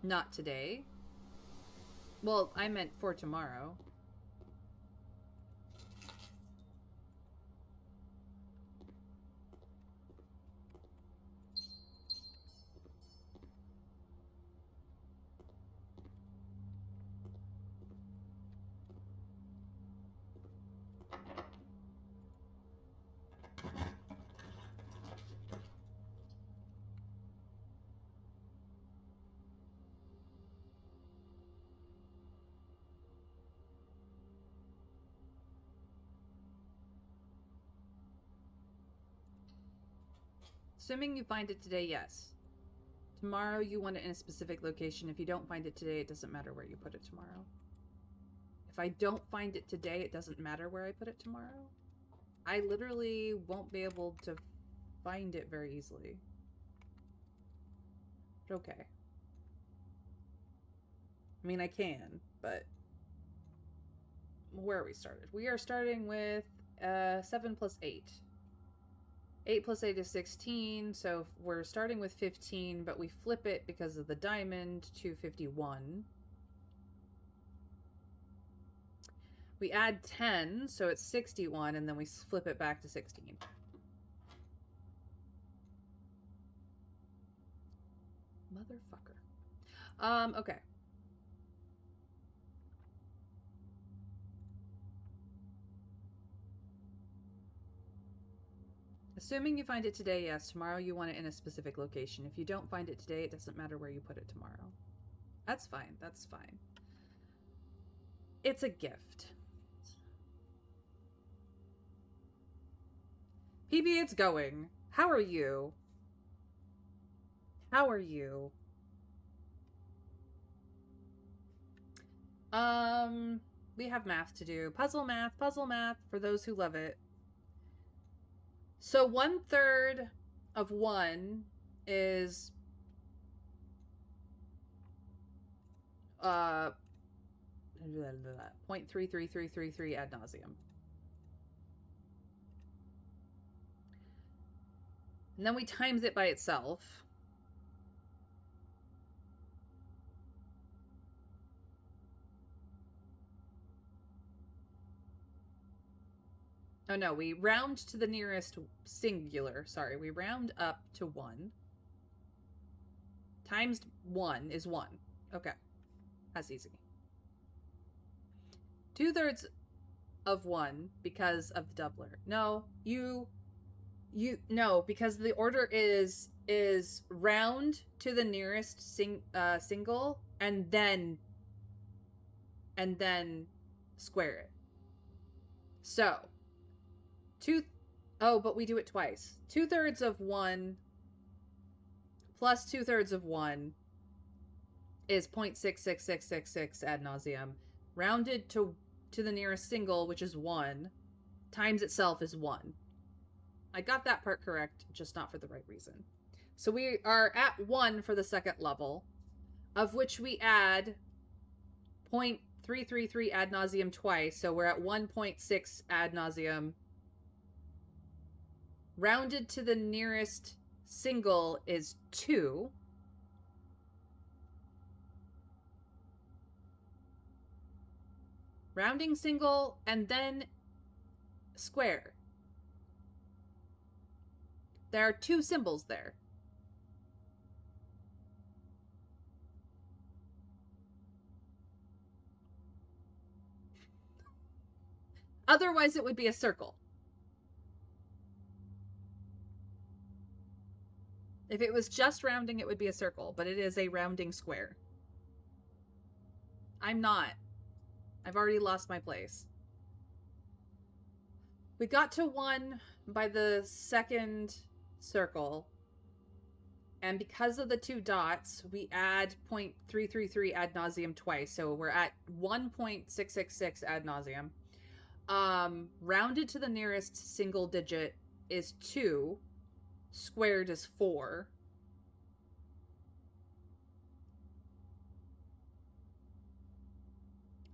Not today. Well, I meant for tomorrow. Assuming you find it today, yes. Tomorrow you want it in a specific location. If you don't find it today, it doesn't matter where you put it tomorrow. If I don't find it today, it doesn't matter where I put it tomorrow. I literally won't be able to find it very easily. But okay. I mean, I can, but... Where are we started? We are starting with 7 plus 8. 8 plus 8 is 16, so we're starting with 15, but we flip it because of the diamond to 51. We add 10, so it's 61, and then we flip it back to 16. Motherfucker. Okay. Assuming you find it today, yes. Tomorrow you want it in a specific location. If you don't find it today, it doesn't matter where you put it tomorrow. That's fine. That's fine. It's a gift. PB, it's going. How are you? How are you? We have math to do. Puzzle math for those who love it. So 1/3 of 1 is 0.33333 ad nauseum. And then we times it by itself. Oh no, we round to the nearest singular. Sorry, we round up to 1. Times 1 is 1. Okay, that's easy. 2/3 of 1 because of the doubler. No, no, because the order is round to the nearest single and then square it. So but we do it twice. 2/3 of 1 plus 2/3 of 1 is 0.66666 ad nauseum. Rounded to the nearest single, which is 1, times itself is 1. I got that part correct, just not for the right reason. So we are at 1 for the second level, of which we add 0.333 ad nauseum twice, so we're at 1.6 ad nauseum. Rounded to the nearest single is 2. Rounding single and then square. There are 2 symbols there. Otherwise, it would be a circle. If it was just rounding, it would be a circle, but it is a rounding square. I'm not. I've already lost my place. We got to 1 by the second circle, and because of the 2 dots, we add 0.333 ad nauseum twice, so we're at 1.666 ad nauseum. Rounded to the nearest single digit is 2. Squared is 4.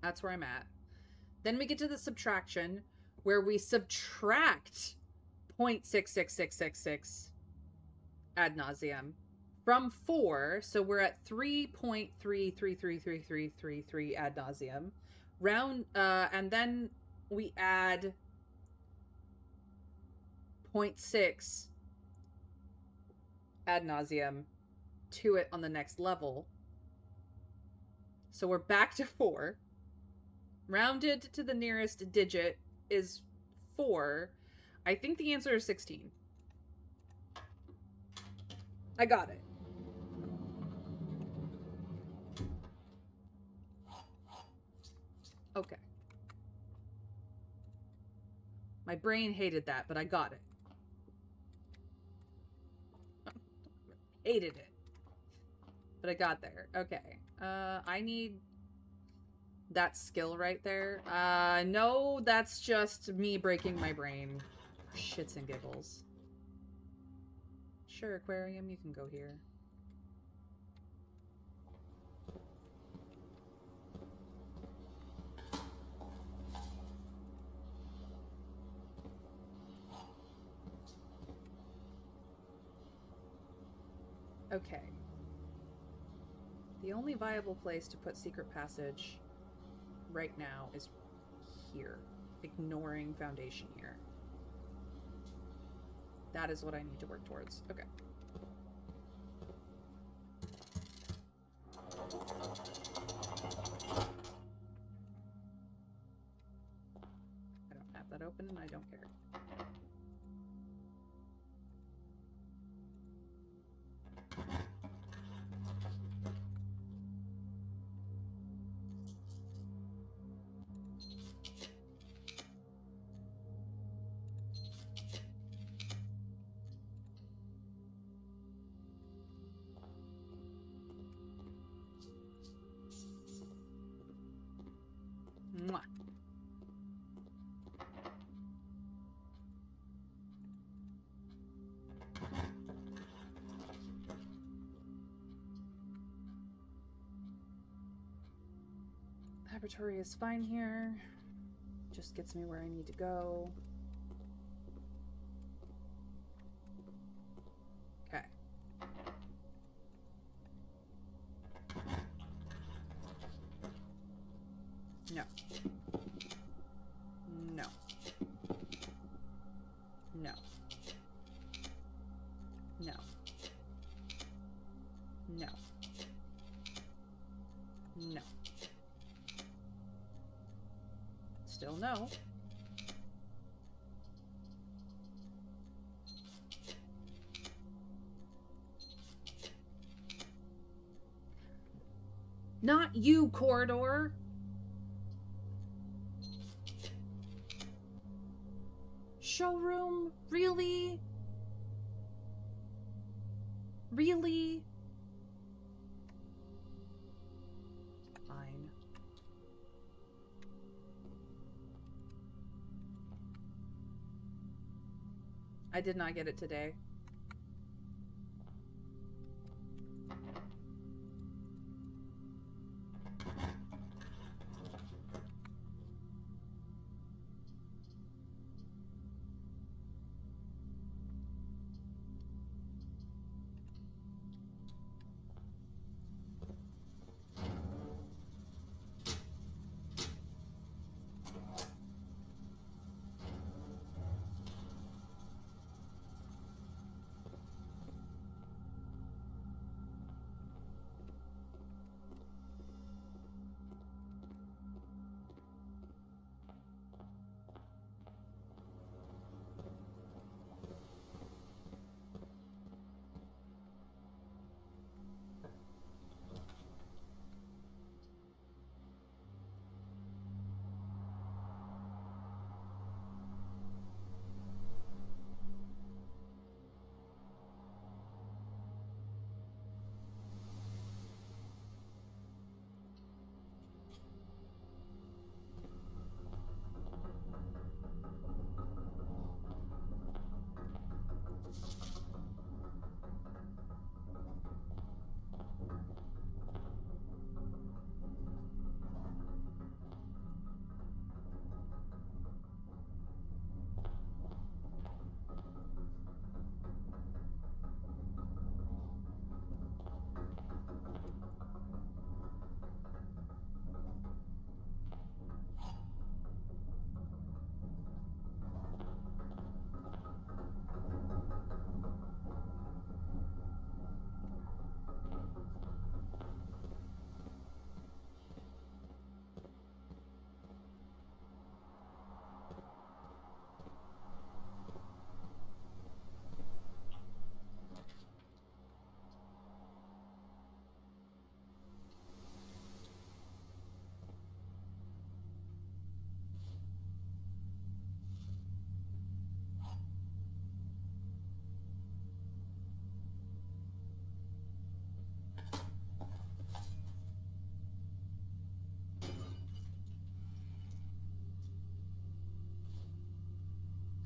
That's where I'm at. Then we get to the subtraction, where we subtract 0.66666 ad nauseum from 4. So we're at 3.3333333 ad nauseum. And then we add 0.6 ad nauseum to it on the next level. So we're back to 4. Rounded to the nearest digit is 4. I think the answer is 16. I got it. Okay. My brain hated that, but I got it. Hated it. But I got there. Okay. I need that skill right there. No, that's just me breaking my brain. Shits and giggles. Sure, aquarium, you can go here. Okay. The only viable place to put secret passage right now is here. Ignoring foundation here. That is what I need to work towards. Okay. I don't have that open and I don't care. Mwah. Laboratory is fine here. Just gets me where I need to go. Okay. No. No. No. No. No. No. Still no. Not you, corridor. Showroom? Really? Really? Fine. I did not get it today.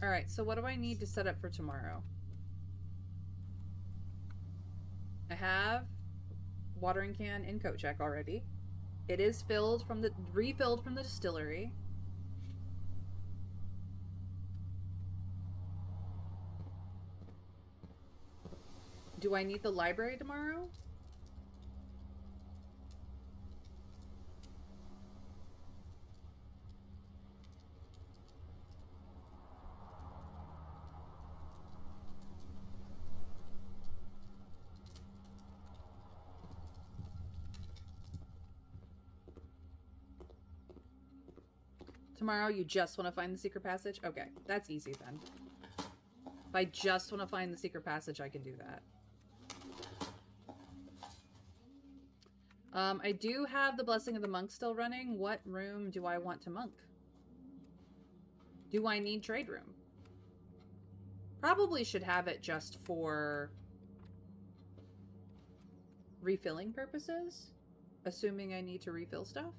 Alright, so what do I need to set up for tomorrow? I have watering can in coat check already. It is refilled from the distillery. Do I need the library tomorrow? Tomorrow you just want to find the secret passage? Okay, that's easy then. If I just want to find the secret passage, I can do that. I do have the Blessing of the Monk still running. What room do I want to monk? Do I need trade room? Probably should have it just for refilling purposes, assuming I need to refill stuff.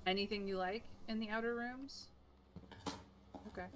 Anything you like in the outer rooms? Okay.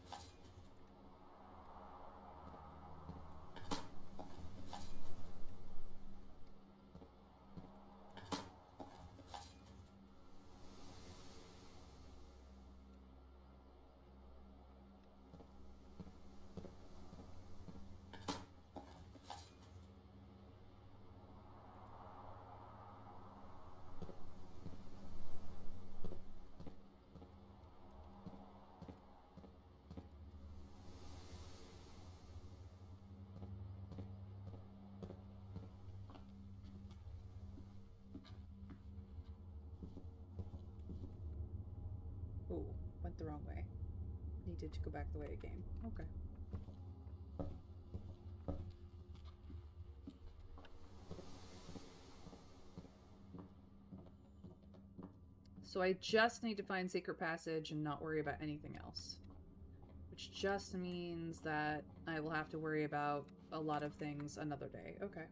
Ooh, went the wrong way. Needed to go back the way it came. Okay. So I just need to find Secret Passage and not worry about anything else. Which just means that I will have to worry about a lot of things another day. Okay.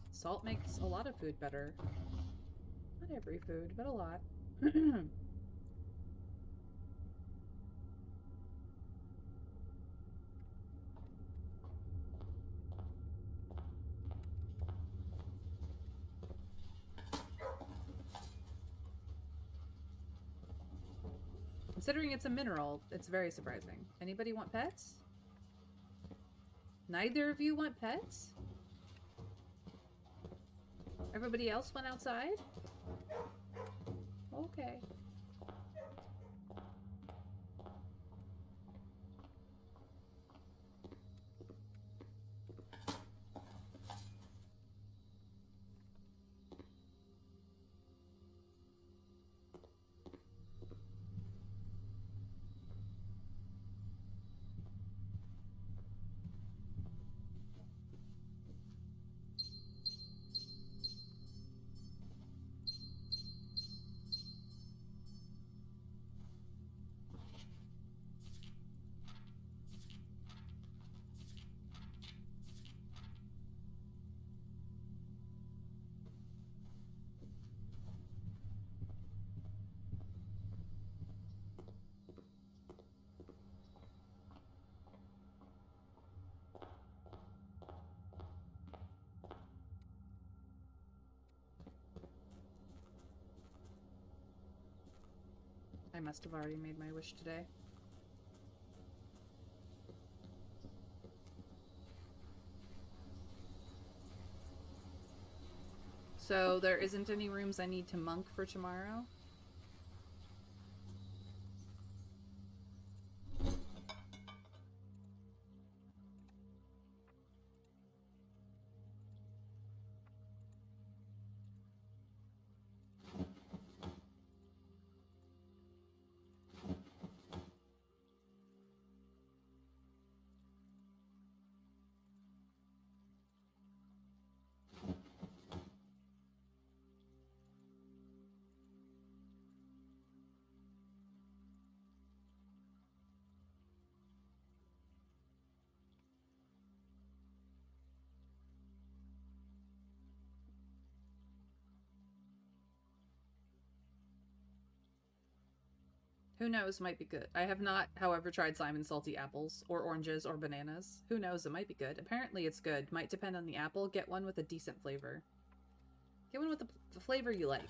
Salt makes a lot of food better. Not every food, but a lot. Considering it's a mineral, it's very surprising. Anybody want pets? Neither of you want pets? Everybody else went outside? Okay. I must have already made my wish today. So there isn't any rooms I need to monk for tomorrow? Who knows, might be good. I have not, however, tried Simon's salty apples, or oranges, or bananas. Who knows, it might be good. Apparently it's good. Might depend on the apple. Get one with a decent flavor. Get one with the flavor you like.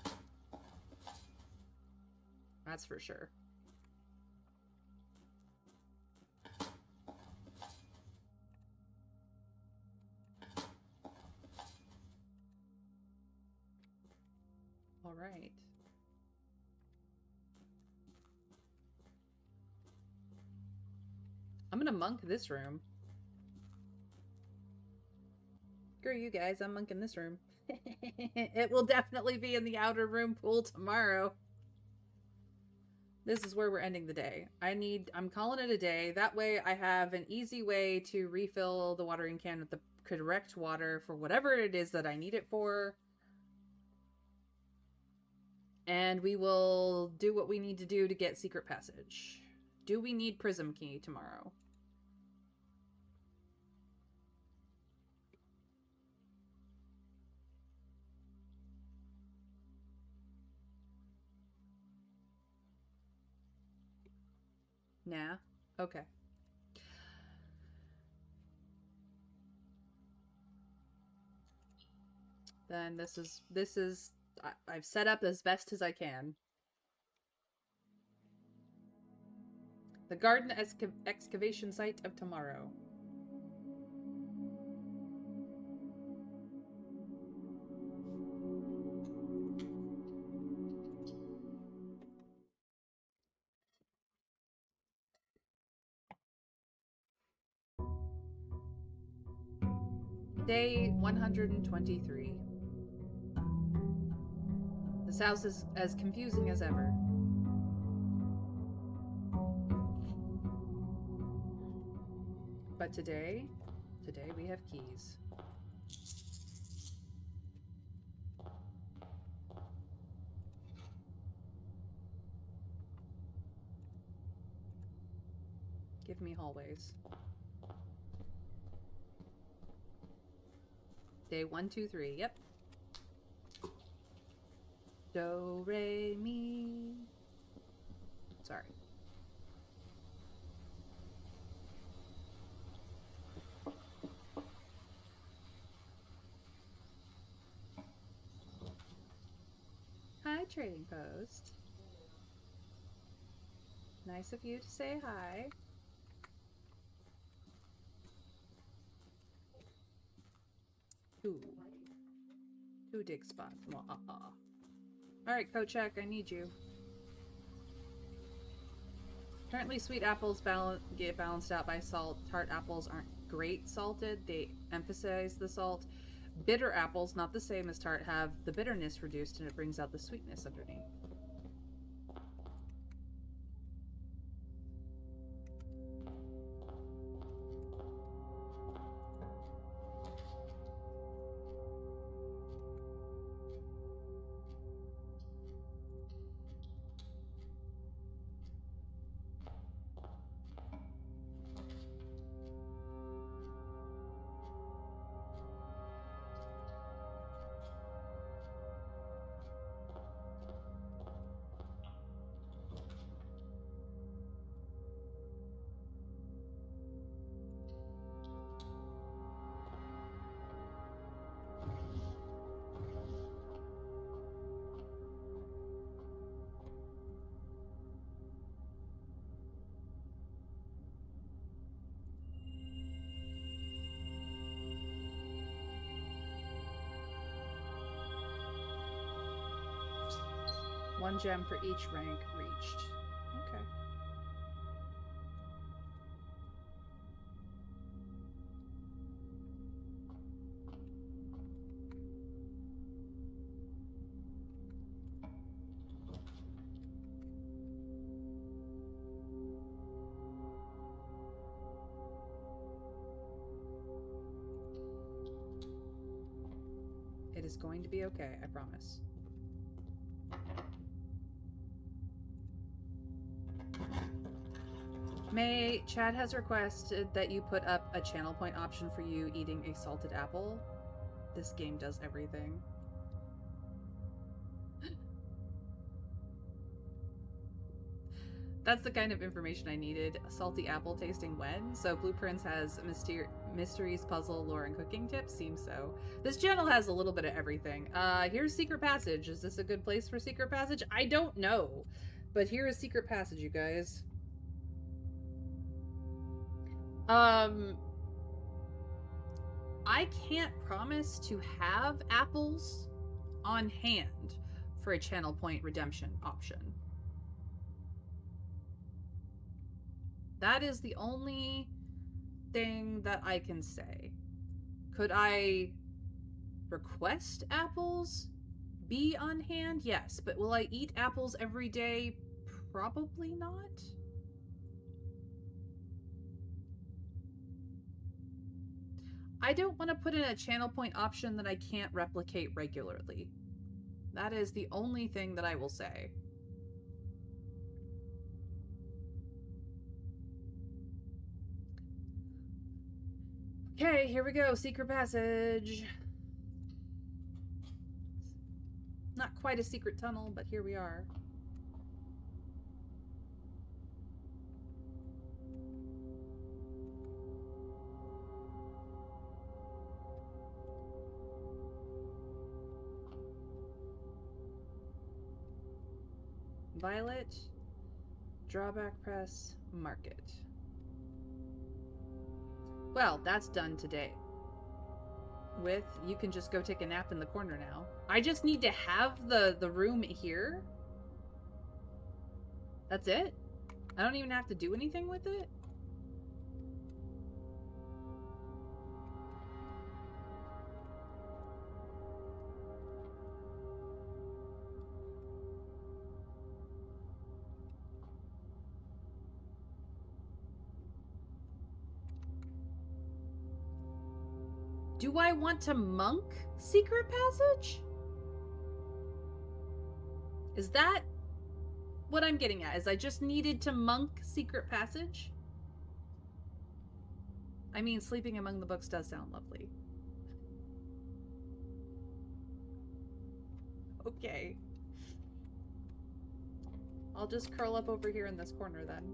That's for sure. All right. I'm gonna monk this room. Screw you guys, I'm monking this room. It will definitely be in the outer room pool tomorrow. This is where we're ending the day. I'm calling it a day. That way I have an easy way to refill the watering can with the correct water for whatever it is that I need it for. And we will do what we need to do to get Secret Passage. Do we need Prism Key tomorrow? Nah. Okay. Then I've set up as best as I can. The garden excavation site of tomorrow. Day 123. This house is as confusing as ever. But today we have keys. Give me hallways. Day 123, yep. Do, re, mi. Sorry. Hi, Trading Post. Nice of you to say hi. Two dig spot. Alright, Kochek, I need you. Apparently sweet apples get balanced out by salt. Tart apples aren't great salted. They emphasize the salt. Bitter apples, not the same as tart, have the bitterness reduced and it brings out the sweetness underneath. One gem for each rank reached. Okay. It is going to be okay, I promise. May, Chad has requested that you put up a channel point option for you eating a salted apple. This game does everything. That's the kind of information I needed. A salty apple tasting when? So Blueprints has mysteries, puzzle, lore, and cooking tips? Seems so. This channel has a little bit of everything. Here's Secret Passage. Is this a good place for Secret Passage? I don't know. But here is Secret Passage, you guys. I can't promise to have apples on hand for a channel point redemption option. That is the only thing that I can say. Could I request apples be on hand? Yes, but will I eat apples every day? Probably not. I don't want to put in a channel point option that I can't replicate regularly. That is the only thing that I will say. Okay, here we go. Secret passage. Not quite a secret tunnel, but here we are. Violet, drawback press, market. Well, that's done today. With, you can just go take a nap in the corner now. I just need to have the room here. That's it? I don't even have to do anything with it? Do I want to monk secret passage? Is that what I'm getting at? Is I just needed to monk secret passage? I mean, sleeping among the books does sound lovely. Okay. I'll just curl up over here in this corner then.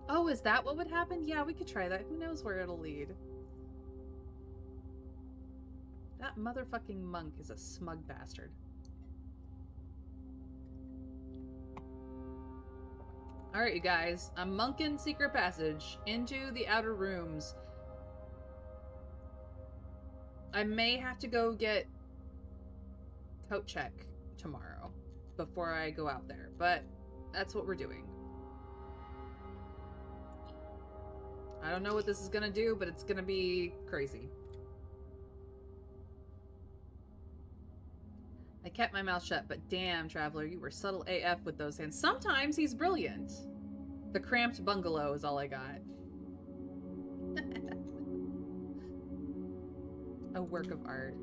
Oh, is that what would happen? Yeah, we could try that. Who knows where it'll lead? That motherfucking monk is a smug bastard. Alright, you guys. I'm monking secret passage into the outer rooms. I may have to go get coat check tomorrow before I go out there, but that's what we're doing. I don't know what this is gonna do, but it's gonna be crazy. I kept my mouth shut, but damn, Traveler, you were subtle AF with those hands. Sometimes he's brilliant. The cramped bungalow is all I got. A work of art.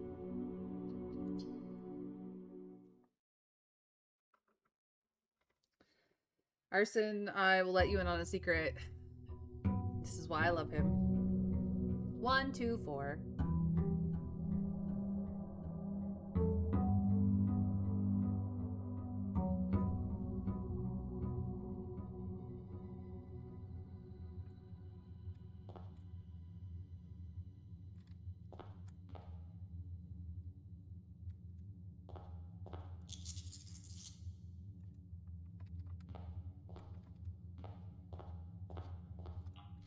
Arson, I will let you in on a secret. This is why I love him. 1, 2, 4.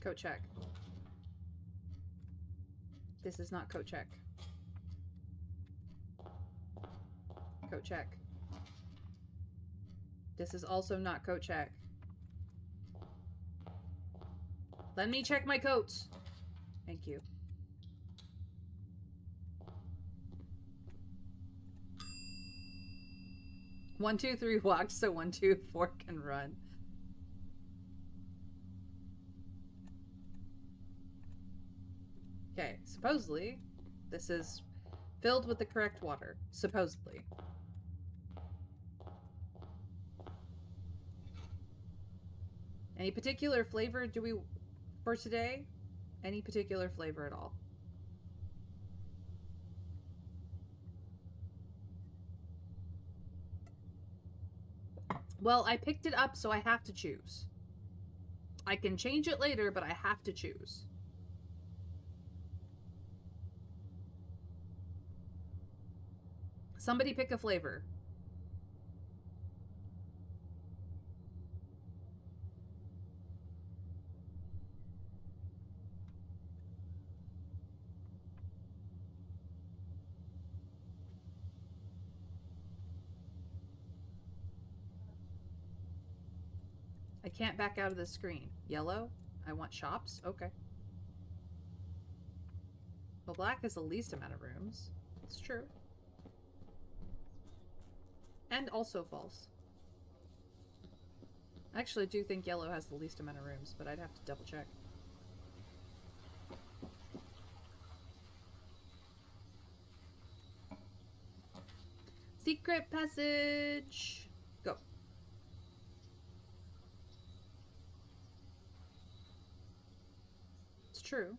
Coat check. This is not coat check. Coat check. This is also not coat check. Let me check my coats. Thank you. One, 2, 3 walks, so 1, 2, 4 can run. Okay, supposedly, this is filled with the correct water. Supposedly. Any particular flavor do we for today? Any particular flavor at all? Well, I picked it up, so I have to choose. I can change it later, but I have to choose. Somebody pick a flavor. I can't back out of the screen. Yellow? I want shops? Okay. Well, black is the least amount of rooms. It's true. And also false. I actually do think yellow has the least amount of rooms, but I'd have to double check. Secret passage! Go. true.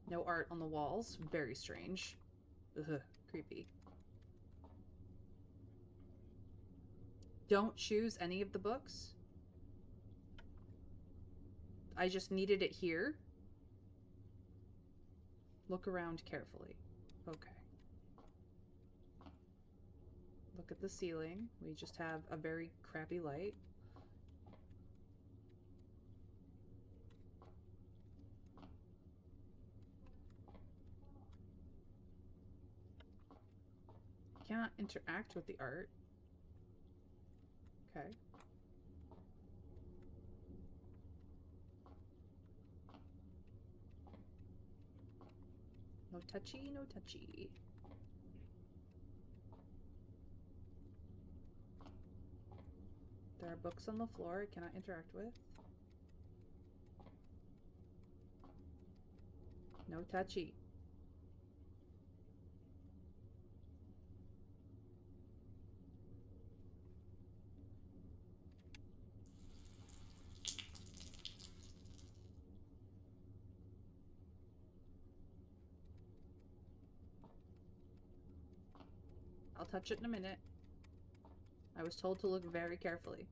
No art on the walls. Very strange. Ugh, creepy. Don't choose any of the books. I just needed it here. Look around carefully. Okay. Look at the ceiling. We just have a very crappy light. Can't interact with the art. Okay. No touchy, no touchy. There are books on the floor I cannot interact with. No touchy. I'll touch it in a minute. I was told to look very carefully.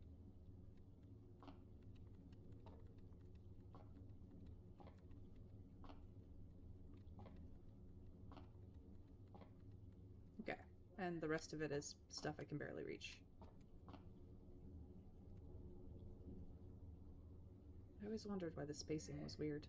Okay, and the rest of it is stuff I can barely reach. I always wondered why the spacing was weird.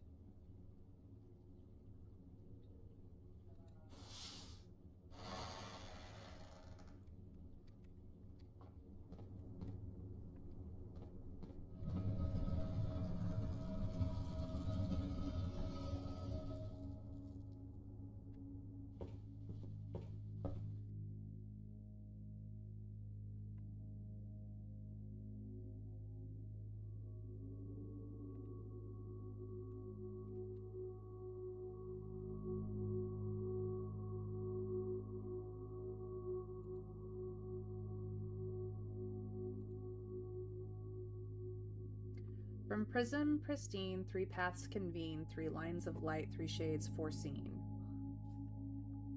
From prism pristine, 3 paths convene, 3 lines of light, 3 shades foreseen.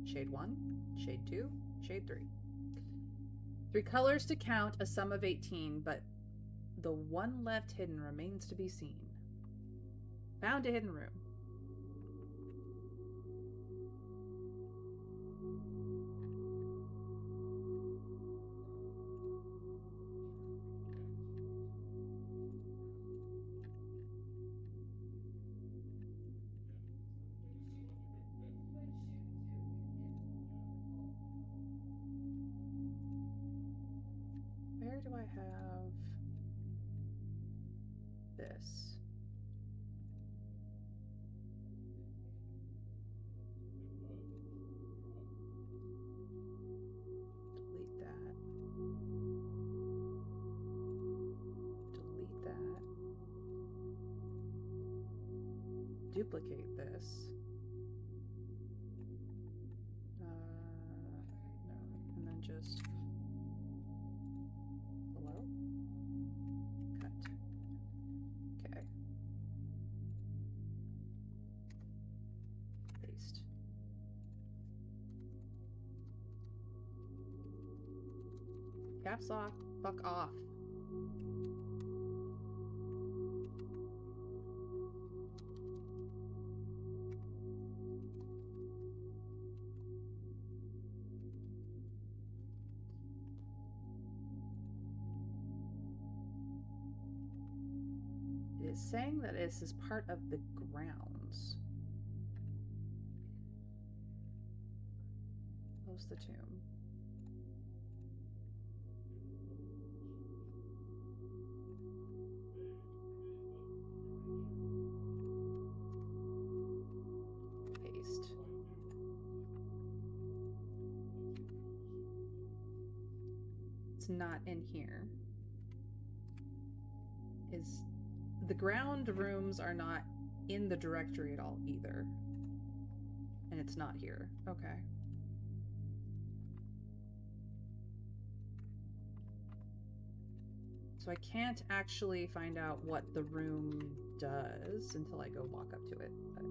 Shade 1, shade 2, shade 3. 3 colors to count, a sum of 18, but the one left hidden remains to be seen. Found a hidden room. Where do I have this? Delete that. Delete that. Duplicate this. No. And then just... Hello? Cut. Okay. Paste. Caps lock. Fuck off. It is saying that this is part of the grounds. Close the tomb. Paste. It's not in here. The ground rooms are not in the directory at all either. And it's not here. Okay. So I can't actually find out what the room does until I go walk up to it. But,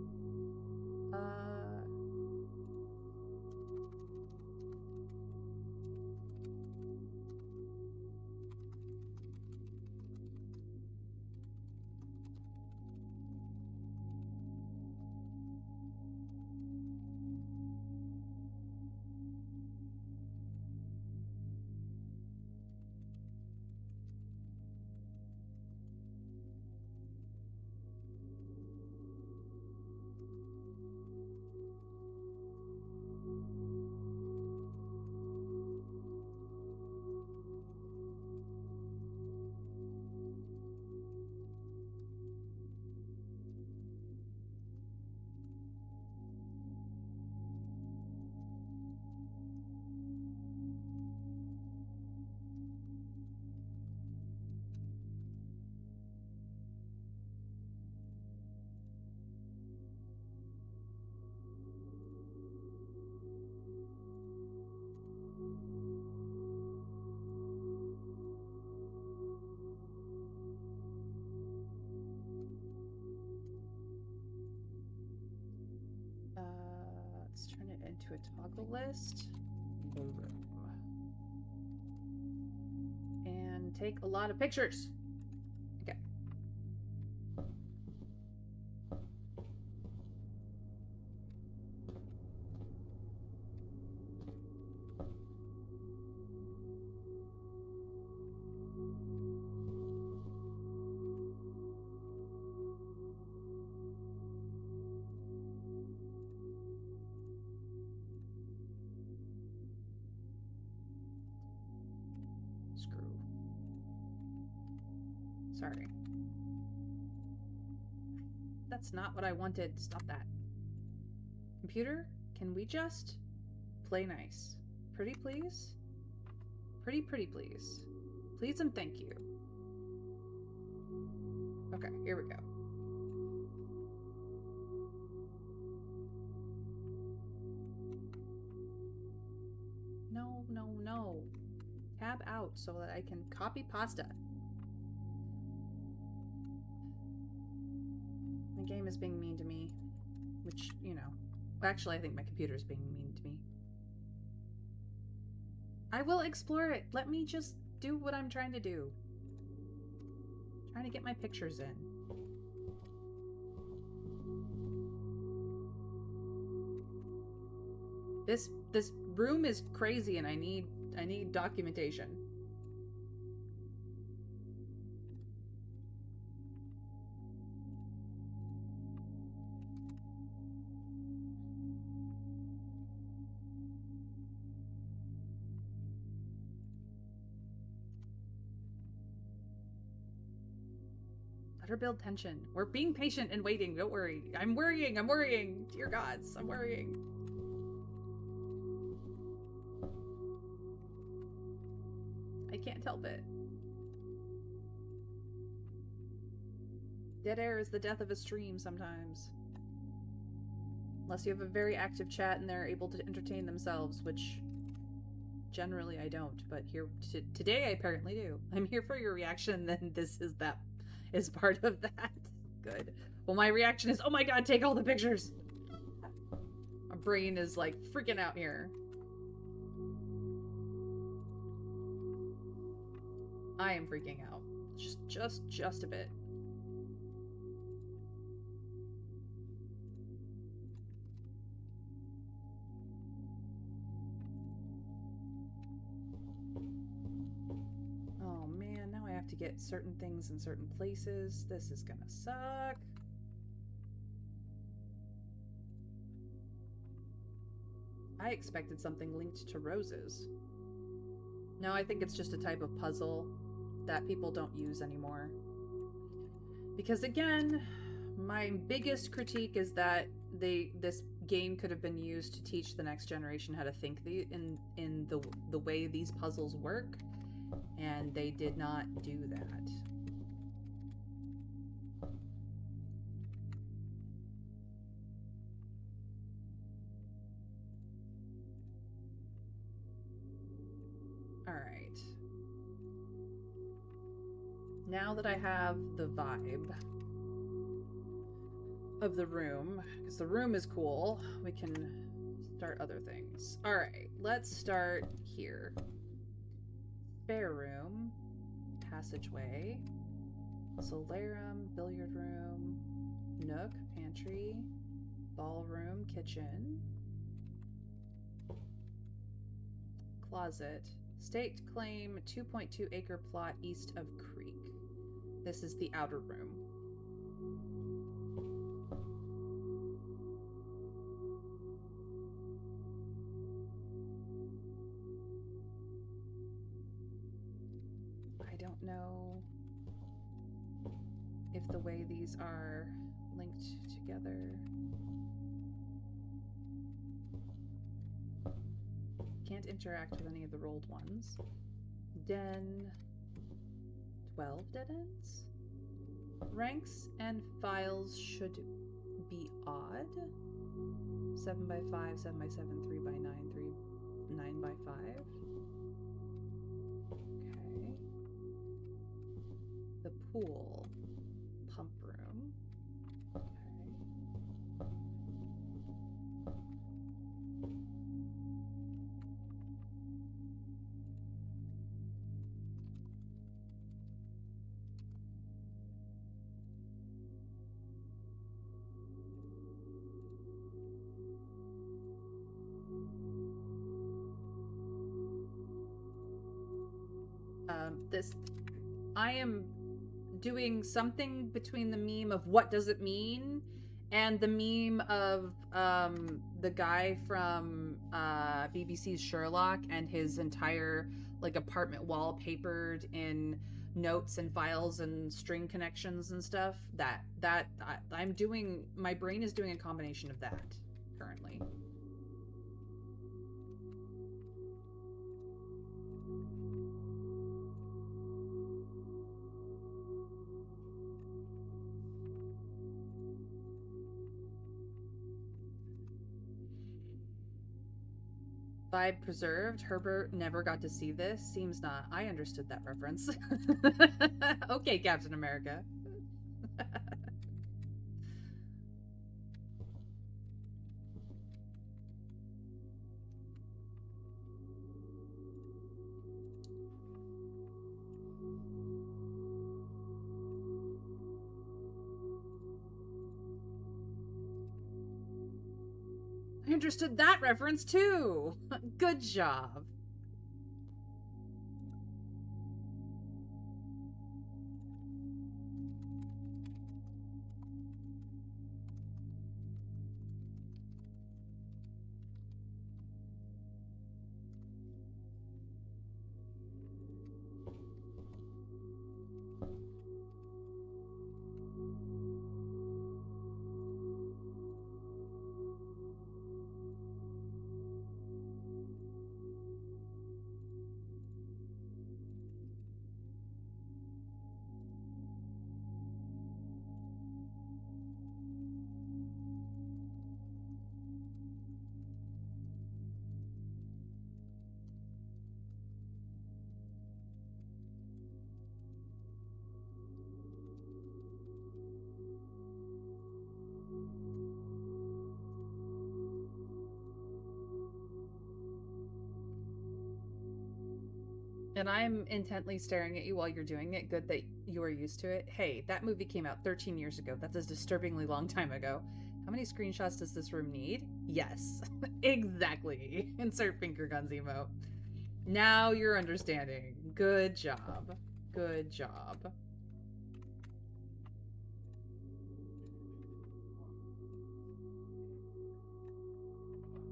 let's turn it into a toggle list. The room. And take a lot of pictures. Okay. Screw. Sorry. That's not what I wanted. Stop that. Computer, can we just play nice? Pretty please? Pretty please. Please and thank you. Okay, here we go. No, no, no. Tab out so that I can copy pasta. My game is being mean to me. Which, you know. Actually, I think my computer is being mean to me. I will explore it. Let me just do what I'm trying to do. Trying to get my pictures in. This room is crazy and I need documentation. Let her build tension. We're being patient and waiting. Don't worry. I'm worrying. I'm worrying. Dear gods, I'm worrying. I can't help it. Dead air is the death of a stream sometimes. Unless you have a very active chat and they're able to entertain themselves, which generally I don't, but here today I apparently do. I'm here for your reaction, then this is part of that. Good. Well, my reaction is, oh my god, take all the pictures! My brain is like freaking out here. I am freaking out. Just a bit. Oh man, now I have to get certain things in certain places. This is gonna suck. I expected something linked to roses. No, I think it's just a type of puzzle that people don't use anymore. Because again, my biggest critique is that this game could have been used to teach the next generation how to think in the way these puzzles work, and they did not do that. All right. Now that I have the vibe of the room, because the room is cool, we can start other things. All right, let's start here. Spare room, passageway, solarium, billiard room, nook, pantry, ballroom, kitchen, closet, staked claim, 2.2 acre plot east of creek. This is the outer room. I don't know if the way these are linked together. Can't interact with any of the rolled ones. Den. 12 dead ends? Ranks and files should be odd. 7 by 5, 7 by 7, 3 by 9, 9 by 5. Okay. The pool. Pump room. Okay. I am doing something between the meme of what does it mean and the meme of the guy from BBC's Sherlock and his entire like apartment wallpapered in notes and files and string connections and stuff. I'm doing, my brain is doing a combination of that currently. Vibe preserved. Herbert never got to see this. Seems not. I understood that reference. Okay, Captain America. I understood that reference too. Good job. And I'm intently staring at you while you're doing it. Good that you are used to it. Hey, that movie came out 13 years ago. That's a disturbingly long time ago. How many screenshots does this room need? Yes. Exactly. Insert finger guns emote. Now you're understanding. Good job. Good job.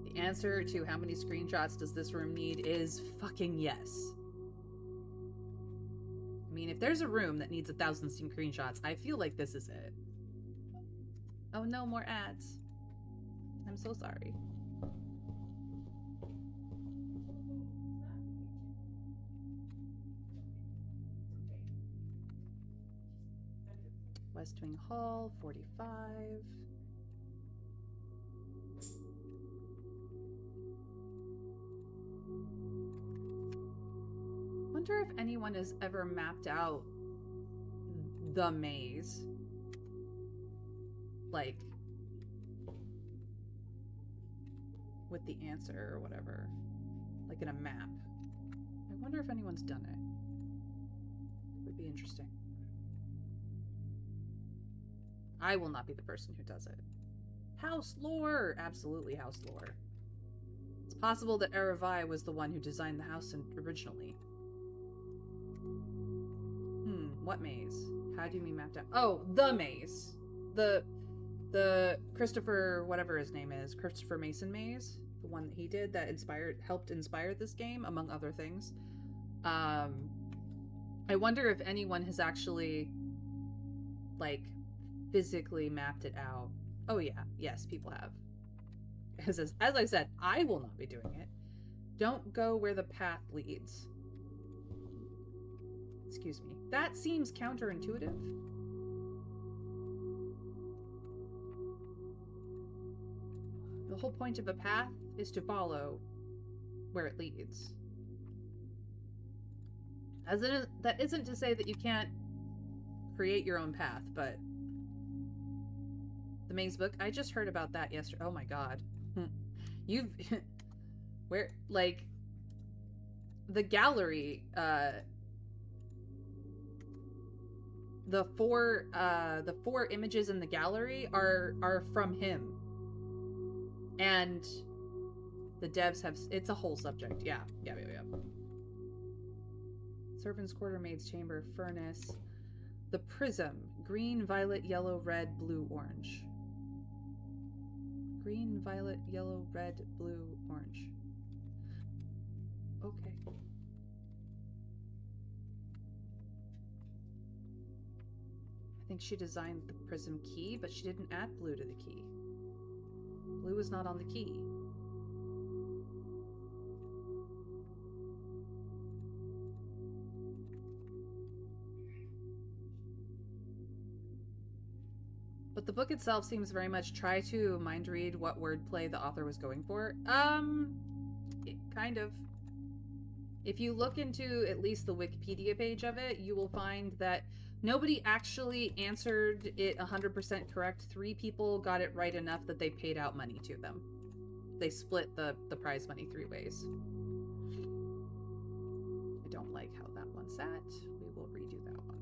The answer to how many screenshots does this room need is fucking yes. I mean, if there's a room that needs 1,000 screenshots, I feel like this is it. Oh no, more ads. I'm so sorry. West Wing Hall, 45. Wonder if anyone has ever mapped out the maze. Like, with the answer or whatever. Like in a map. I wonder if anyone's done it. Would be interesting. I will not be the person who does it. House lore! Absolutely house lore. It's possible that Eravai was the one who designed the house originally. What maze? How do you mean mapped out? Oh, the maze. The Christopher, whatever his name is, Christopher Mason maze. The one that he did that helped inspire this game, among other things. I wonder if anyone has actually, like, physically mapped it out. Oh yeah, yes, people have. As I said, I will not be doing it. Don't go where the path leads. Excuse me. That seems counterintuitive. The whole point of a path is to follow where it leads. That isn't to say that you can't create your own path, but the maze book, I just heard about that yesterday. Oh my god. You've where, like, the gallery, the four images in the gallery are from him. And the devs have, it's a whole subject. Yeah. Servant's quarter, maid's chamber, furnace, the prism, green, violet, yellow, red, blue, orange. Green, violet, yellow, red, blue, orange. Okay. I think she designed the prism key, but she didn't add blue to the key. Blue is not on the key. But the book itself seems very much try to mind read what wordplay the author was going for. Kind of. If you look into at least the Wikipedia page of it, you will find that nobody actually answered it 100% correct. 3 people got it right enough that they paid out money to them. They split the prize money 3 ways. I don't like how that one sat. We will redo that one.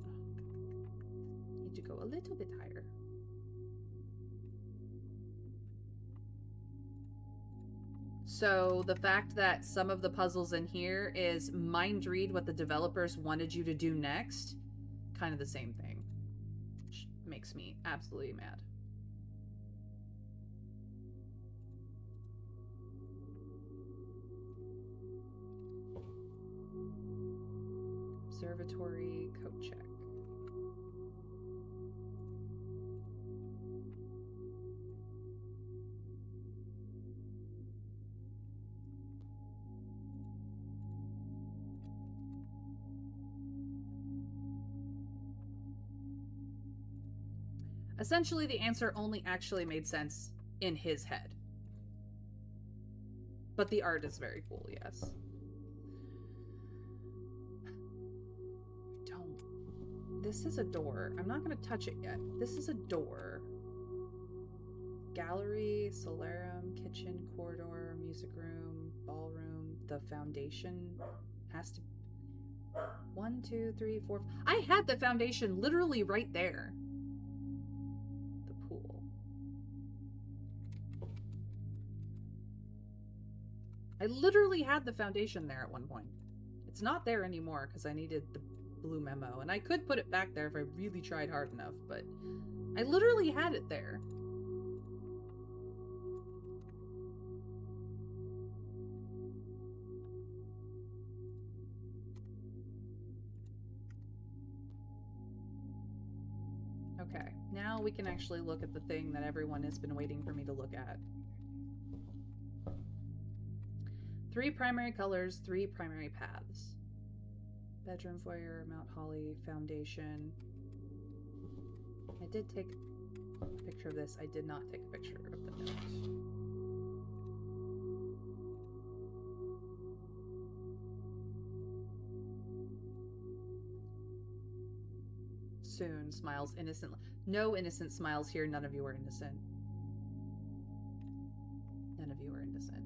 Need to go a little bit higher. So the fact that some of the puzzles in here is mind read what the developers wanted you to do next, kind of the same thing, which makes me absolutely mad. Observatory coat check. Essentially, the answer only actually made sense in his head. But the art is very cool, yes. This is a door. I'm not going to touch it yet. This is a door. Gallery, solarium, kitchen, corridor, music room, ballroom. The foundation has to... 1, 2, 3, 4... I had the foundation literally right there. The pool. I literally had the foundation there at one point. It's not there anymore because I needed the blue memo, and I could put it back there if I really tried hard enough, but I literally had it there. Okay, now we can actually look at the thing that everyone has been waiting for me to look at. 3 primary colors, 3 primary paths. Bedroom, foyer, Mount Holly, foundation. I did take a picture of this. I did not take a picture of the note. soon, smiles innocently. No innocent smiles here. None of you are innocent. None of you are innocent.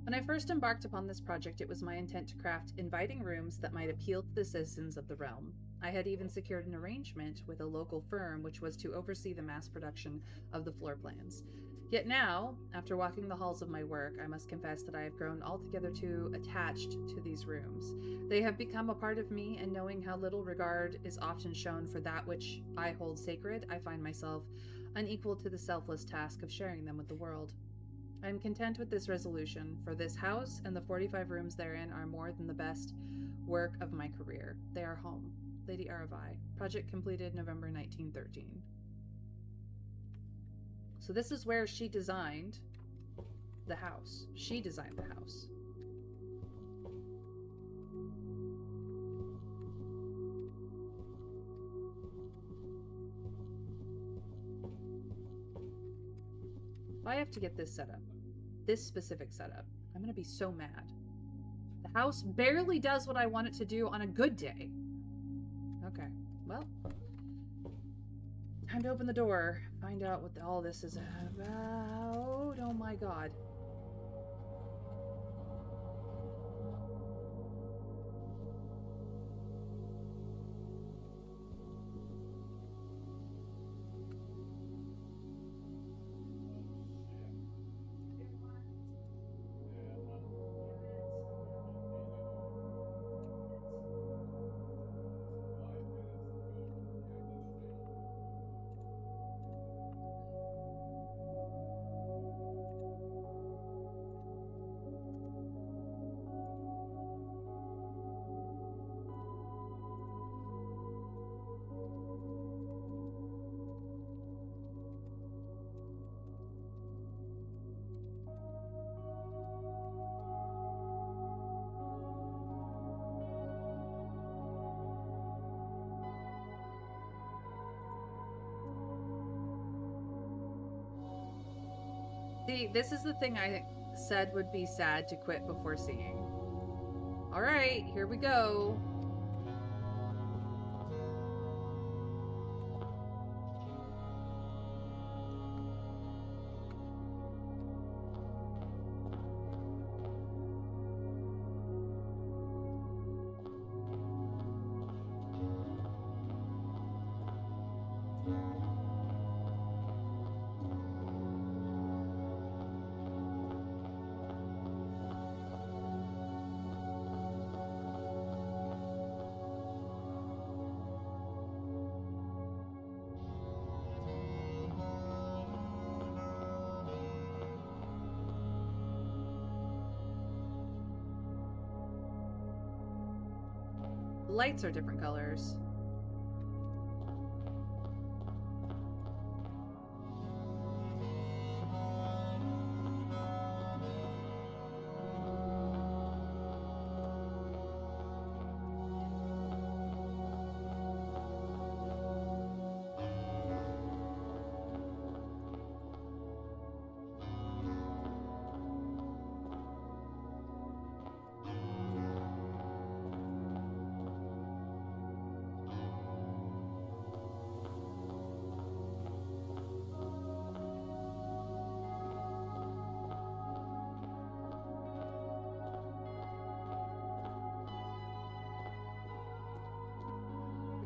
When I first embarked upon this project, it was my intent to craft inviting rooms that might appeal to the citizens of the realm. I had even secured an arrangement with a local firm which was to oversee the mass production of the floor plans. Yet now, after walking the halls of my work, I must confess that I have grown altogether too attached to these rooms. They have become a part of me, and knowing how little regard is often shown for that which I hold sacred, I find myself unequal to the selfless task of sharing them with the world. I am content with this resolution, for this house and the 45 rooms therein are more than the best work of my career. They are home. Lady Aravai. Project completed November 1913. So this is where she designed the house. She designed the house. I have to get this set up. This specific setup. I'm gonna be so mad. The house barely does what I want it to do on a good day. Okay, well. Time to open the door. Find out what all this is about. Oh my god. See, this is the thing I said would be sad to quit before seeing. Alright, here we go. The lights are different colors.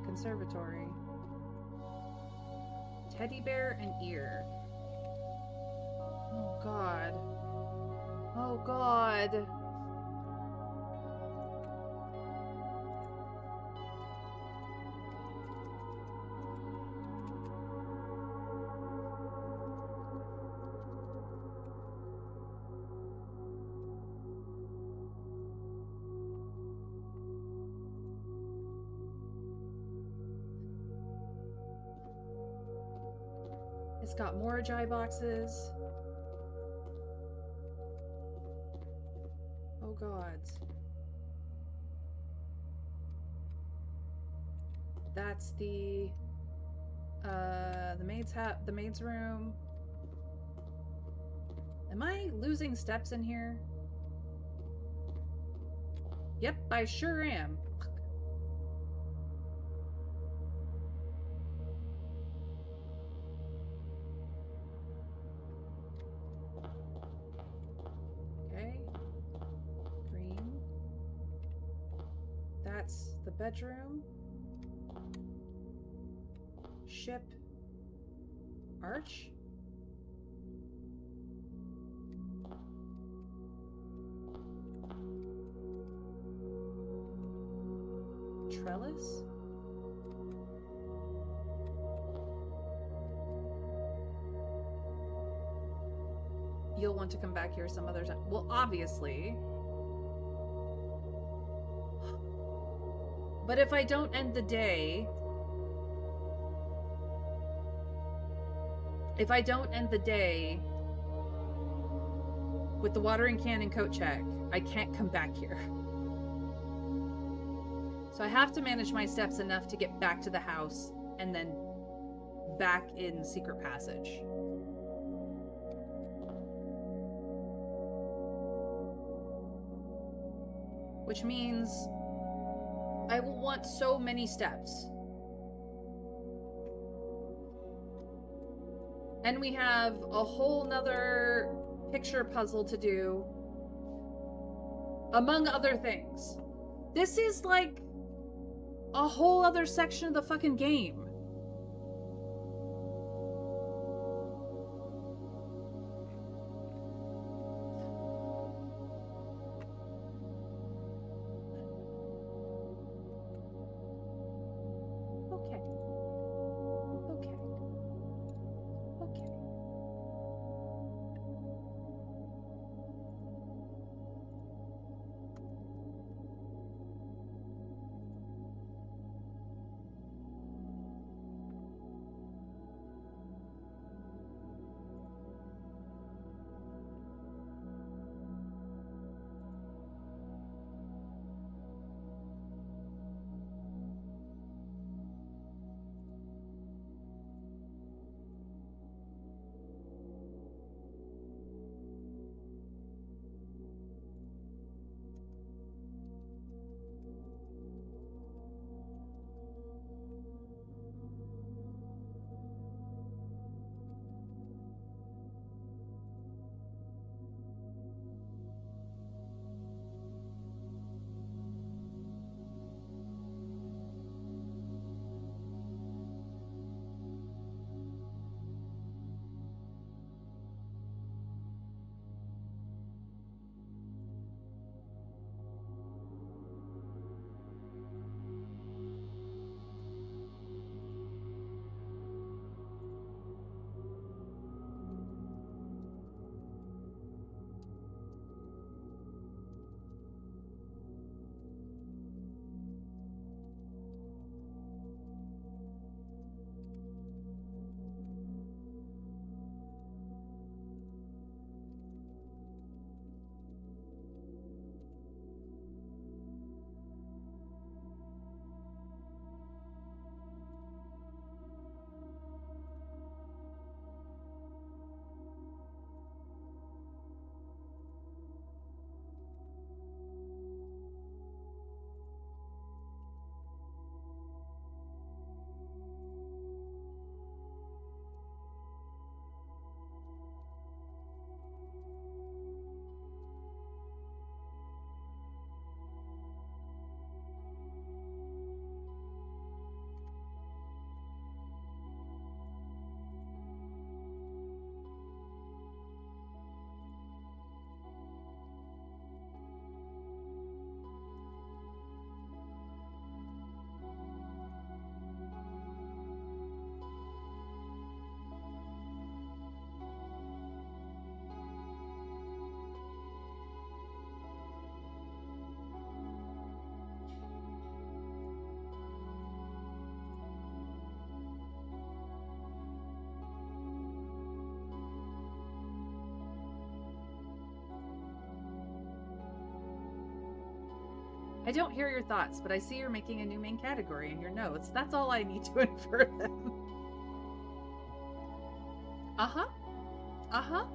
Conservatory. Teddy bear and ear. Oh god. Oh god. It's got more Jai boxes. Oh god. That's the maid's room. Am I losing steps in here? Yep, I sure am. Okay. Green. That's the bedroom. Ship. Arch. Trellis. You'll want to come back here some other time. Well, obviously. But if I don't end the day... If I don't end the day with the watering can and coat check, I can't come back here. So I have to manage my steps enough to get back to the house and then back in Secret Passage. Which means I will want so many steps. And we have a whole nother picture puzzle to do, among other things. This is like a whole other section of the fucking game. I don't hear your thoughts, but I see you're making a new main category in your notes. That's all I need to infer them. Uh-huh. Uh-huh.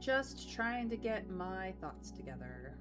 Just trying to get my thoughts together.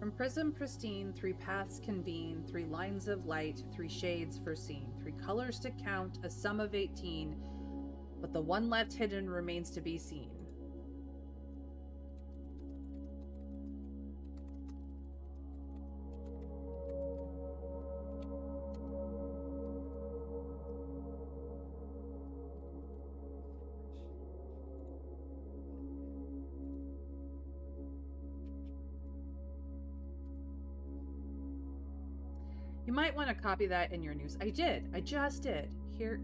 From prism pristine, 3 paths convene, 3 lines of light, 3 shades foreseen, 3 colors to count, a sum of 18, but the one left hidden remains to be seen. You might want to copy that in your news. I did. I just did. Here.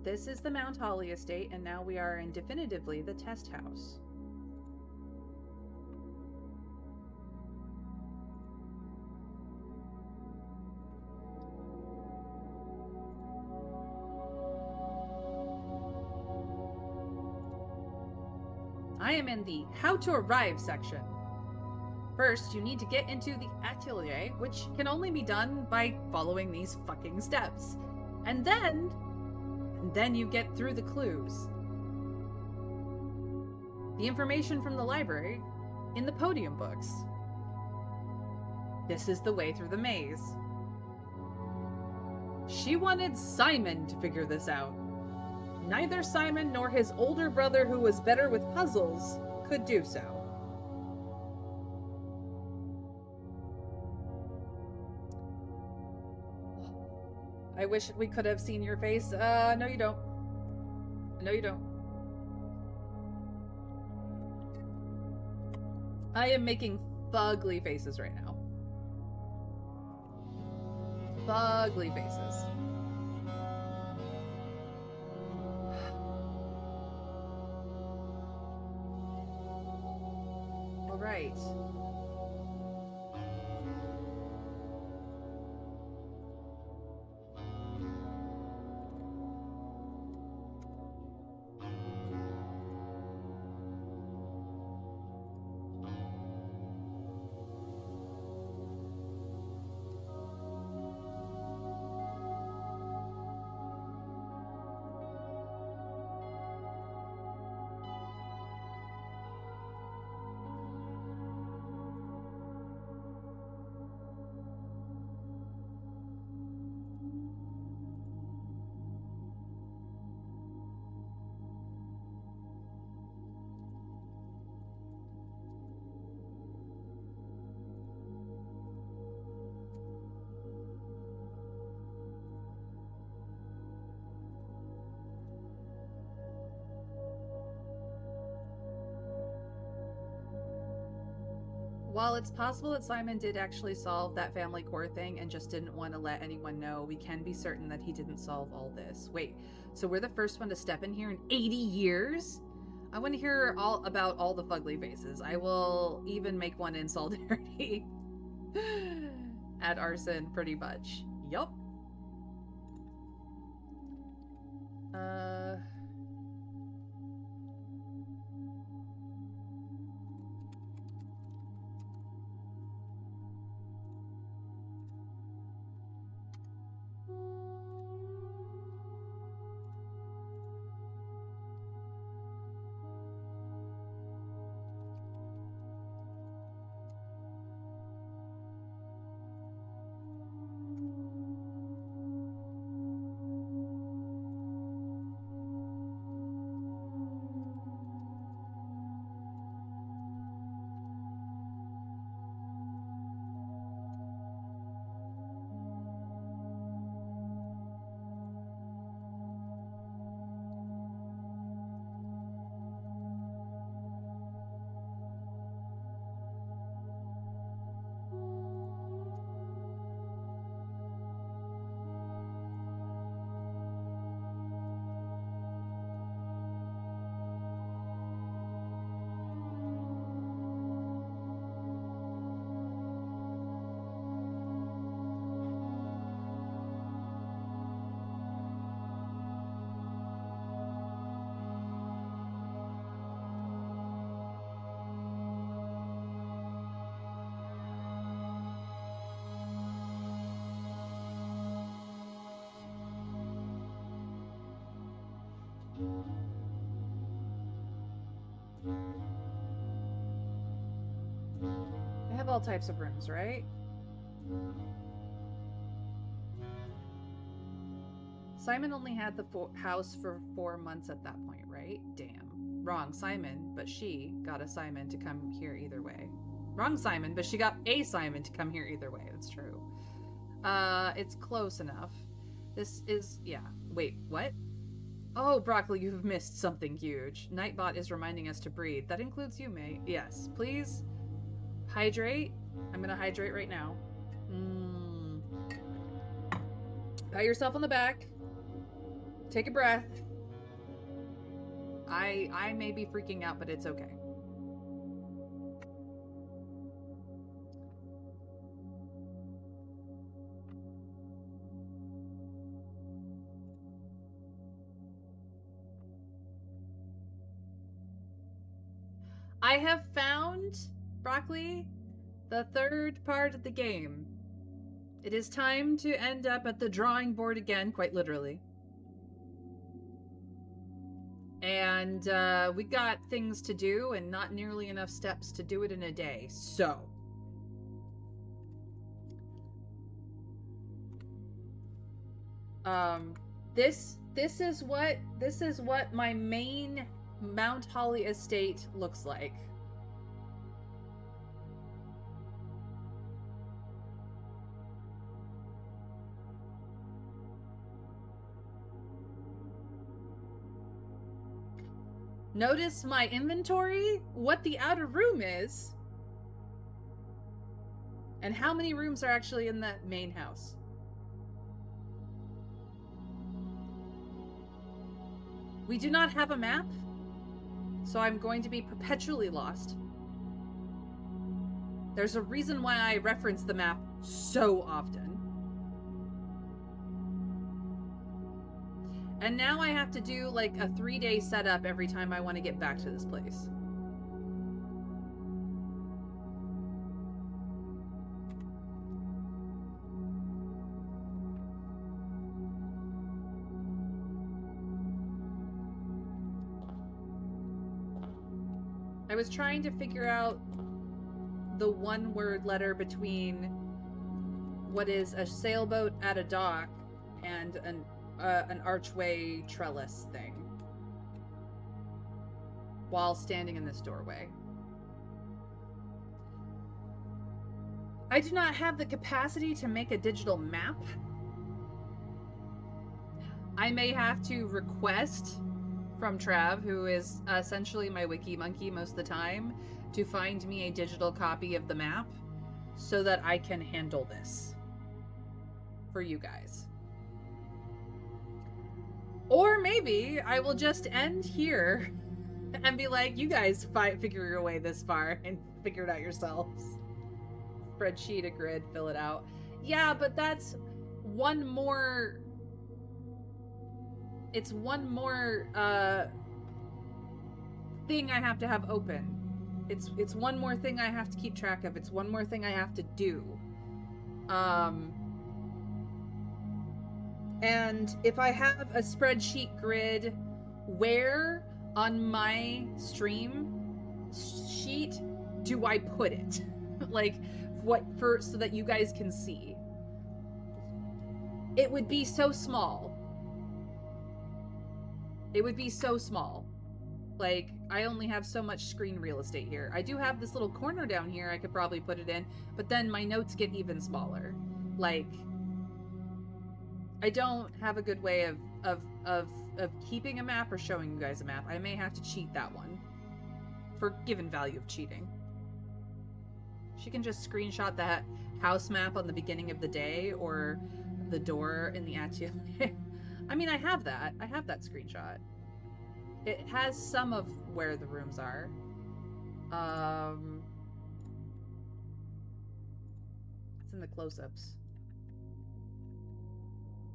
This is the Mount Holly estate, and now we are in definitively the test house. I am in the How to Arrive section. First, you need to get into the atelier, which can only be done by following these fucking steps. And then you get through the clues. The information from the library in the podium books. This is the way through the maze. She wanted Simon to figure this out. Neither Simon nor his older brother, who was better with puzzles, could do so. I wish we could have seen your face. No you don't. No you don't. I am making fugly faces right now. Fugly faces. All right. While it's possible that Simon did actually solve that family core thing and just didn't want to let anyone know, we can be certain that he didn't solve all this. Wait, so we're the first one to step in here in 80 years? I want to hear all about all the fugly faces. I will even make one in solidarity. At arson, pretty much. Yup. I have all types of rooms, right? Simon only had the house for 4 months at that point, right? Damn. Wrong Simon, but she got a Simon to come here either way. Wrong Simon, but she got a Simon to come here either way. That's true. It's close enough. This is, yeah. Wait, what? Oh, Broccoli, you've missed something huge. Nightbot is reminding us to breathe. That includes you, mate. Yes, please. Hydrate. I'm gonna hydrate right now. Pat yourself on the back. Take a breath. I may be freaking out, but it's okay. I have found, Broccoli, the third part of the game. It is time to end up at the drawing board again, quite literally. And we got things to do and not nearly enough steps to do it in a day. So this is what my main Mount Holly estate looks like. Notice my inventory, what the outer room is, and how many rooms are actually in the main house. We do not have a map, so I'm going to be perpetually lost. There's a reason why I reference the map so often. And now I have to do like a 3-day setup every time I want to get back to this place. I was trying to figure out the one-word letter between what is a sailboat at a dock and an archway trellis thing while standing in this doorway. I do not have the capacity to make a digital map. I may have to request from Trav, who is essentially my wiki monkey most of the time, to find me a digital copy of the map so that I can handle this for you guys. Or maybe I will just end here and be like, you guys figure your way this far and figure it out yourselves. Spreadsheet, a grid, fill it out. Yeah, but that's one more... It's one more thing I have to have open. It's one more thing I have to keep track of. It's one more thing I have to do. And if I have a spreadsheet grid, where on my stream sheet do I put it? Like, what for, so that you guys can see? It would be so small. It would be so small. Like, I only have so much screen real estate here. I do have this little corner down here I could probably put it in, but then my notes get even smaller. Like, I don't have a good way of keeping a map or showing you guys a map. I may have to cheat that one. For given value of cheating. She can just screenshot that house map on the beginning of the day or the door in the atelier. I mean, I have that. I have that screenshot. It has some of where the rooms are. It's in the close-ups.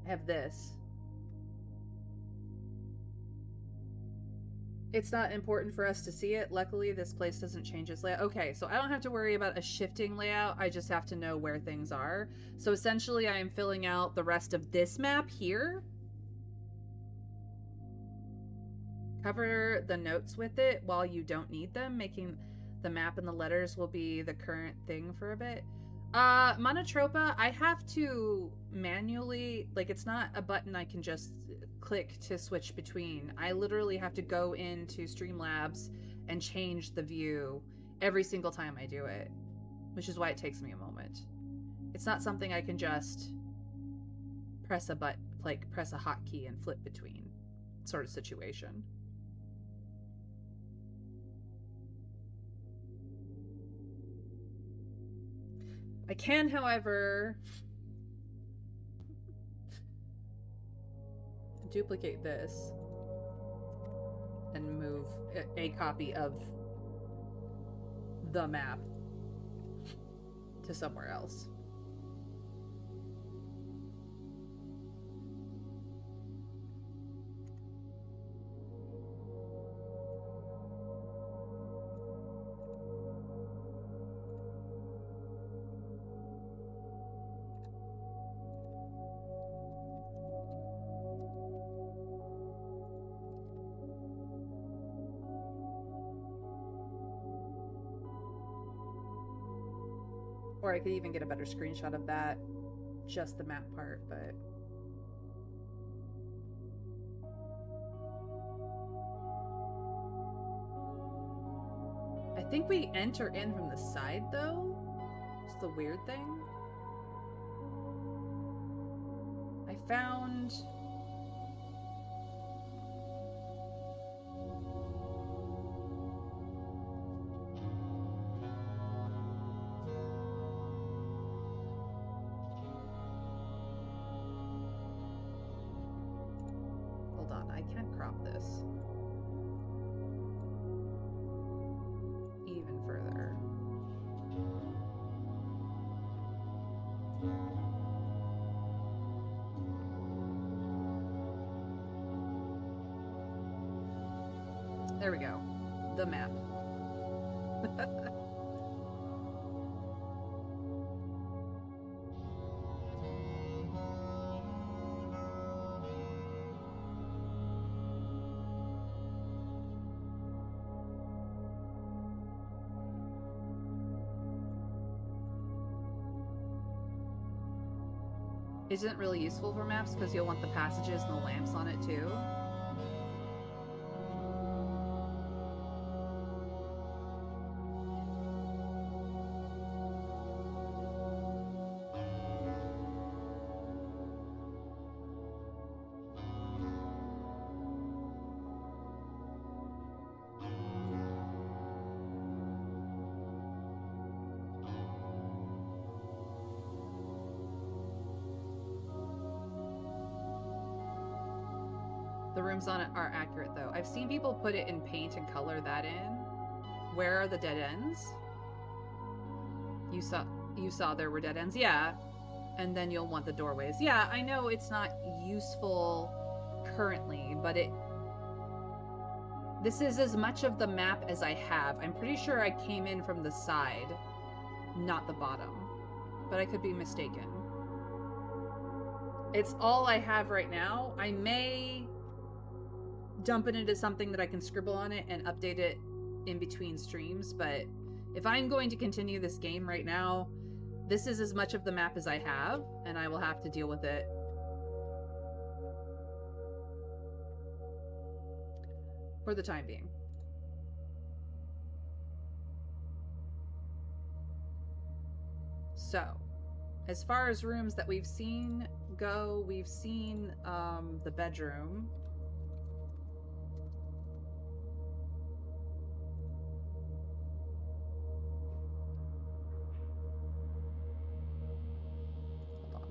I have this. It's not important for us to see it. Luckily, this place doesn't change its layout. Okay, so I don't have to worry about a shifting layout. I just have to know where things are. So essentially, I am filling out the rest of this map here. Cover the notes with it while you don't need them, making the map and the letters will be the current thing for a bit. Monotropa, I have to manually, like, it's not a button I can just click to switch between. I literally have to go into Streamlabs and change the view every single time I do it, which is why it takes me a moment. It's not something I can just press a button, like press a hotkey and flip between sort of situation. I can, however, duplicate this and move a copy of the map to somewhere else. Or I could even get a better screenshot of that, just the map part, but... I think we enter in from the side, though. It's the weird thing. I found... Hold on, I can crop this even further. There we go. The map. Isn't really useful for maps because you'll want the passages and the lamps on it too. The rooms on it are accurate, though. I've seen people put it in paint and color that in. Where are the dead ends? You saw there were dead ends? Yeah. And then you'll want the doorways. Yeah, I know it's not useful currently, but this is as much of the map as I have. I'm pretty sure I came in from the side, not the bottom. But I could be mistaken. It's all I have right now. I may dump it into something that I can scribble on it and update it in between streams, but if I'm going to continue this game right now, this is as much of the map as I have, and I will have to deal with it for the time being. So, as far as rooms that we've seen go, we've seen the bedroom. Hold on.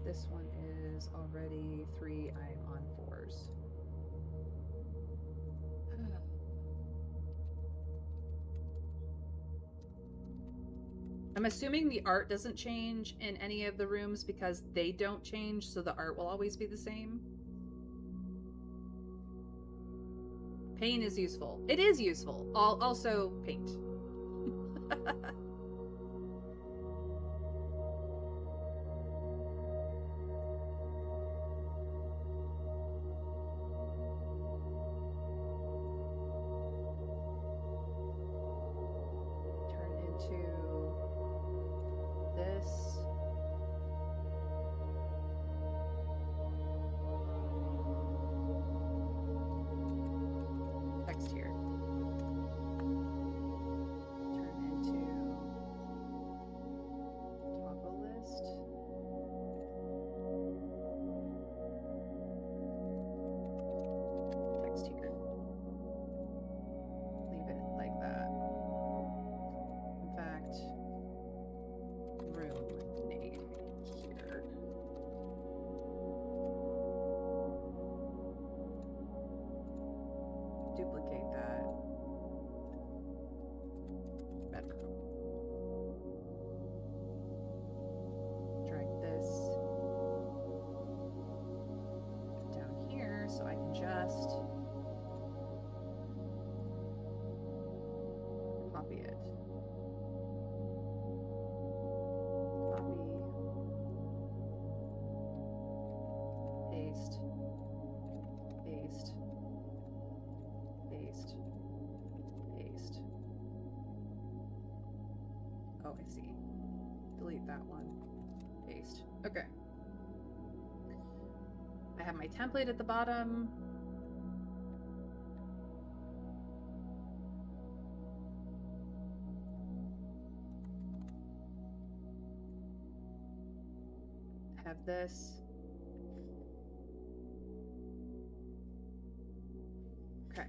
This one is already 3. I'm on 4s. I'm assuming the art doesn't change in any of the rooms because they don't change, so the art will always be the same. Paint is useful. It is useful. Also, paint. Duplicate that. Bedroom. Drag this down here so I can just copy it. Copy. Paste. Paste. Paste. Paste. Oh, I see. Delete that one. Paste. Okay. I have my template at the bottom. I have this. Okay.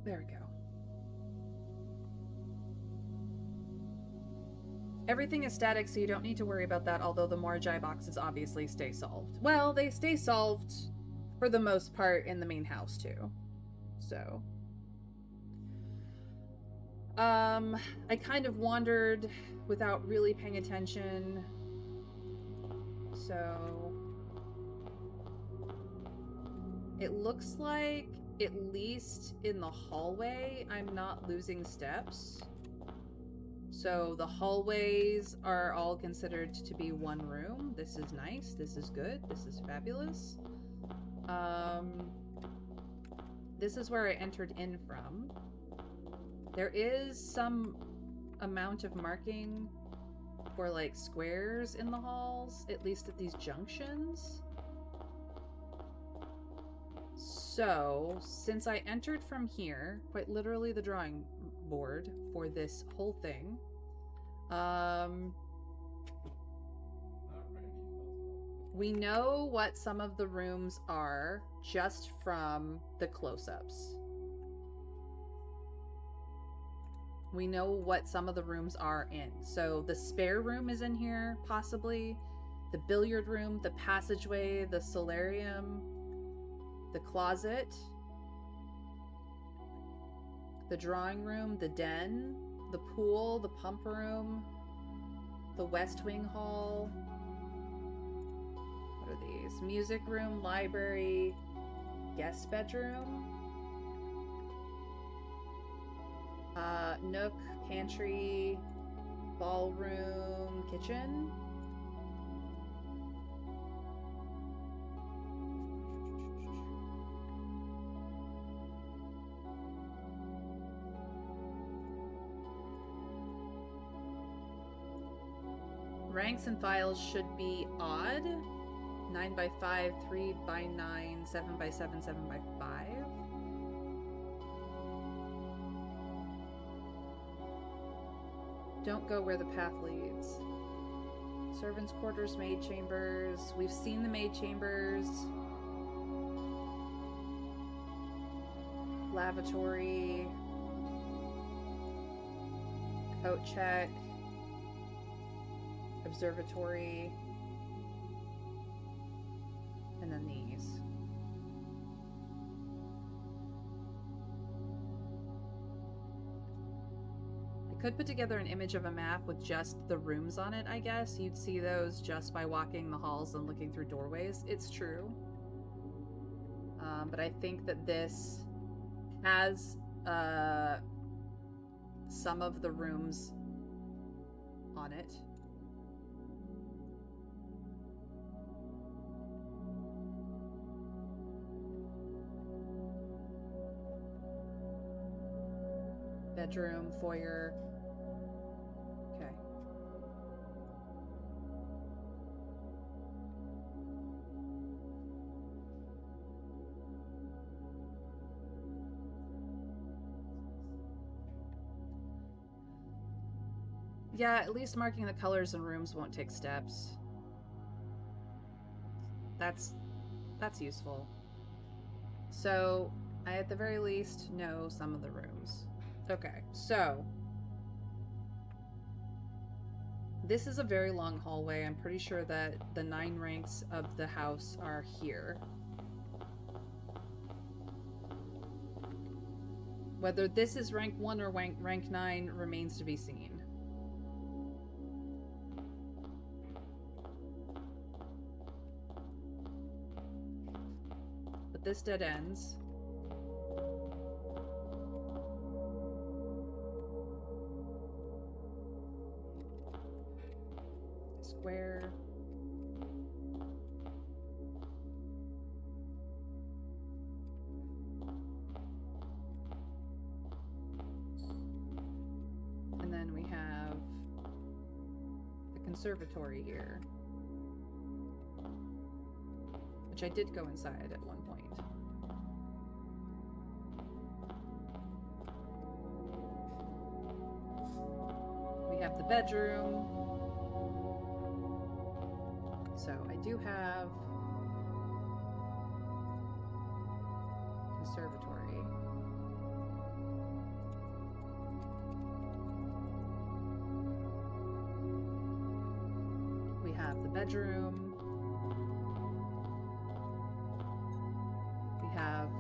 There we go. Everything is static, so you don't need to worry about that, although the Morajai boxes obviously stay solved. Well, they stay solved for the most part in the main house, too. So... I kind of wandered without really paying attention. So... it looks like, at least in the hallway, I'm not losing steps. So the hallways are all considered to be one room. This is nice. This is good. This is fabulous. This is where I entered in from. There is some amount of marking for, like, squares in the halls, at least at these junctions. So, since I entered from here, quite literally the drawing board for this whole thing, we know what some of the rooms are just from the close-ups. We know what some of the rooms are in. So the spare room is in here, possibly. The billiard room, the passageway, the solarium, the closet, the drawing room, the den, the pool, the pump room, the West Wing hall. What are these? Music room, library, guest bedroom, nook, pantry, ballroom, kitchen. Ranks and files should be odd. 9 by 5, 3 by 9, 7 by 7, 7 by 5. Don't go where the path leads. Servants' quarters, maid chambers. We've seen the maid chambers. Lavatory. Coat check. Observatory. And then these. I could put together an image of a map with just the rooms on it, I guess. You'd see those just by walking the halls and looking through doorways. It's true. But I think that this has some of the rooms on it. Bedroom, foyer. Okay. Yeah, at least marking the colors in rooms won't take steps. That's useful. So, I at the very least know some of the rooms. Okay, so this is a very long hallway. I'm pretty sure that the 9 ranks of the house are here. Whether this is rank 1 or rank 9 remains to be seen. But this dead ends. Square. And then we have the conservatory here, which I did go inside at one point. We have the bedroom. So I do have conservatory. We have the bedroom. We have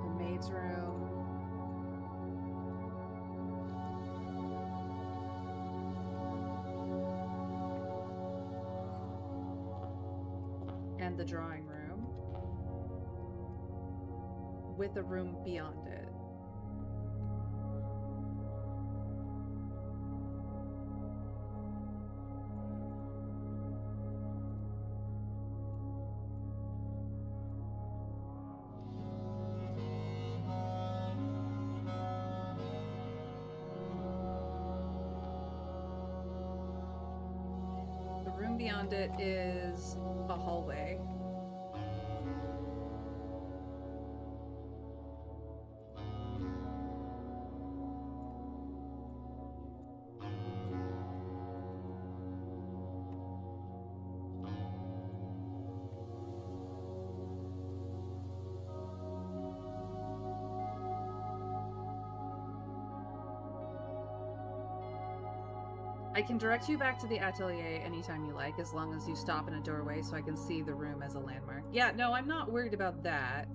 the maid's room. And the drawing room with a room beyond it. The room beyond it is a hallway. I can direct you back to the atelier anytime you like, as long as you stop in a doorway so I can see the room as a landmark. Yeah, no, I'm not worried about that.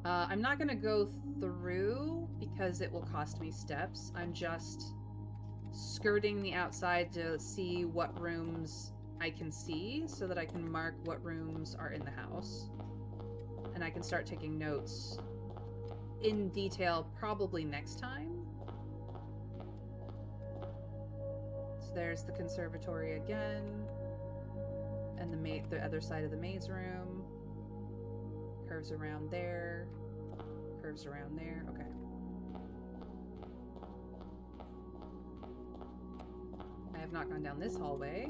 I'm not gonna go through because it will cost me steps. I'm just skirting the outside to see what rooms I can see so that I can mark what rooms are in the house. And I can start taking notes in detail probably next time. So there's the conservatory again. And the other side of the maze room. Curves around there. Curves around there. Okay. I have not gone down this hallway.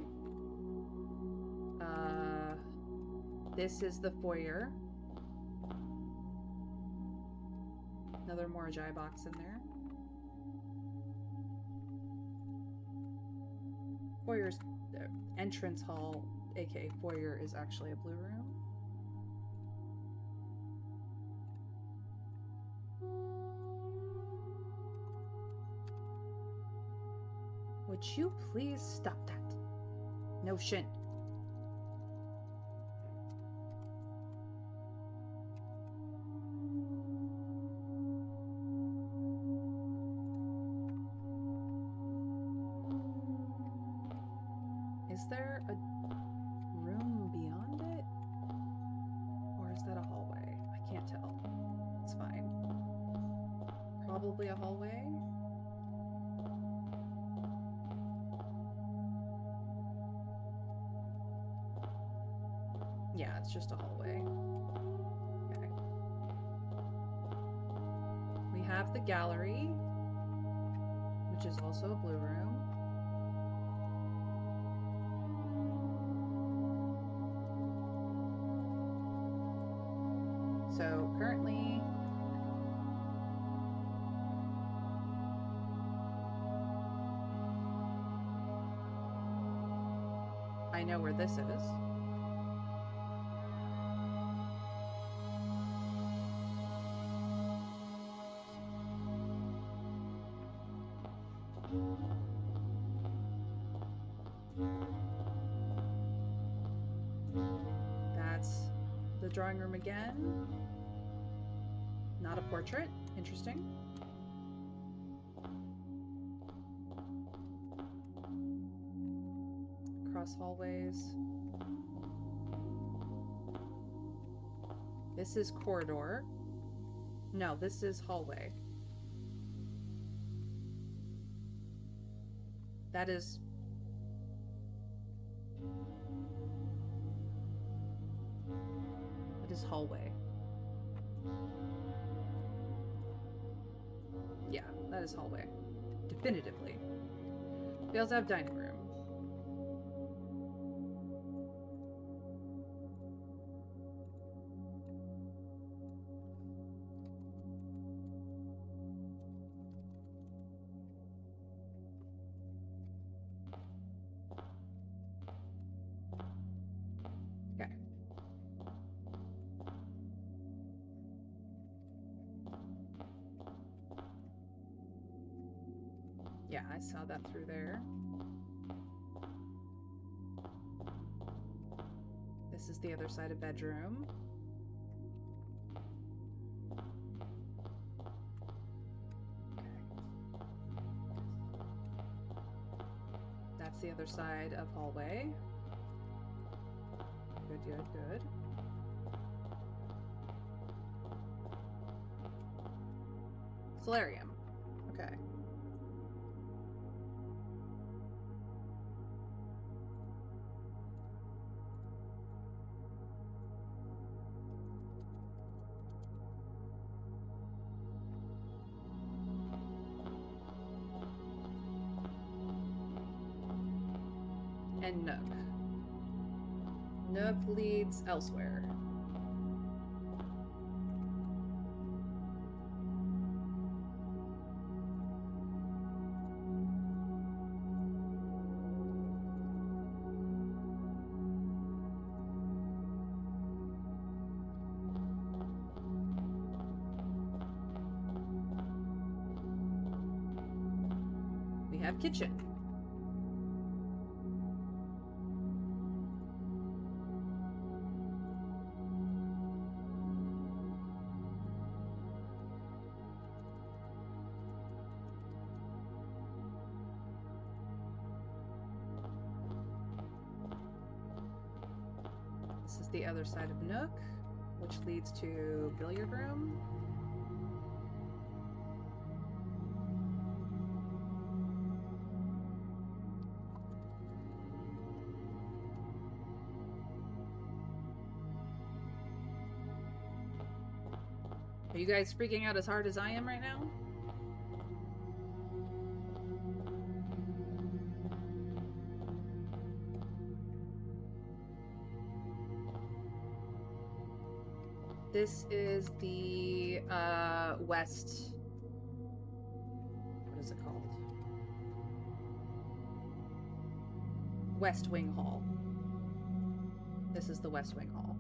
This is the foyer. Another Morajai box in there. Foyer's entrance hall, aka foyer, is actually a blue room. Would you please stop that? No shit. Is there a room beyond it? Or is that a hallway? I can't tell. It's fine. Probably a hallway. Yeah, it's just a hallway. Okay. We have the gallery, which is also a blue room. So currently, I know where this is. That's the drawing room again. Not a portrait. Interesting. Cross hallways. This is corridor. No, this is hallway. That is... That is hallway. Yeah, that is hallway. Definitively. We also have dining room. Okay. Yeah, I saw that through there. This is the other side of bedroom. Okay. That's the other side of hallway. Good, good, good. Solarium. Okay. And Nook. Nook leads elsewhere. We have kitchen. This is the other side of Nook, which leads to billiard room. Are you guys freaking out as hard as I am right now? This is the west. What is it called? West Wing Hall. This is the West Wing Hall.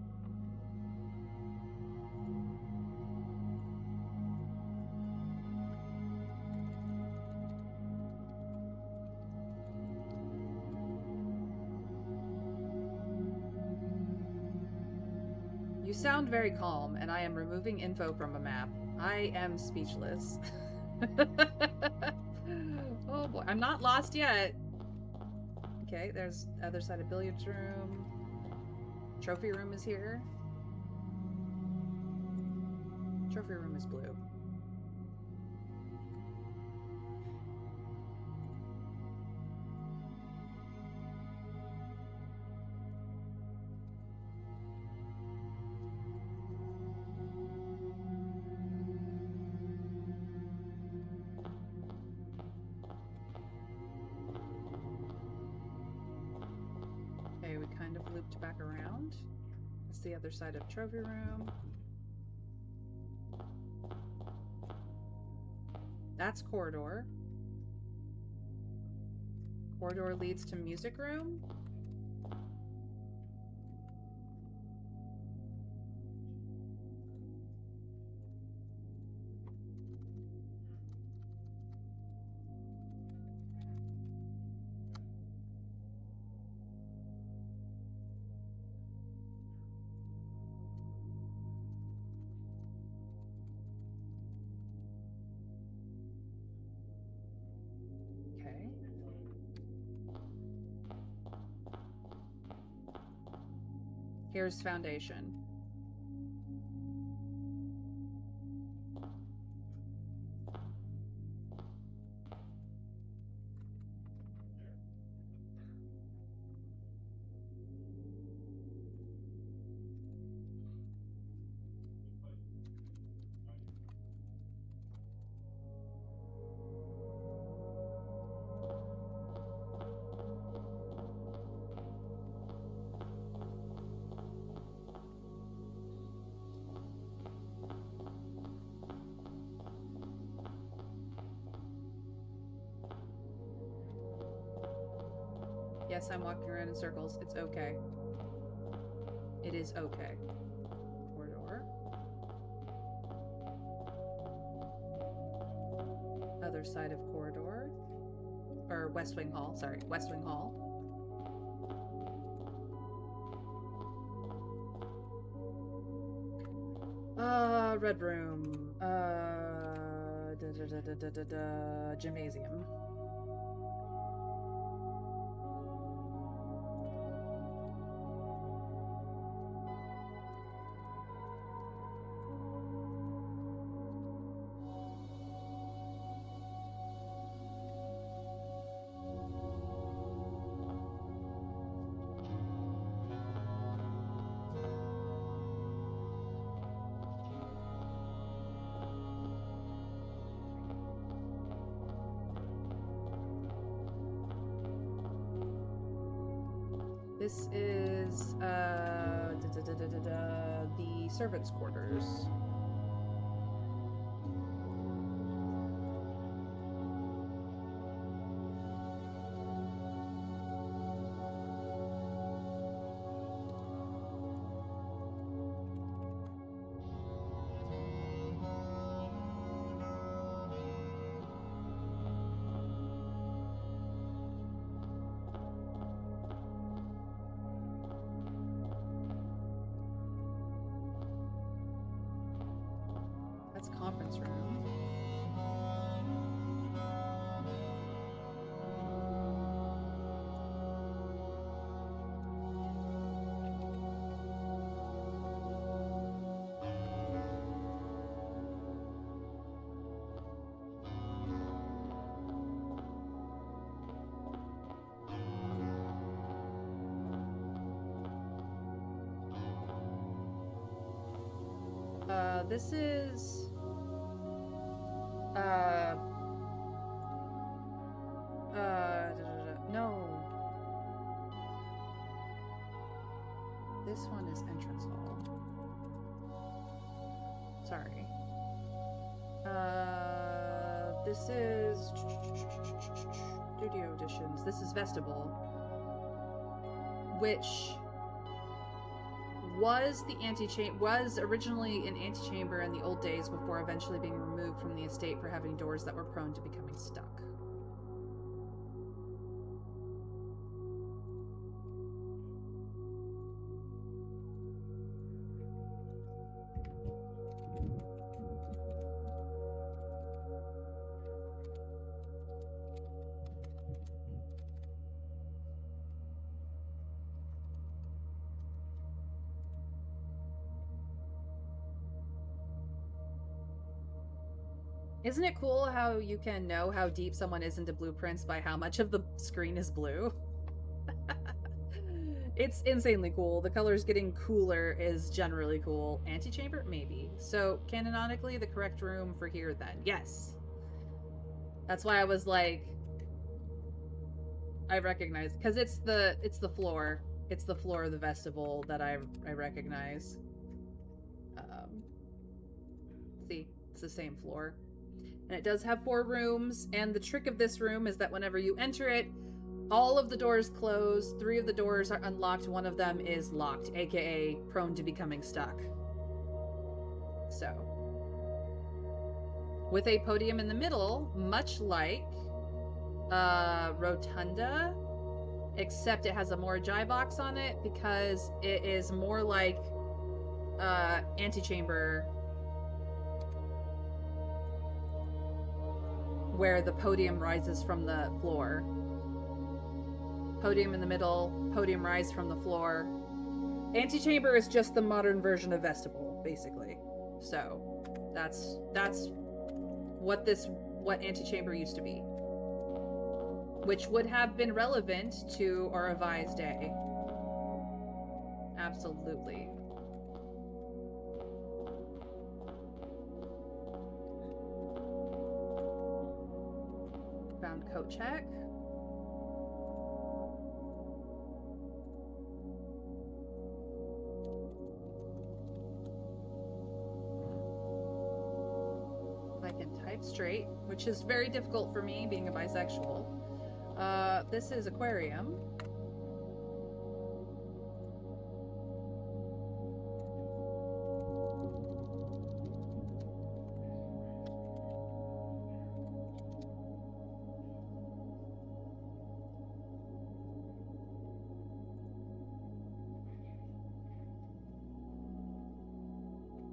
You sound very calm, and I am removing info from a map. I am speechless. Oh boy, I'm not lost yet. Okay, there's other side of billiards room. Trophy room is here. Trophy room is blue. Okay, we kind of looped back around. That's the other side of trophy room. That's corridor. Corridor leads to music room. Here's foundation. Yes, I'm walking around in circles. It's okay. It is okay. Corridor. Other side of corridor. Or West Wing Hall. Sorry, West Wing Hall. Red room. Gymnasium. This is the servants' quarters. Conference room. This is... no. This one is entrance hall. Sorry. This is... Studio Editions. This is Vestibule. Which... was originally an antechamber in the old days before eventually being removed from the estate for having doors that were prone to becoming stuck. Isn't it cool how you can know how deep someone is into blueprints by how much of the screen is blue? It's insanely cool. The colors getting cooler is generally cool. Antechamber? Maybe. So, canonically, the correct room for here, then. Yes. That's why I was like... I recognize... Because it's the floor. It's the floor of the vestibule that I recognize. See? It's the same floor. And it does have 4 rooms, and the trick of this room is that whenever you enter it, all of the doors close, 3 of the doors are unlocked, 1 of them is locked, aka prone to becoming stuck. So, with a podium in the middle, much like Rotunda, except it has a more Jai box on it because it is more like antechamber, where the podium rises from the floor. Podium in the middle, podium rise from the floor. Antechamber is just the modern version of vestibule, basically. So, that's what antechamber used to be. Which would have been relevant to our revised day. Absolutely. Found coat check. I can type straight, which is very difficult for me, being a bisexual. This is aquarium.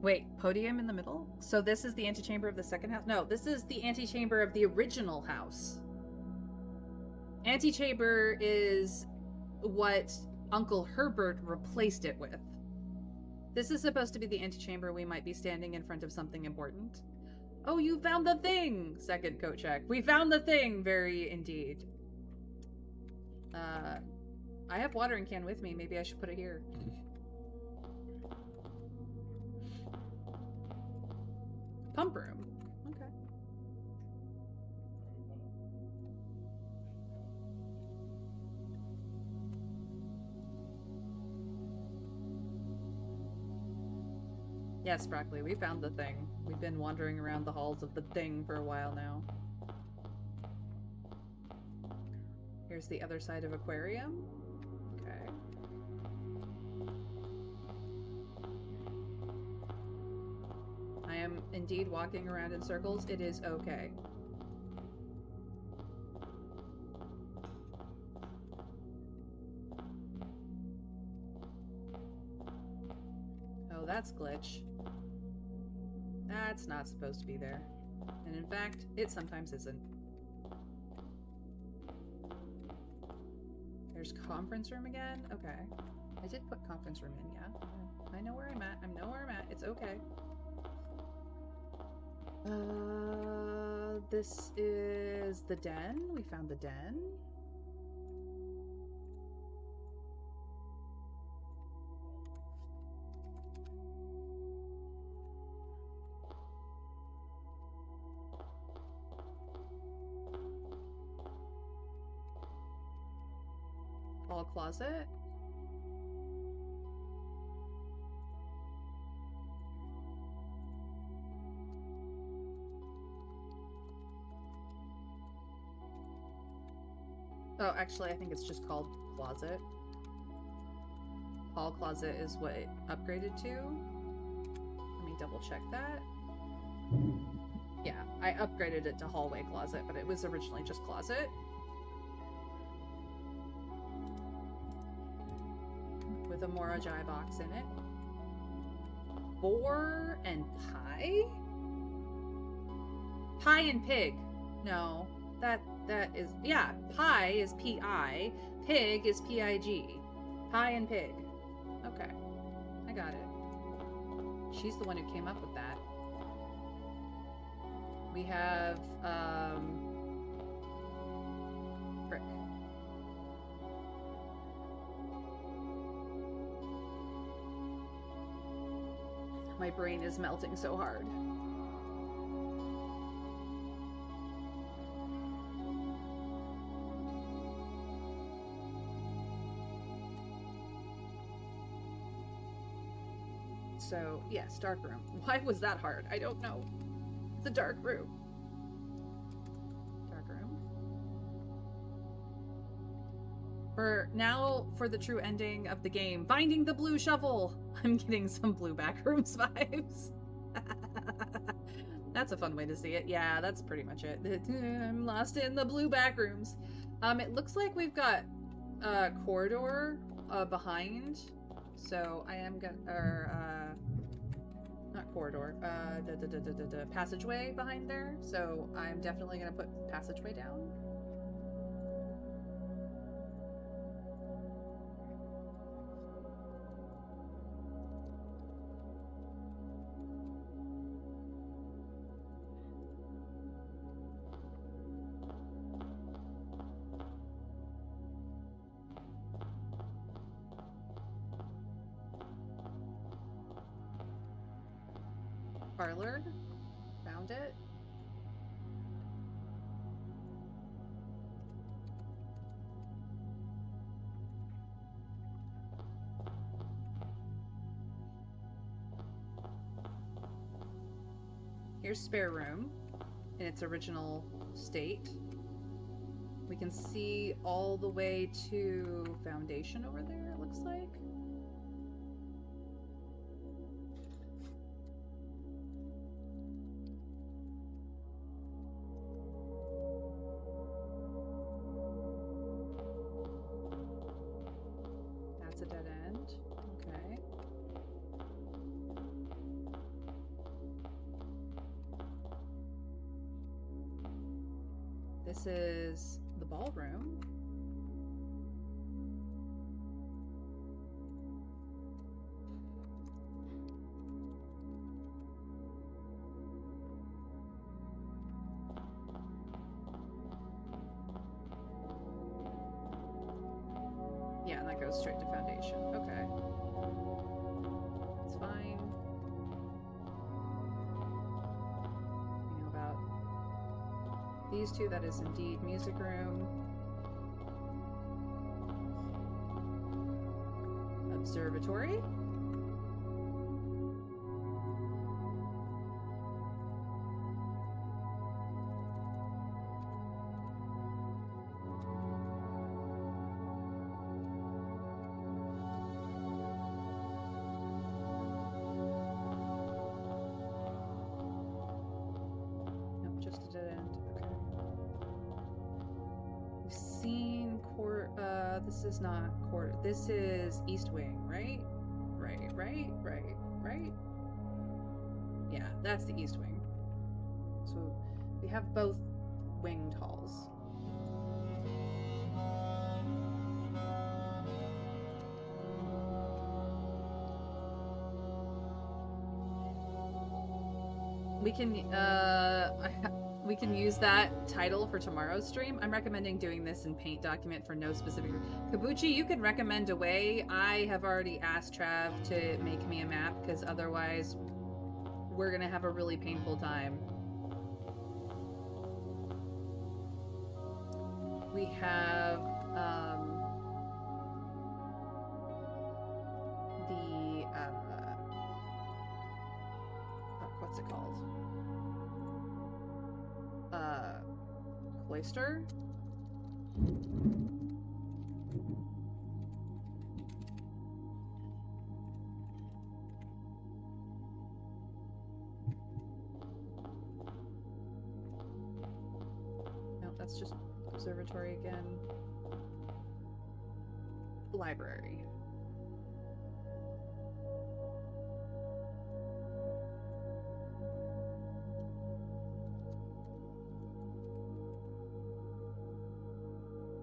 Wait, podium in the middle? So this is the antechamber of the second house? No, this is the antechamber of the original house. Antechamber is what Uncle Herbert replaced it with. This is supposed to be the antechamber. We might be standing in front of something important. Oh, you found the thing! Second coat check. We found the thing! Very indeed. I have watering can with me. Maybe I should put it here. Pump room. Okay. Yes, Broccoli, we found the thing. We've been wandering around the halls of the thing for a while now. Here's the other side of aquarium. Okay. I am indeed walking around in circles. It is okay. Oh, that's glitch. That's not supposed to be there. And in fact, it sometimes isn't. There's conference room again? Okay. I did put conference room in, yeah. I know where I'm at. I know where I'm at. It's okay. This is the den. We found the den. hall closet. Oh, actually, I think it's just called closet. Hall closet is what it upgraded to. Let me double check that. Yeah, I upgraded it to hallway closet, but it was originally just closet. With a Morajai box in it. Boar and pie? Pie and pig. No, that is, yeah, pie is P-I, pig is P-I-G. Pie and pig. Okay, I got it. She's the one who came up with that. We have, frick. My brain is melting so hard. So, yes, dark room. Why was that hard? I don't know. It's a dark room. Dark room. For the true ending of the game, finding the blue shovel. I'm getting some blue backrooms vibes. That's a fun way to see it. Yeah, that's pretty much it. I'm lost in the blue backrooms. It looks like we've got a corridor behind. So I am gonna, not corridor, the passageway behind there. So I'm definitely gonna put passageway down. Parlor. Found it. Here's spare room in its original state. We can see all the way to foundation over there, it looks like. That's a dead end. Okay. This is the ballroom. Yeah, and that goes straight to foundation. Okay. That's fine. We know about these two. That is indeed music room. Observatory. This is not quarter. This is East Wing, right? Right. Yeah, that's the East Wing. So we have both winged halls. We can use that title for tomorrow's stream. I'm recommending doing this in Paint document for no specific... Kabuchi, you can recommend a way. I have already asked Trav to make me a map, because otherwise we're gonna have a really painful time. We have, the what's it called? Cloister? No, that's just observatory again. Library.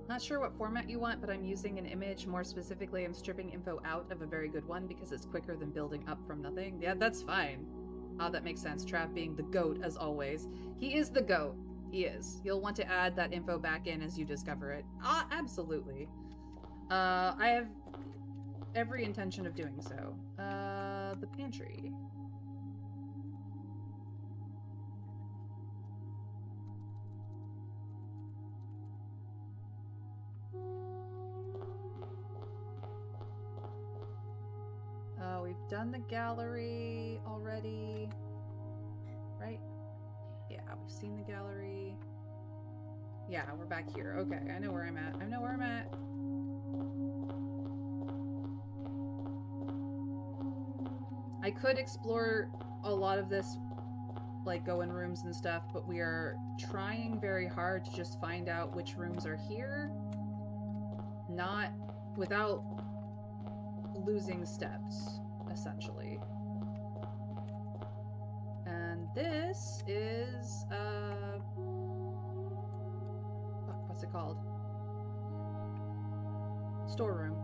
Not sure what format you want, but I'm using an image. More specifically, I'm stripping info out of a very good one because it's quicker than building up from nothing. Yeah, that's fine. Ah, that makes sense. Trav being the goat, as always. He is the goat. He is. You'll want to add that info back in as you discover it. Ah, absolutely. I have every intention of doing so. The pantry. We've done the gallery already, right? Yeah, we've seen the gallery. Yeah, we're back here. Okay, I know where I'm at. I know where I'm at. I could explore a lot of this, like go in rooms and stuff, but we are trying very hard to just find out which rooms are here, not without losing steps, essentially. And this is, what's it called? Storeroom.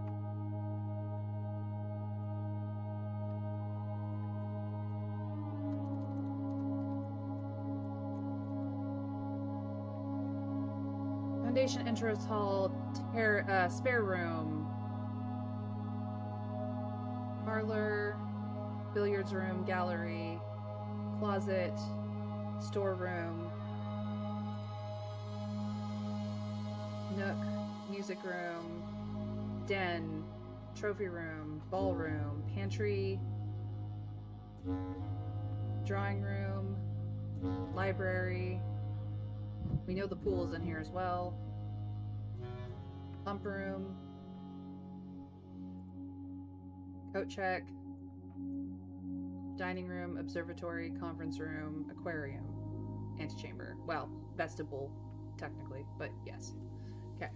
Foundation entrance hall, spare room, parlor, billiards room, gallery, closet, storeroom, nook, music room, den, trophy room, ballroom, pantry, drawing room, library. We know the pool's in here as well. Pump room. Coat check. Dining room, observatory, conference room, aquarium, antechamber. Well, vestibule, technically, but yes. Okay.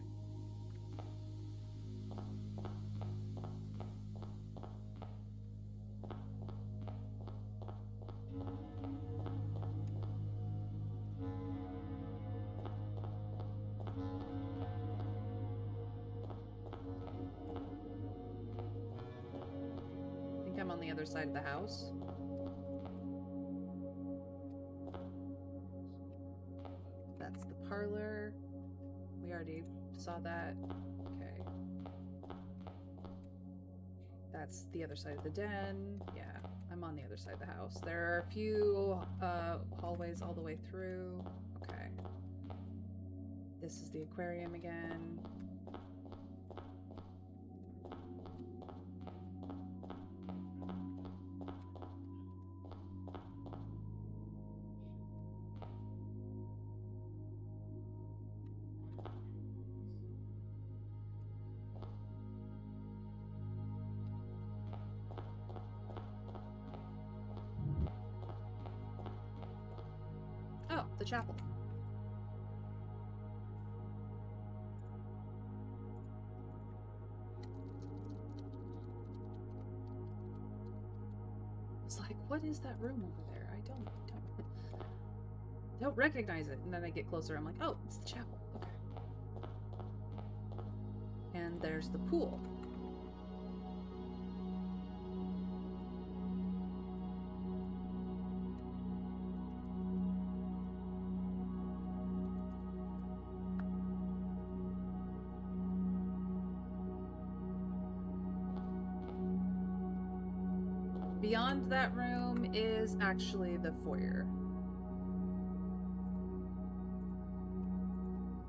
I think I'm on the other side of the house. That's the parlor. We already saw that. Okay. That's the other side of the den. Yeah, I'm on the other side of the house. There are a few hallways all the way through. Okay. This is the aquarium again. Oh, the chapel. It's like, what is that room over there? I don't recognize it. And then I get closer, I'm like, oh, it's the chapel. Okay. And there's the pool. Beyond that room is actually the foyer.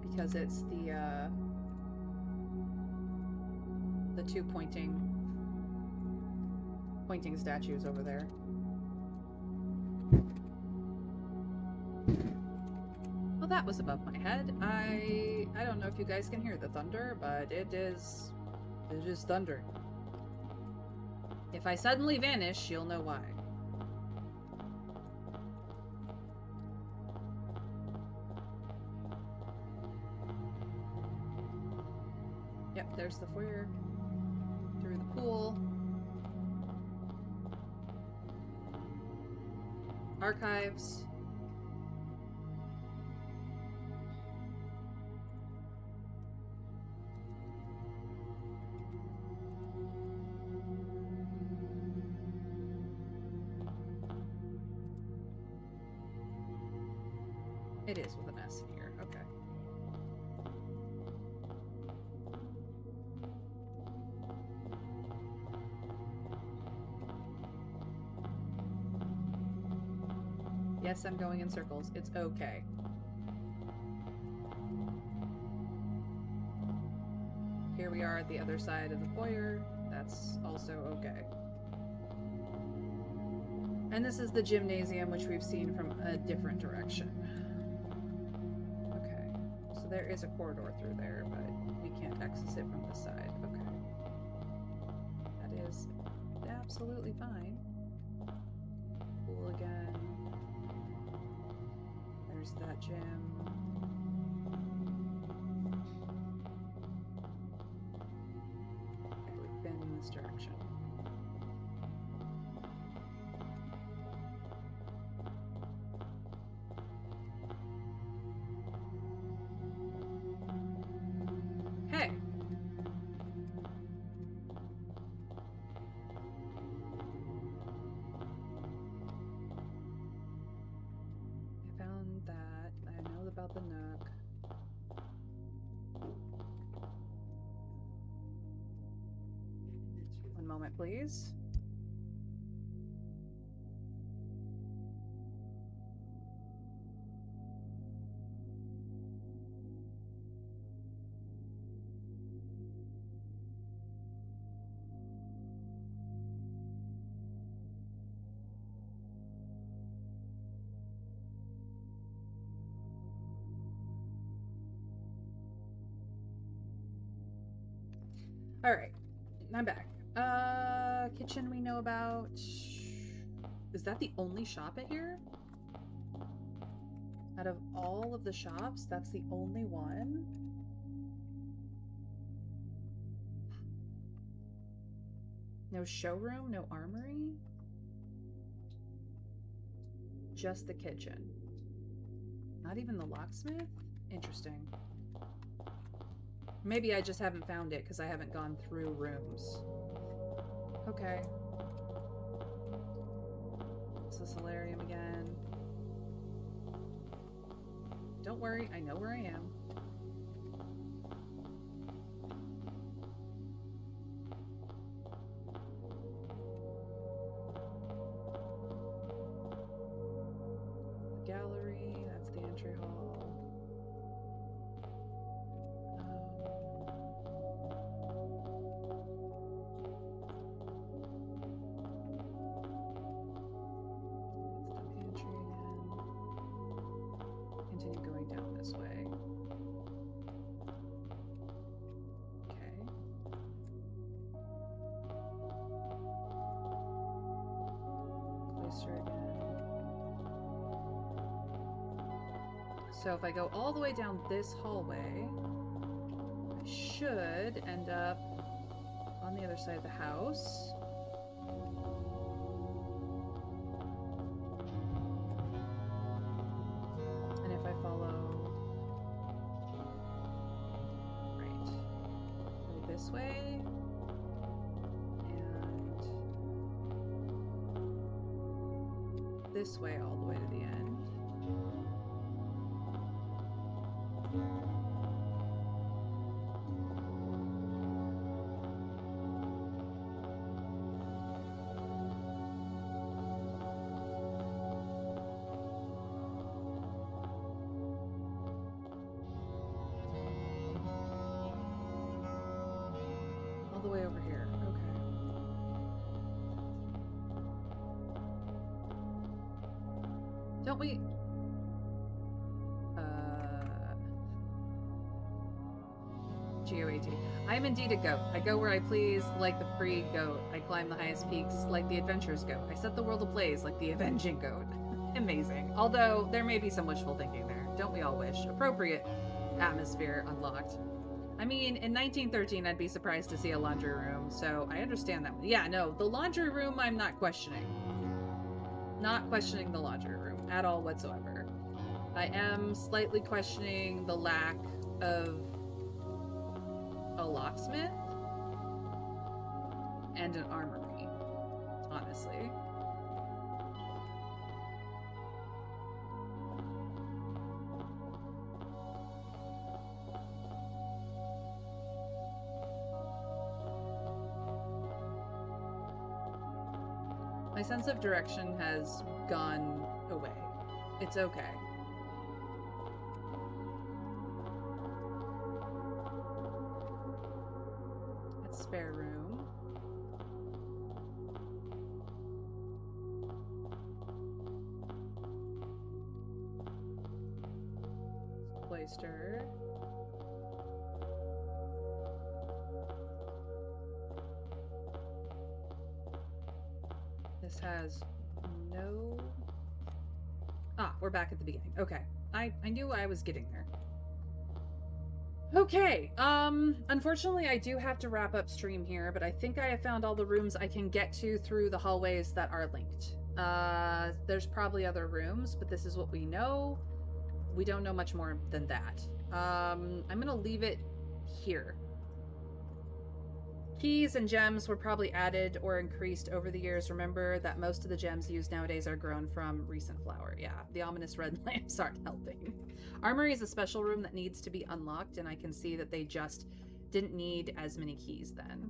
Because it's the two pointing pointing statues over there. Well, that was above my head. I don't know if you guys can hear the thunder, but it is thunder. If I suddenly vanish, you'll know why. Yep, there's the foyer. Through the pool. Archives. It is with an S in here. Okay. Yes, I'm going in circles. It's okay. Here we are at the other side of the foyer. That's also okay. And this is the gymnasium, which we've seen from a different direction. Okay. So there is a corridor through there, but we can't access it from this side. Okay. That is absolutely fine. Pool again. There's that gym. Okay, we've been in this direction. Hey! About the nook. One moment, please. Alright, I'm back. Kitchen we know about. Is that the only shop at here? Out of all of the shops, that's the only one? No showroom, no armory? Just the kitchen. Not even the locksmith? Interesting. Maybe I just haven't found it because I haven't gone through rooms. Okay. It's the solarium again. Don't worry, I know where I am. The gallery, that's the entry hall. This way. Okay. Cloister again. So if I go all the way down this hallway, I should end up on the other side of the house. And if I follow this way, and this way all the way to the end. All the way over here. Okay. Don't we... GOAT. I am indeed a goat. I go where I please, like the free goat. I climb the highest peaks, like the adventurous goat. I set the world ablaze, like the avenging goat. Amazing. Although, there may be some wishful thinking there. Don't we all wish? Appropriate atmosphere unlocked. I mean, in 1913, I'd be surprised to see a laundry room, so I understand that one. Yeah, no, the laundry room I'm not questioning. Not questioning the laundry room at all whatsoever. I am slightly questioning the lack of a locksmith and an armory, honestly. My sense of direction has gone away. It's okay. That's spare room. Cloister. This has no... Ah, we're back at the beginning. Okay. I knew I was getting there. Okay, unfortunately I do have to wrap up stream here, but I think I have found all the rooms I can get to through the hallways that are linked. There's probably other rooms, but this is what we know. We don't know much more than that. I'm gonna leave it here. Keys and gems were probably added or increased over the years. Remember that most of the gems used nowadays are grown from recent flour. Yeah, the ominous red lamps aren't helping. Armory is a special room that needs to be unlocked, and I can see that they just didn't need as many keys then.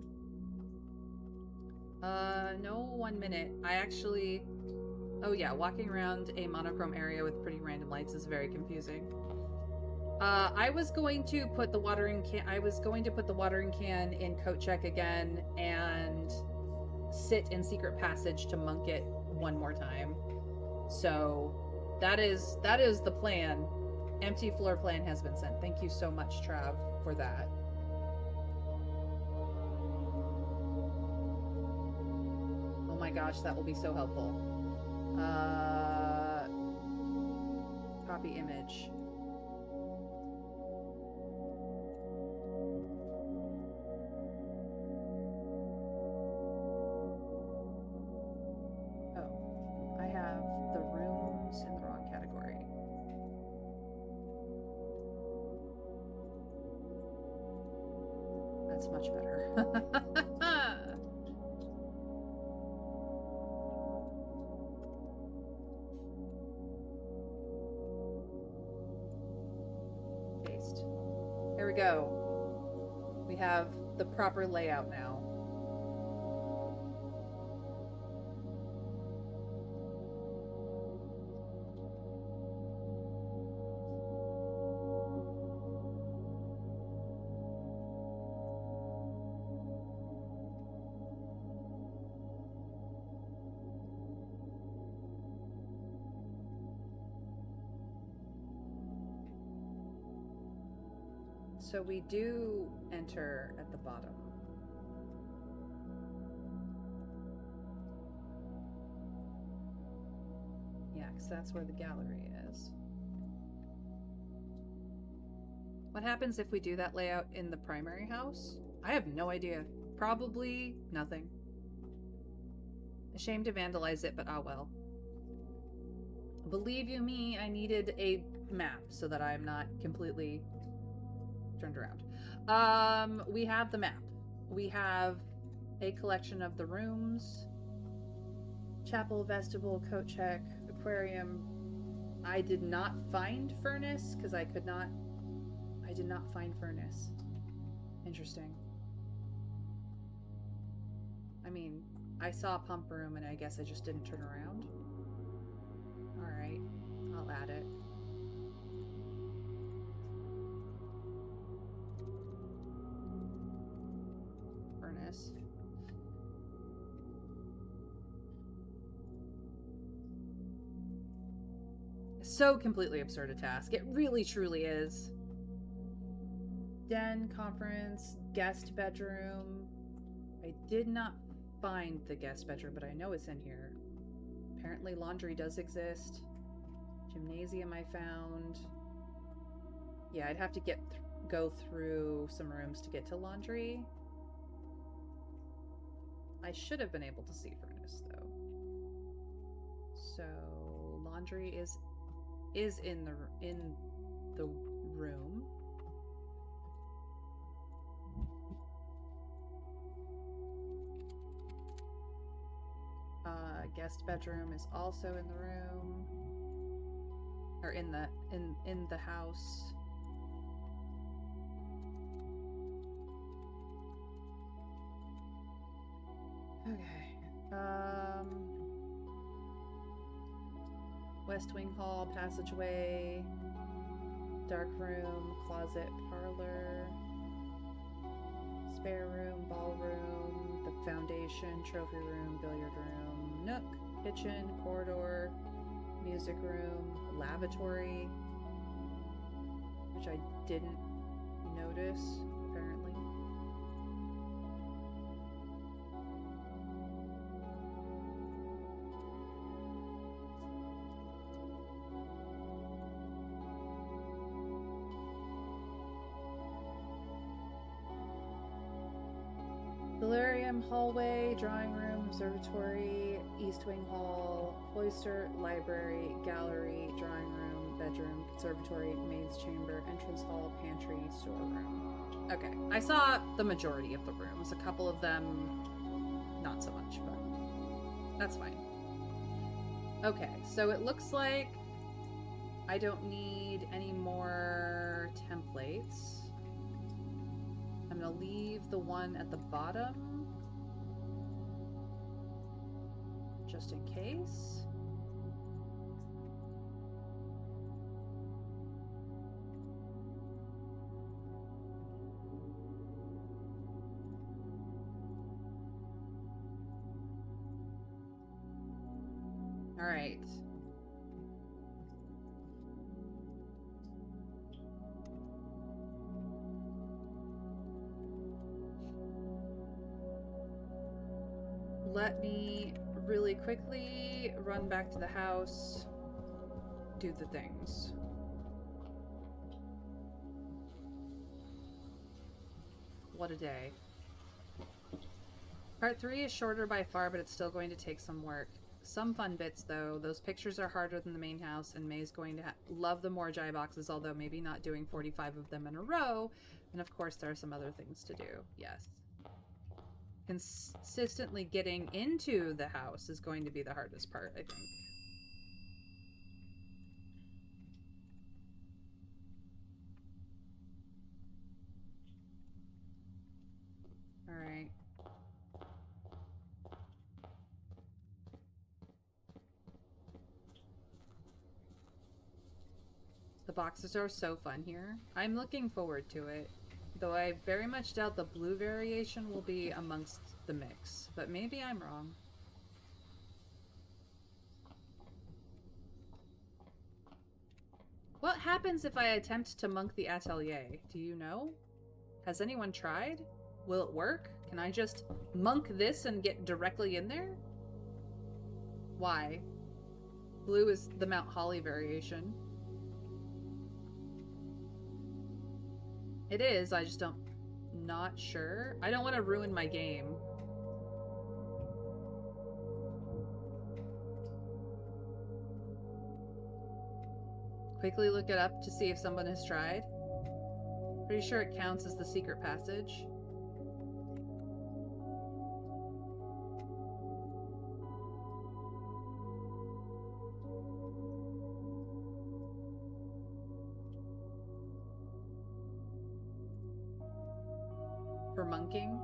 No, 1 minute. I actually... Oh yeah, walking around a monochrome area with pretty random lights is very confusing. I was going to put the watering can in coat check again and sit in secret passage to monk it one more time. So that is the plan. Empty floor plan has been sent. Thank you so much, Trav, for that. Oh my gosh, that will be so helpful. Copy image. Much better. Paste. There we go. We have the proper layout now. So we do enter at the bottom. Yeah, because that's where the gallery is. What happens if we do that layout in the primary house? I have no idea. Probably nothing. Ashamed to vandalize it, but ah well. Believe you me, I needed a map so that I'm not completely turned around. We have the map. We have a collection of the rooms. Chapel, vestibule, coat check, aquarium. I did not find furnace because I did not find furnace. Interesting. I mean, I saw a pump room and I guess I just didn't turn around. Alright, I'll add it. Furnace. so completely absurd a task. It really, truly is. Den, conference, guest bedroom. I did not find the guest bedroom, but I know it's in here. Apparently laundry does exist. Gymnasium I found. Yeah, I'd have to go through some rooms to get to laundry. I should have been able to see furnace though. So laundry is in the room. Guest bedroom is also in the room, or in the house. Okay. West wing hall, passageway, dark room, closet, parlor, spare room, ballroom, the foundation, trophy room, billiard room, nook, kitchen, corridor, music room, lavatory, which I didn't notice, apparently. Solarium, hallway, drawing room, observatory, east wing hall, cloister, library, gallery, drawing room, bedroom, conservatory, maid's chamber, entrance hall, pantry, storeroom. Okay, I saw the majority of the rooms. A couple of them, not so much, but that's fine. Okay, so it looks like I don't need any more templates. I'm gonna leave the one at the bottom just in case. All right. Let me really quickly run back to the house, do the things. What a day. Part 3 is shorter by far, but it's still going to take some work. Some fun bits, though. Those pictures are harder than the main house, and May's going to love the more Jai boxes, although maybe not doing 45 of them in a row. And of course, there are some other things to do. Yes. Consistently getting into the house is going to be the hardest part, I think. All right. The boxes are so fun here. I'm looking forward to it. Though I very much doubt the blue variation will be amongst the mix. But maybe I'm wrong. What happens if I attempt to monk the atelier? Do you know? Has anyone tried? Will it work? Can I just monk this and get directly in there? Why? Blue is the Mount Holly variation. It is, I just don't... Not sure. I don't want to ruin my game. Quickly look it up to see if someone has tried. Pretty sure it counts as the secret passage. For monking.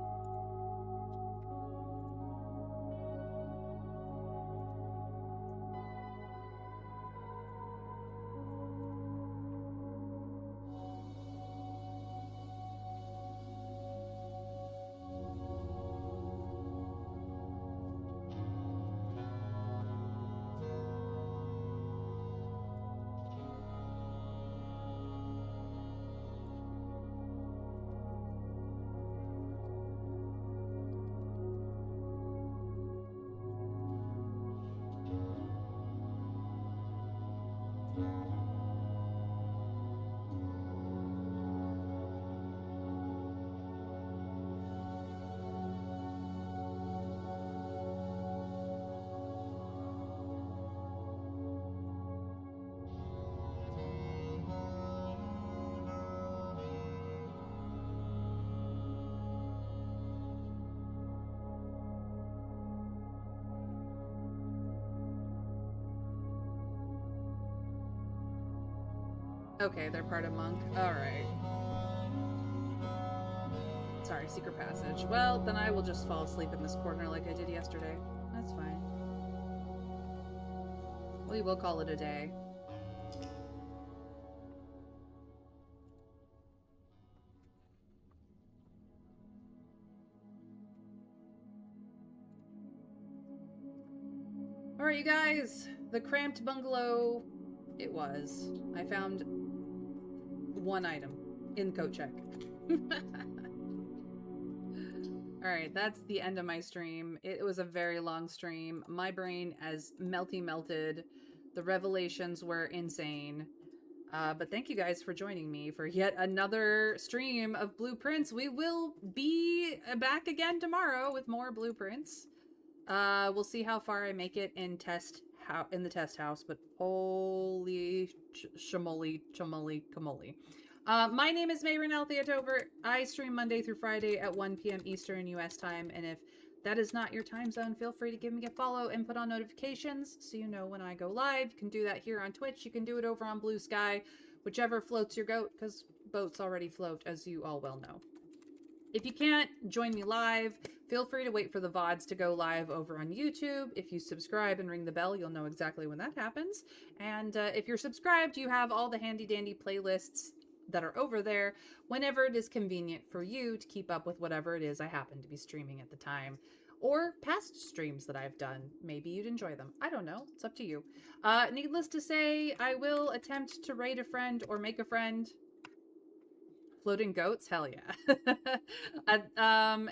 Okay, they're part of Monk. Alright. Sorry, secret passage. Well, then I will just fall asleep in this corner like I did yesterday. That's fine. We will call it a day. Alright, you guys. The cramped bungalow, it was. I found one item in coat check. Alright, that's the end of my stream. It was a very long stream. My brain as melted. The revelations were insane. But thank you guys for joining me for yet another stream of blueprints. We will be back again tomorrow with more blueprints. We'll see how far I make it in the test house, but holy chamoli, camoli. My name is Mayronell Theotover. I stream Monday through Friday at 1 p.m. Eastern US time, and if that is not your time zone, feel free to give me a follow and put on notifications so you know when I go live. You can do that here on Twitch. You can do it over on Blue Sky, whichever floats your goat, because boats already float, as you all well know. If you can't join me live, feel free to wait for the VODs to go live over on YouTube. If you subscribe and ring the bell, you'll know exactly when that happens. And if you're subscribed, you have all the handy-dandy playlists that are over there whenever it is convenient for you to keep up with whatever it is I happen to be streaming at the time. Or past streams that I've done. Maybe you'd enjoy them. I don't know. It's up to you. Needless to say, I will attempt to raid a friend or make a friend. Floating goats? Hell yeah.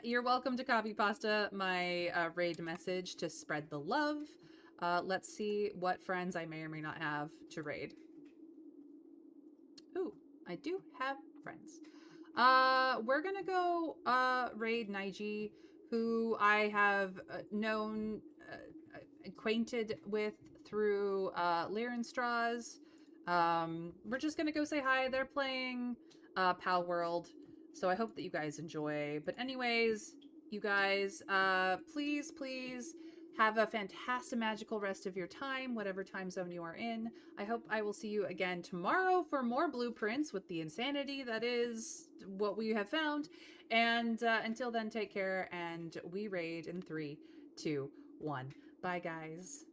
You're welcome to copy pasta my raid message to spread the love. Let's see what friends I may or may not have to raid. Ooh, I do have friends. We're gonna go raid Naiji, who I have known, acquainted with through Lyran Straws. We're just gonna go say hi. They're playing Pal World, so I hope that you guys enjoy. But anyways, you guys, please have a fantastic magical rest of your time, whatever time zone you are in. I hope I will see you again tomorrow for more blueprints with the insanity that is what we have found. And until then, take care, and we raid in 3, 2, 1. Bye, guys.